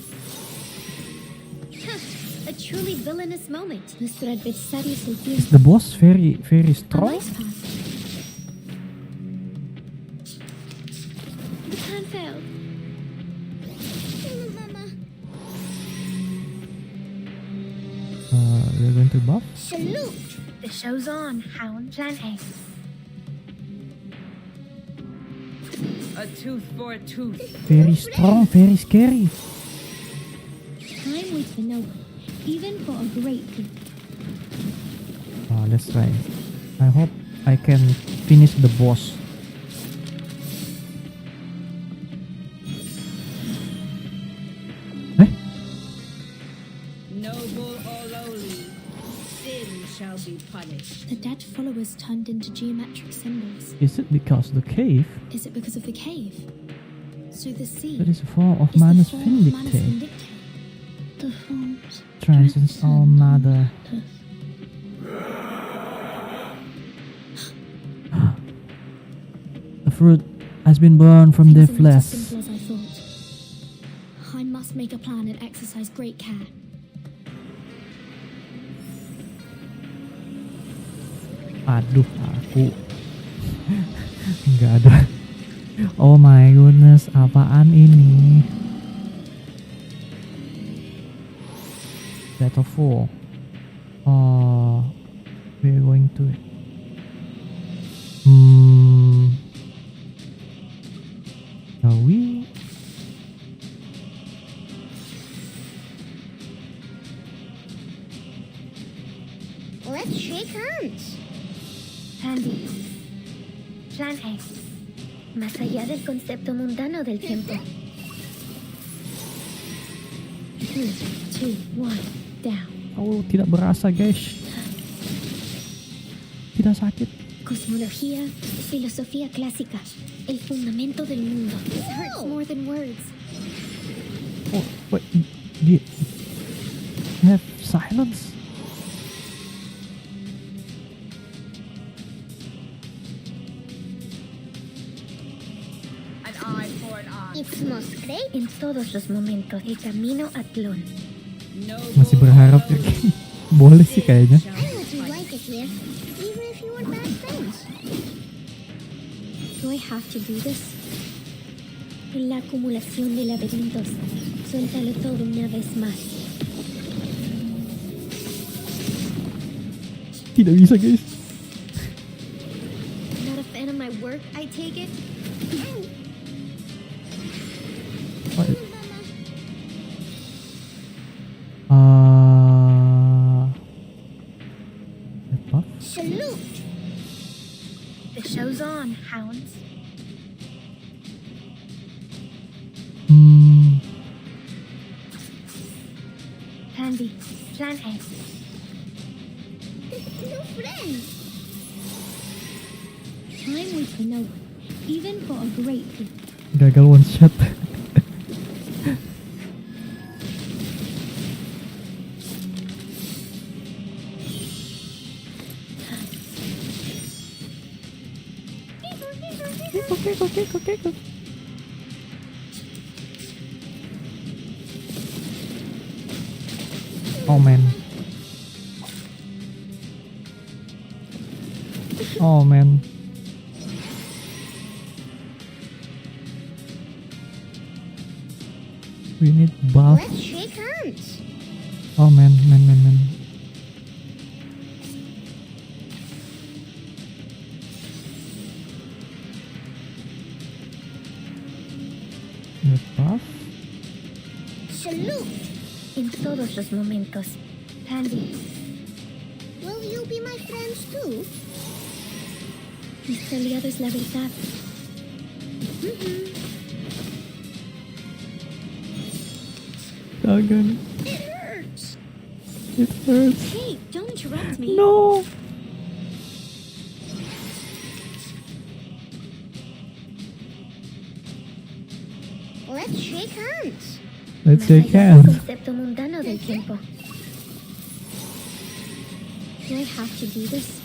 A truly villainous moment. Nuestro adversario es el Is the boss very strong? The plan failed. Mama. We're going to buff. Salute. The show's on, Hound. Plan A. A tooth for a tooth. Very strong, very scary. Time waits for no one, even for a great good. Let's try. I hope I can finish the boss. Noble or lowly, sin shall be punished. The dead followers turned into geometric symbols. Is it because the cave? Is it because of the cave? So the sea That is a form of is the Manus form of Manus Vindicte. Vindicte. The forms Transcends all matter. The fruit has been burned from their Things are not as flesh. simple as I thought. I must make a plan and exercise great care. Aduh, aku nggak ada. Oh my goodness, apaan ini? Battle 4. We're going to. Shall we? Let's shake hands. Andy. Plan A. Más allá del concepto mundano del tiempo. 3, 2, 1, down. Oh, tidak berasa guys. Tidak sakit. Cosmología, filosofía clásica, el fundamento del mundo. This hurts more than words. Oh, wait. You have silence? An eye for an eye. It's most great. En todos los momentos. El camino a Tlon. Masih berharap ya. Boleh sih kayaknya. I let you like it here, even if you were bad friends. Do I have to do this? La acumulación de laberintos. Suéltalo todo una vez más. Tidak bisa guys. Not a fan of my work, I take it? Salute! The show's on, hounds. Andy, plan A. No friends. Time waits for no one, even for a great good. Gagal one shot. Go. Oh man. Oh man. We need buff. Let's shake hands. Oh man. Need buff. Salute! En todos los momentos. Andy. Will you be my friends too? Mis aliado es la verdad. Dagan. It hurts. It hurts. Hey, don't interrupt me. No. Let's shake hands. Let's Más shake allá del hands. concepto mundano del tiempo. Do I have to do this?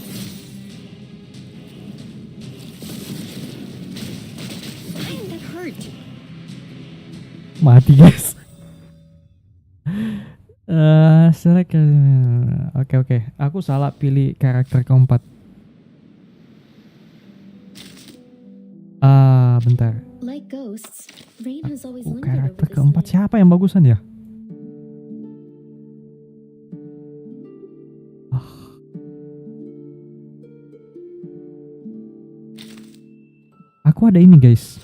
Mati guys. Select. Oke. Aku salah pilih karakter keempat. Bentar. Like ghosts, Rain has always lingered over Karakter this keempat night. siapa yang bagusan ya? Aku ada ini guys.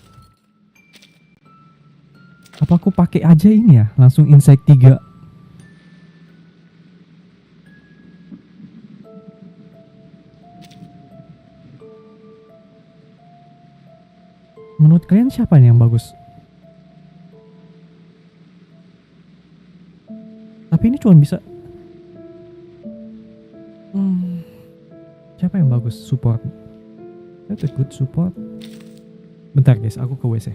Apa aku pakai aja ini ya? Langsung insight 3. Menurut kalian siapa nih yang bagus? Tapi ini cuma bisa siapa yang bagus? Support. That's a good support. Bentar guys, aku ke WC.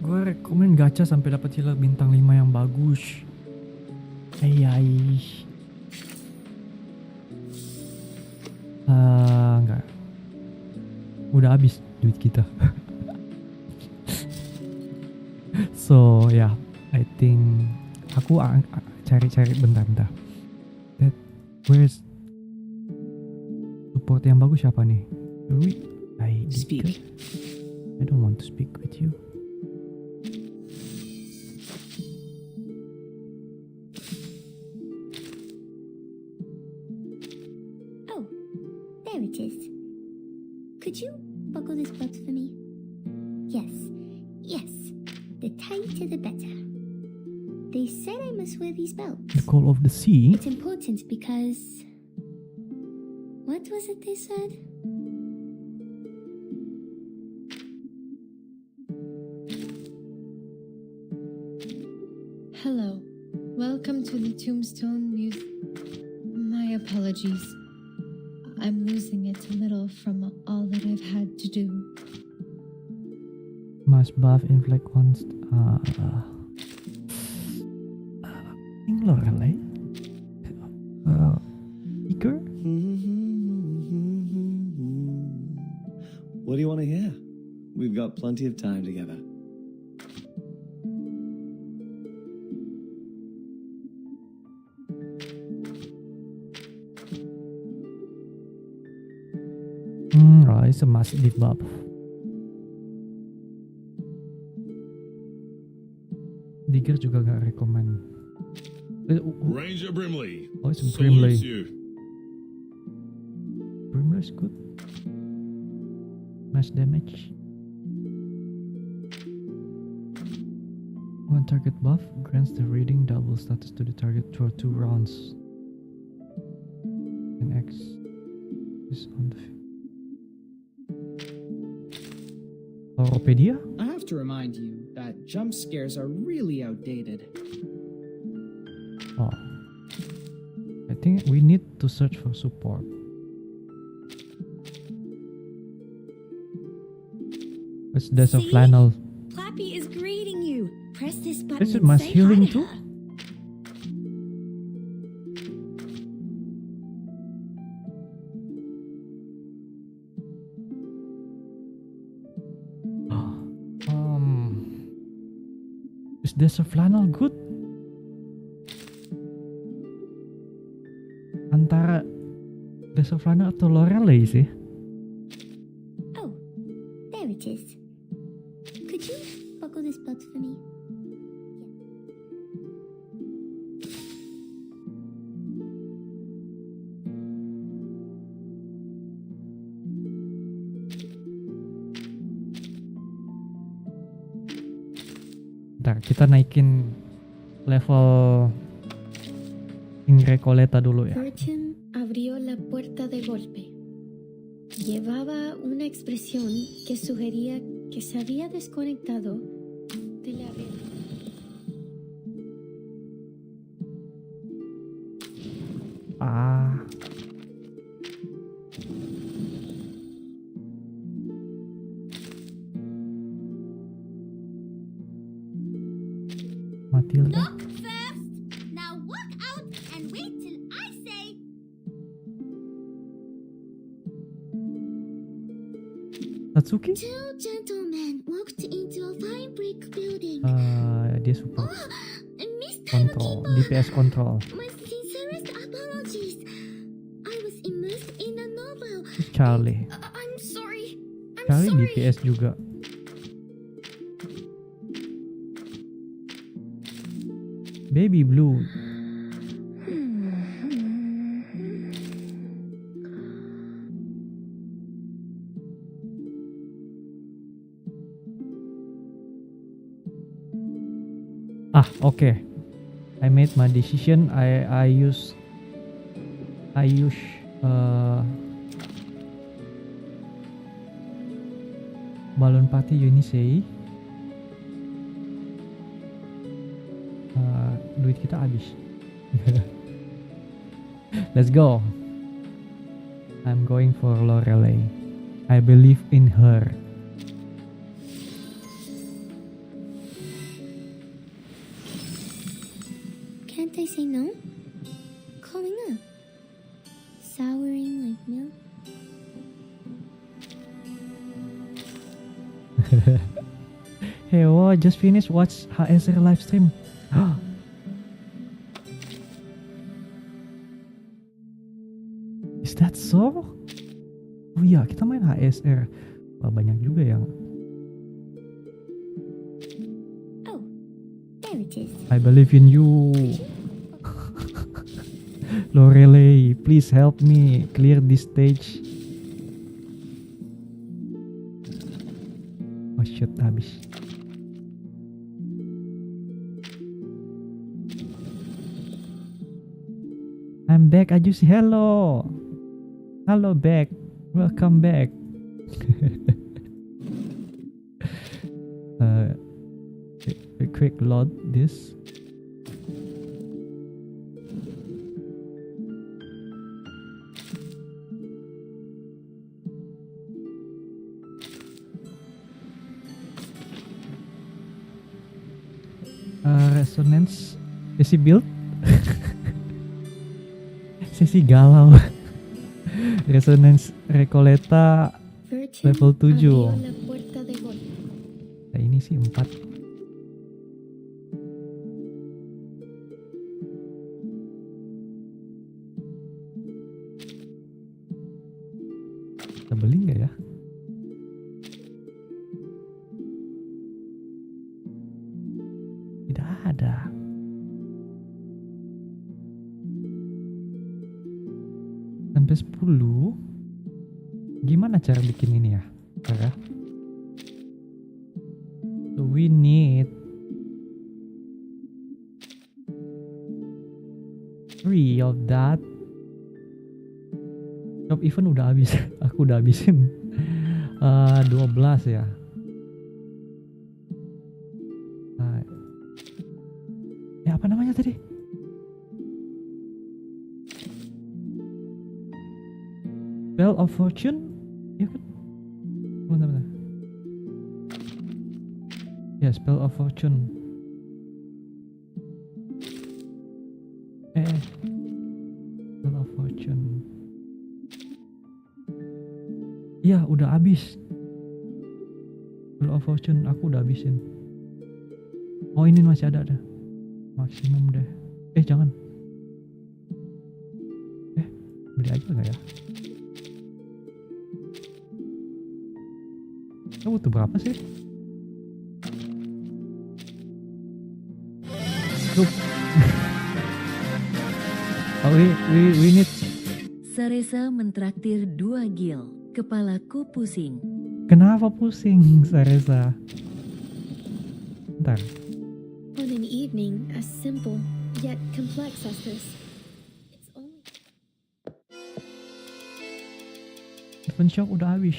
Gue rekomen gacha sampai dapat healer bintang 5 yang bagus. Enggak. Udah habis duit kita. So yeah, I think aku cari-cari bentar. Where's support yang bagus siapa nih? Speak. I don't want to speak with you. There it is. Could you buckle this belt for me? Yes. The tighter the better. They said I must wear these belts. The call of the sea? It's important because... What was it they said? Hello. Welcome to the Tombstone My apologies. I'm losing it a little from all that I've had to do. Must buff inflict once. Lorelei? Eager? What do you want to hear? We've got plenty of time together. It's a massive buff. Digger juga gak rekomen. Ranger Brimley. Oh, it's Brimley. Salutes you. Brimley's good. Mass damage. One target buff grants the reading double status to the target for 2 rounds. And X is on the Oropedia? I have to remind you that jump scares are really outdated. Oh. I think we need to search for support. There's a flannel. Clappy is greeting you. Press this button. Is it mass and say healing hi to too? her. Is this a flannel good? Antara Desa Flannel atau Lorelei sih? Oh, there it is. Could you buckle this belt for me? Bentar, kita naikin level Recoleta dulu ya. Bertin abrió la puerta de golpe. Llevaba una expresión que sugería que se había desconectado de la realidad. Matilda. Knock first. Now walk out and wait till I say. Tatsuki? Two gentlemen walked into a fine brick building. Dia suka Mr. kontrol, DPS kontrol. My sincerest apologies. I was immersed in a novel. Charlie. I'm sorry. Charlie DPS juga. Baby Blue. Okay. I made my decision. I use balon pati Unisei. Duit kita habis. Let's go. I'm going for Lorelei. I believe in her. Can't I say no? Calling up. Souring like milk. Hey, just finished watch HSR live stream. Is that so? Oh iya, kita main HSR. Wah, banyak juga yang. Oh, there it is. I believe in you. Lorelei, please help me clear this stage. Oh shit, habis. I'm back, Ahjussi. Hello. Hello back. Welcome back. A quick load this. Resonance sesi build. Sesi galau. Resonance Recoleta level 7. Nah, ini sih 4. Kita beli nggak ya? Tidak ada. Sampai 10. Gimana cara bikin ini ya? Cara? So we need 3 of that. Shop event udah habis. Aku udah habisin 12 ya. Apa namanya tadi? Spell of Fortune? Ya kan? Bentar. Ya, Spell of Fortune. Spell of Fortune. Ya, udah habis. Spell of Fortune aku udah habisin. Oh, ini masih ada. Maksimum deh. Jangan. Beli aja nggak ya? Kita butuh berapa sih? Oh, we need. Saresa mentraktir 2 gil. Kepalaku pusing. Kenapa pusing, Saresa? Bentar. an evening as simple yet complex as this. It's only... Open shop udah habis.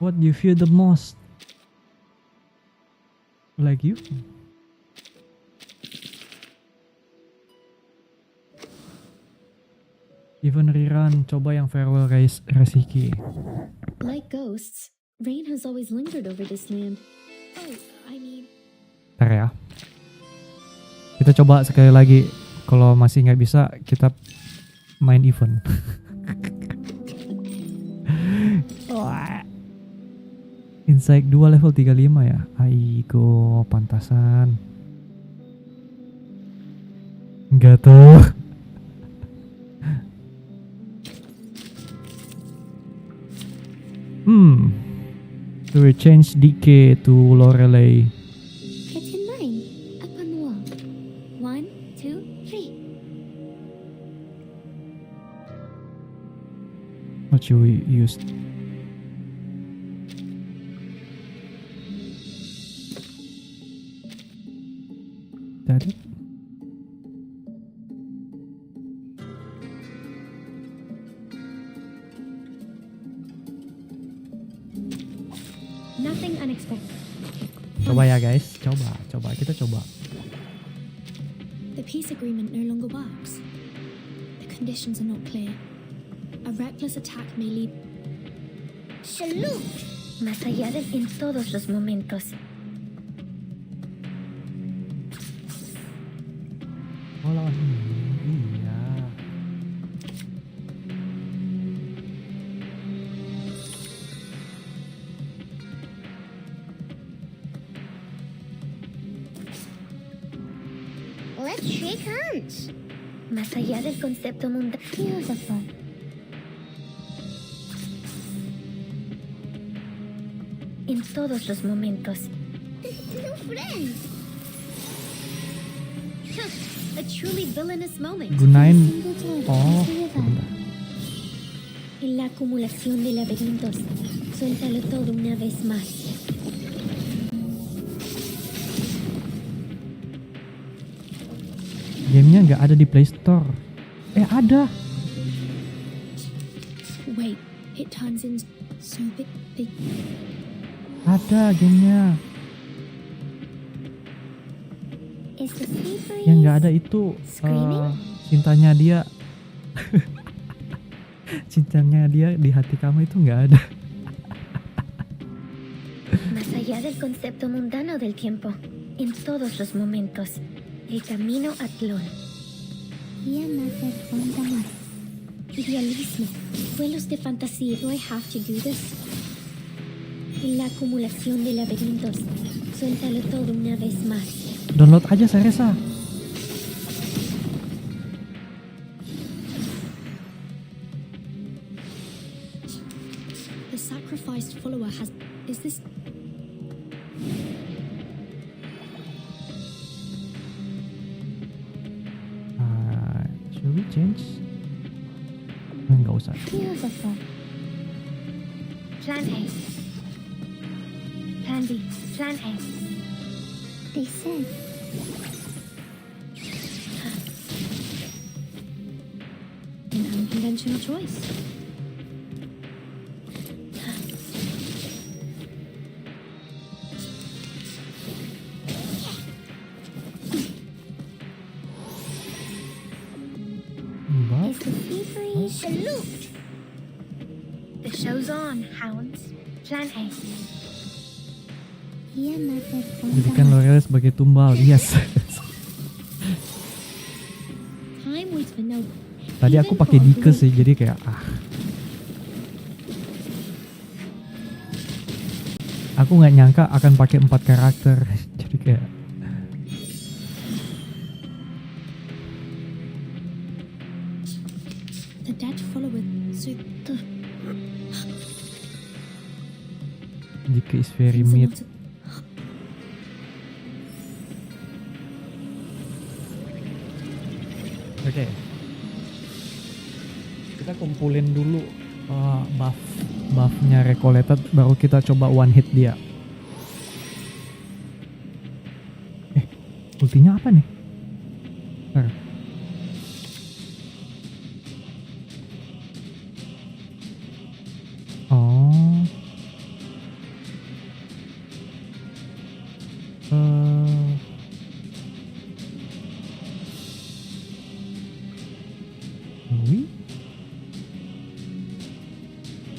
What do you fear the most? Like you? Even rerun, coba yang farewell Rasiki. Like ghosts, rain has always lingered over this land. Oh, I mean... Ntar ya. Kita coba sekali lagi. Kalau masih nggak bisa, kita main event. Insight 2 level 35 ya. Aigo, pantasan. Enggak tuh. So we change DK to Lorelei. It's in line, up on the wall. 1, 2, 3. What should we use? That it? Nothing unexpected. Coba ya guys, coba kita coba. The peace agreement no longer works. The conditions are not clear. A reckless attack may lead... Salud. Más allá de en todos los momentos. Hola, iya. Let's shake hands. Más allá del concepto mundial. Beautiful. En todos los momentos. No friends. A truly villainous moment. Gunain. Oh. En la acumulación de laberintos, suéltalo todo una vez más. Gamenya nggak ada di Play Store. Ada. Wait, it turns into so big. Ada gamenya. Yang nggak ada itu cintanya dia. Cintanya dia di hati kamu itu nggak ada. Más allá del concepto mundano del tiempo, en todos los momentos, el camino a Tlón. Idealismo, vuelos de fantasía. Do I have to do this? En la acumulación de laberintos, suéltalo todo una vez más. Download aja Saresa. The sacrificed follower has... Is this... Should we change? Nggak usah. Beautiful. Plan A. Plan B. Plan A. They said. An unconventional choice. Salute. The show's on, hounds. Plan A. Jadikan Lorelei sebagai tumbal. Yes. Tadi aku pakai Dike sih, jadi kayak aku Aku nggak nyangka akan pakai 4 karakter. Jadi kayak The dead followeth, so the Jika is very mid. Oke. Kita kumpulin dulu buffnya Recollected, baru kita coba one hit dia. Ultinya apa nih?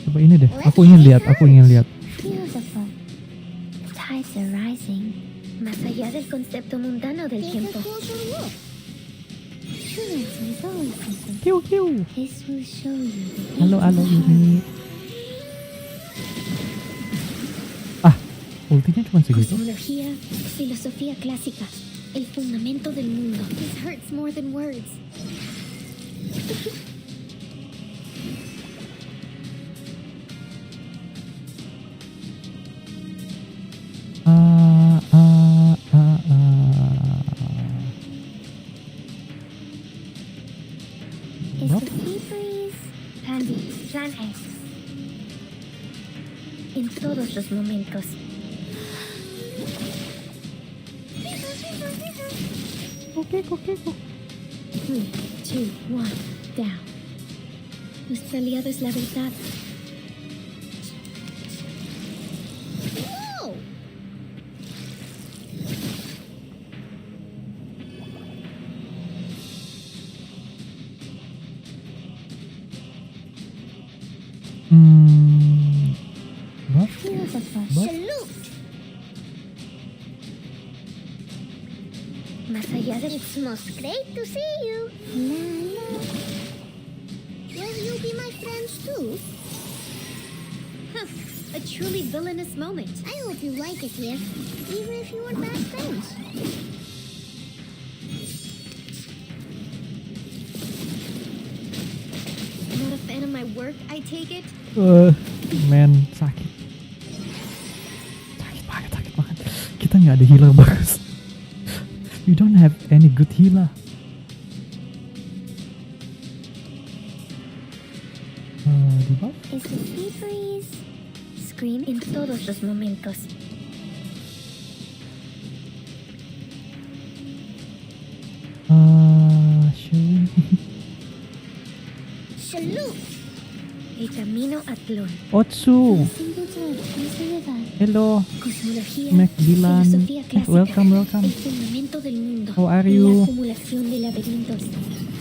Coba ini deh, aku ingin lihat. Beautiful. Tides are rising. Más allá del concepto mundano del tiempo. Kiu. This will show you. Halo ini. Ultinya cuma segitu. Cosmología, filosofía clásica, el fundamento del mundo. This hurts more than words. Is the sea breeze handy? Plan A. En todos los momentos. Okay. 3, 2, 1, down. Nuestro aliado es la verdad. No! Salute. Más allá del... It's most great to see you. Will you be my friends too? A truly villainous moment. I hope you like it here, even if you are bad friends. Not a fan of my work, I take it? Man, sakit banget. Kita nggak ada healer bagus. We don't have any good healer. Debuff? Es the sea breeze. Scream en todos los momentos. Salute. El camino a Tlon. Otsu. Hello. Macmillan. Welcome. El fundamento del mundo. How are La you? acumulación de laberintos.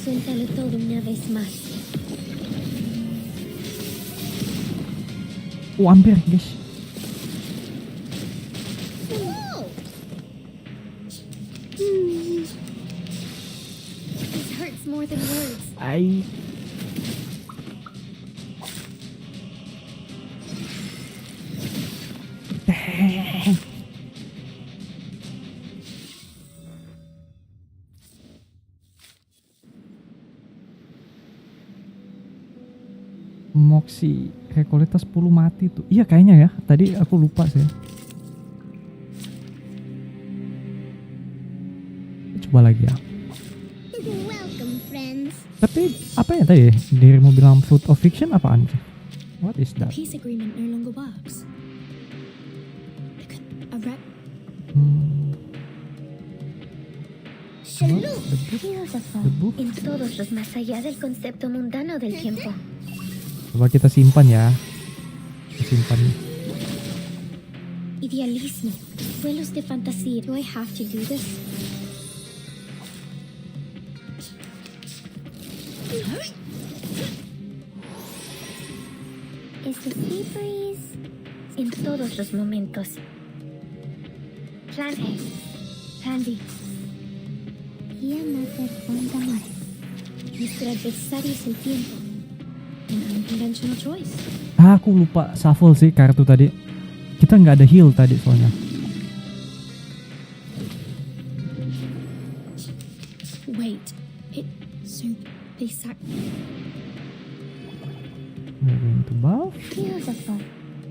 Suéltalo todo una vez más. Hampir guys. This hurts more than words. Moxie Recoleta 10 mati tuh. Iya kayaknya ya. Tadi aku lupa sih. Coba lagi ya. Welcome, friends. Tapi apa ya tadi? Dirimu bilang Fruit of Fiction apaan sih? What is that? Peace agreement no longer works. Salud. En todos los más allá del concepto mundano del tiempo. Coba kita simpan ya. Simpan. Idealismo. Vuelos de fantasía. Do I have to do this? Es the sea breeze. En todos los momentos. Plan A. Plan B. Y amateur fundamental. Nuestro adversario es el tiempo. An unconventional choice. Aku lupa shuffle sih kartu tadi. Kita nggak ada heal tadi soalnya. Wait, so they We're going to buff. Beautiful.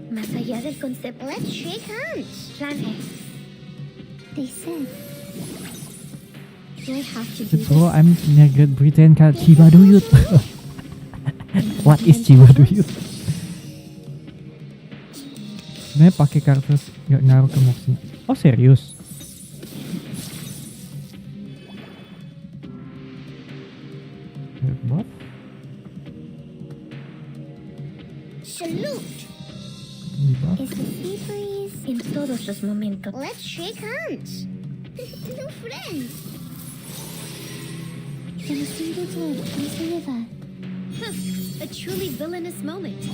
Más allá del concepto. Let's shake hands. Plan A. They said. Do I have to do Bro, this? I'm Great Britain kayak Chiba Duyut. What is Chiba Duyut? Sebenarnya pakai kartu nggak ngaruh ke moxinya. Oh serius? Buff. Salute. Es the sea breeze en todos los momentos. Let's shake hands. New friends. From a single door across the river. A truly villainous moment.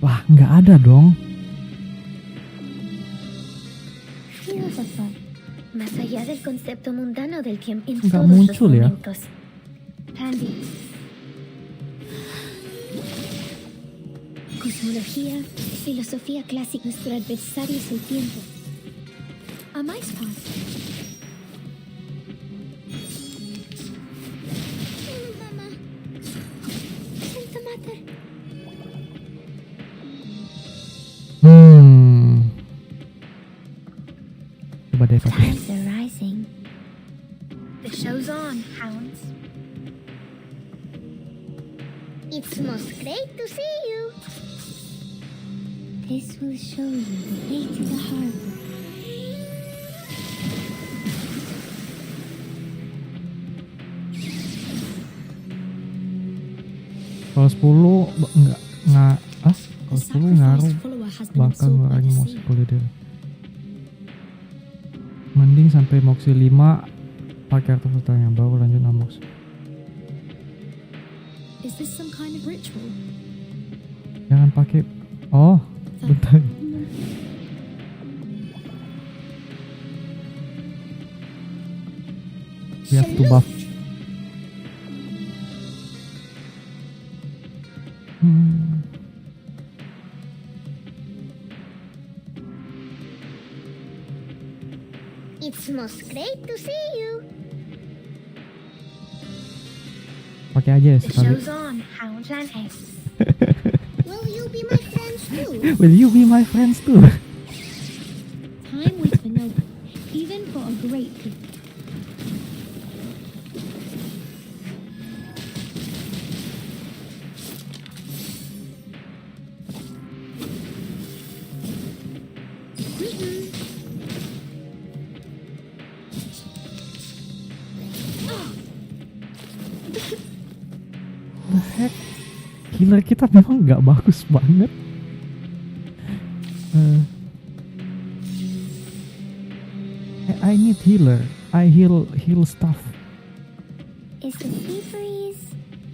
Wah, nggak ada dong. Filosofal. Más allá del concepto mundano del tiempo en Nggak todos los muncul ya. momentos. Candy. Cosmología, filosofía clásica. Nuestro adversario es el tiempo. A mice path. Mama. Santa Mater. Coba deh pakai. Tides are rising. The show's on, hounds. It's most great to see you. This will show you the way to the harbor. Kalau 10 kalau 10 ngaruh bakal ngurangi moxie collider. Mending sampai moxie 5 pakai kartu pertama baru lanjut sama moxie. Is this some kind of ritual? Jangan pakai. Oh, bentar. We have to buff. It's most great to see you. Pakai aja The sekali. show's on, hounds. Plan A. Will you be my friends too? Will you be my friends too? Time waits for no one, even for a great people. The heck? Healer kita memang nggak bagus banget. I need healer. I heal stuff. Es the sea breeze.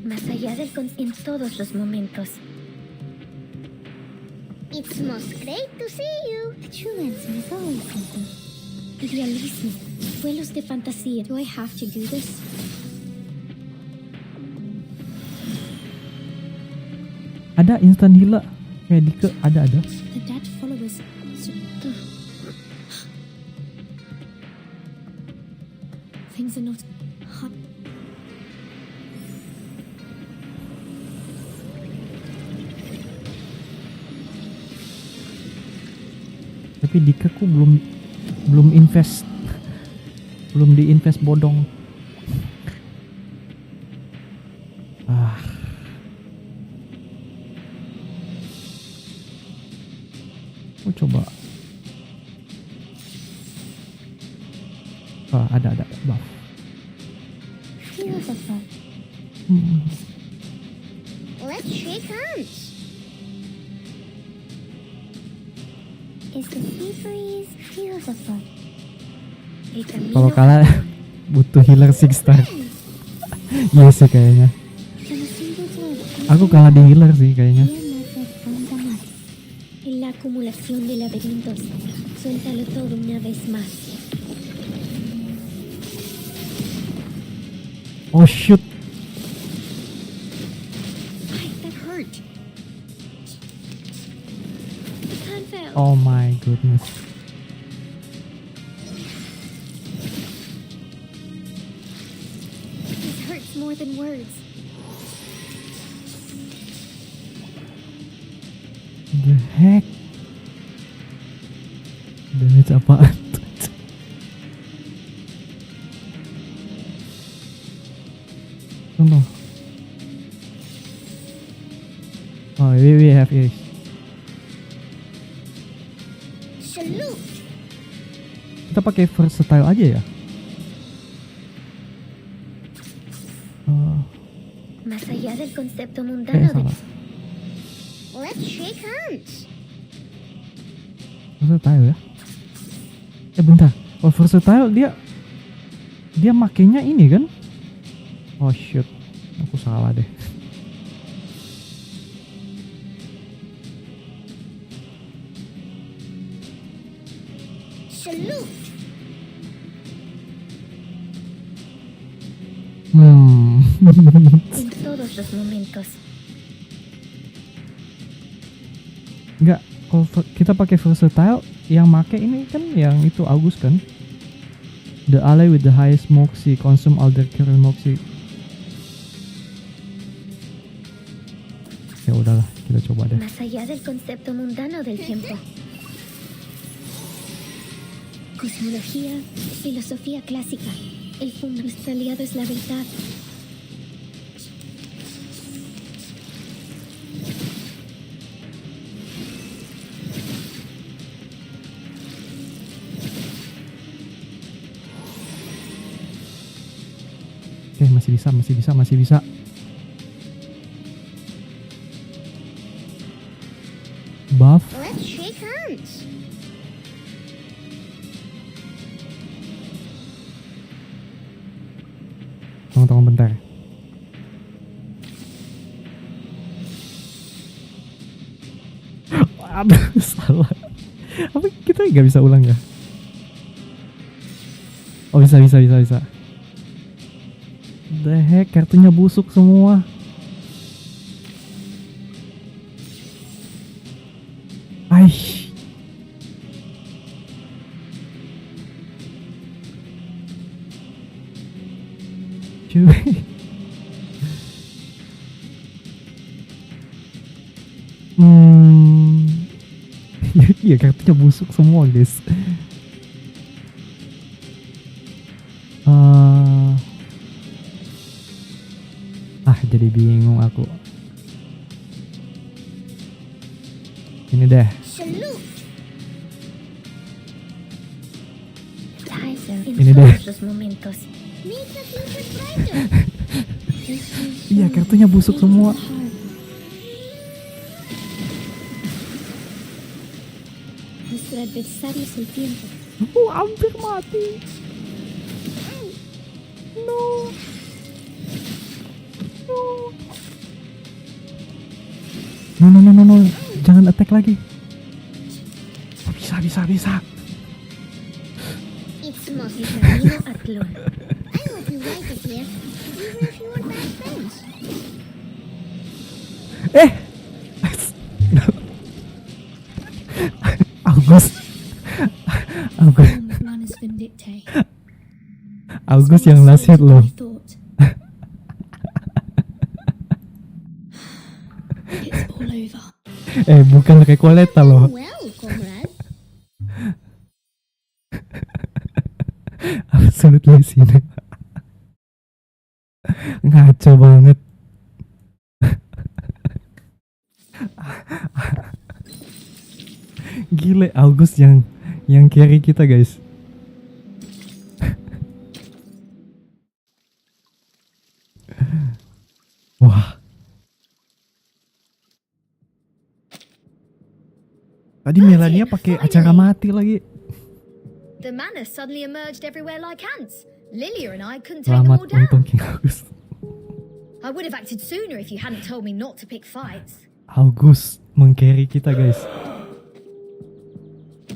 Más allá del en todos los momentos. It's most great to see you. The true answer is always simple. Idealismo. Vuelos de fantasía. Do I have to do this? Ada instant healer kayak Dike, ada. The dead followers. Things are not hot. Tapi Dike ku belum invest. Belum diinvest bodong. Coba. Ada buff. Beautiful. Let's shake hands. Is the sea breeze beautiful? Kalau kalah butuh healer 6 star. Iya sih kayaknya. Aku kalah di healer sih kayaknya. La acumulación de laberintos. Suéltalo todo una vez más. Oh shoot. That hurt. The pan fell. Oh my goodness. This hurts more than words. The heck? Damage apaan? Tunggu. Oh, we have it. Kita pakai versatile aja ya. Más allá del concepto mundano de... Salah. Let's shake hands. Versatile ya. Bentar. Oh, versatile dia makainya ini kan? Oh shoot. Aku salah deh. Salute. En todos los momentos. Enggak, kalau kita pakai versatile, yang make ini kan yang itu August kan? The ally with the highest moxie consume all their current moxie. Ya udahlah, kita coba deh. Más allá del concepto mundano del tiempo. Cosmología, filosofía clásica. El fondo nuestro aliado es la verdad. Oke, masih bisa. Buff. Let's shake hands. Tunggu bentar. Aduh, salah. Apa kita nggak bisa ulang ya? Oh bisa. The heck, kartunya busuk semua. Aish. Cuy. Iya, kartunya busuk semua guys. Jadi bingung aku. Ini deh. Ini deh. Iya, kartunya busuk semua. Hampir mati. No. No. Jangan attack lagi. Bisa. It's mostly Camino Aturan. I hope you like it here, even if you are bad friends. August yang last hit loh. Bukan kayak Coletta loh. Absolutely sini. Ngaco banget. Gile, August yang carry kita guys. Wah. Tadi Melania pakai acara mati lagi. The manor suddenly emerged everywhere like ants. Lilia and I couldn't take them all Selamat down. untung King August. I would have acted sooner if you hadn't told me not to pick fights. August meng-carry kita, guys.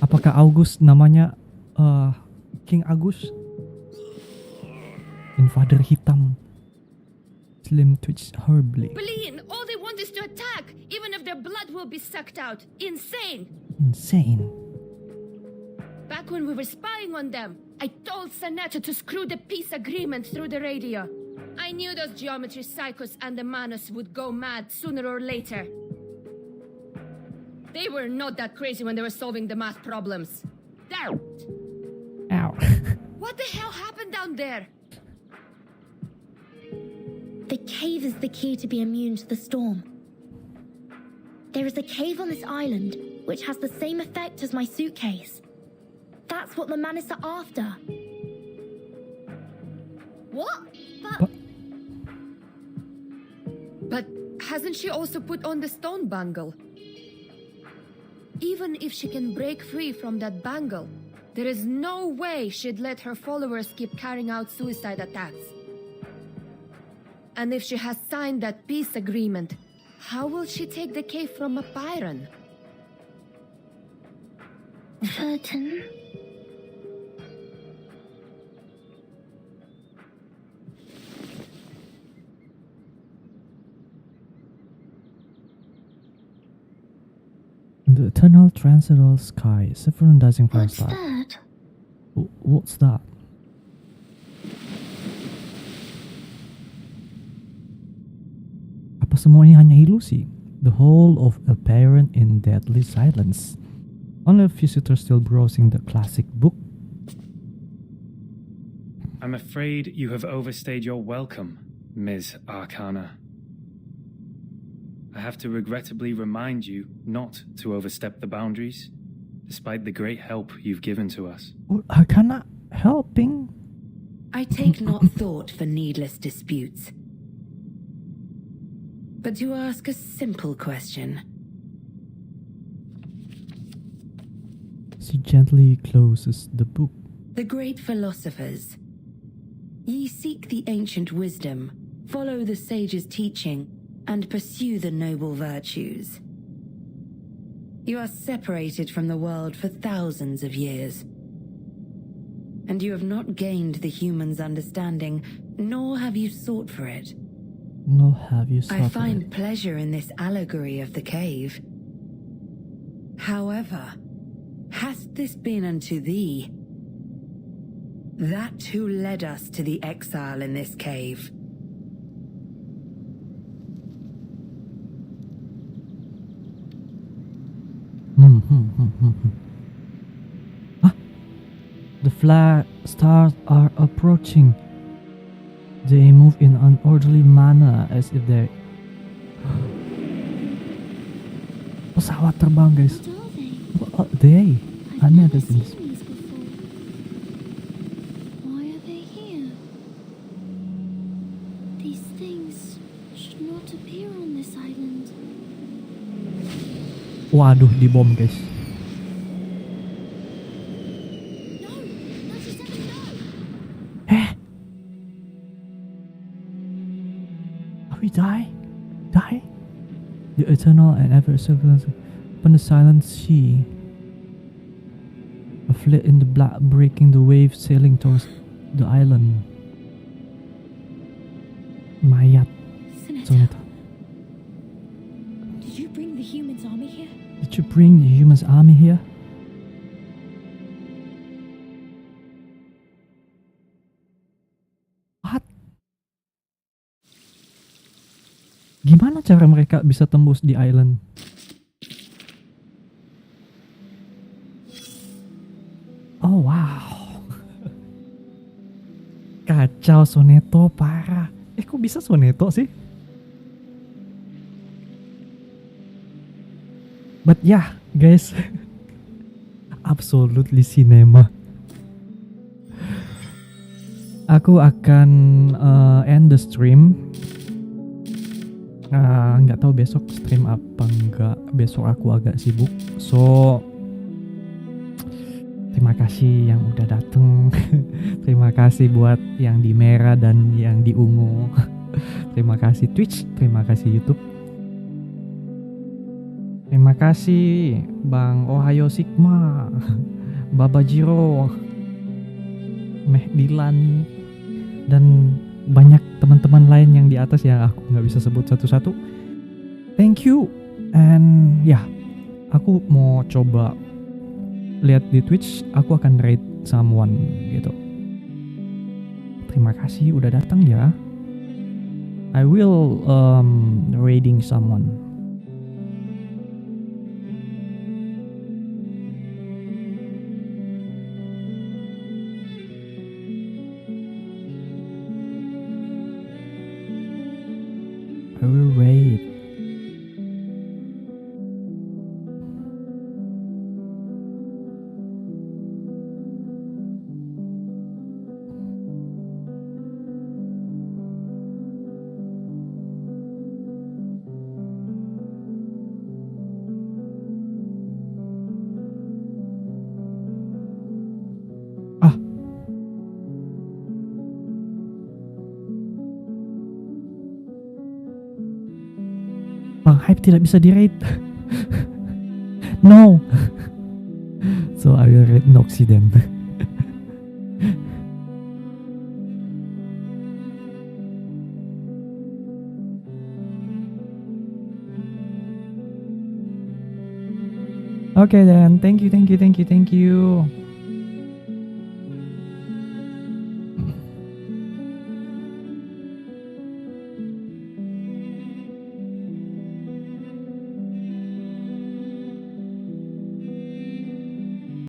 Apakah August namanya King August? Invader hitam. Slim twitch horribly. Bleen, all they want is to attack, even if their blood will be sucked out. Insane. Insane. Back when we were spying on them, I told Senator to screw the peace agreement through the radio. I knew those geometry psychos and the Manus would go mad sooner or later. They were not that crazy when they were solving the math problems. There. Ow. What the hell happened down there? The cave is the key to be immune to the storm. There is a cave on this island which has the same effect as my suitcase. That's what the Manus are after. What? But hasn't she also put on the stone bangle? Even if she can break free from that bangle, there is no way she'd let her followers keep carrying out suicide attacks. And if she has signed that peace agreement, how will she take the cave from a Byron? Certain. In the eternal transcendental sky, several dancing What's firestars. that? What's that? Apa semua ini hanya ilusi? The whole of apparent in deadly silence. Only a visitor still browsing the classic book. I'm afraid you have overstayed your welcome, Ms. Arcana. I have to regrettably remind you not to overstep the boundaries, despite the great help you've given to us. Arcana helping? I take not thought for needless disputes. But to ask a simple question. She gently closes the book. The great philosophers. Ye seek the ancient wisdom, follow the sage's teaching, and pursue the noble virtues. You are separated from the world for thousands of years. And you have not gained the human's understanding, nor have you sought for it. Nor have you sought I for find it. pleasure in this allegory of the cave. However, hast this been unto thee? That too led us to the exile in this cave. Huh? The flag stars are approaching. They move in an orderly manner as if they... Pesawat terbang, guys. What are they? I've never seen this. Why are they here? These things should not appear on this island. Waduh, dibom, guys. We die? Die? The eternal and ever surveillance upon the silent sea. A fleet in the black breaking the waves sailing towards the island. Mayat. Sonata. Did you bring the humans' army here? Did you bring the humans' army here? What? Gimana cara mereka bisa tembus di island? Oh wow. Kacau, Soneto parah. Kok bisa Soneto sih? But yeah, guys. Absolutely cinema. Aku akan end the stream. Nggak tahu besok stream apa enggak. Besok aku agak sibuk. So terima kasih yang udah dateng. Terima kasih buat yang di merah dan yang di ungu. terima kasih Twitch, terima kasih YouTube. Terima kasih Bang Ohayo Sigma, Baba Jiro, Mehdilan, dan banyak teman-teman lain yang di atas yang aku nggak bisa sebut satu-satu. Thank you. And ya, aku mau coba lihat di Twitch, aku akan rate someone gitu. Terima kasih udah datang ya. I will rating someone. I will rate. Bang Hype tidak bisa di-rate. No. So I will rate Noxy then. Okay then, thank you.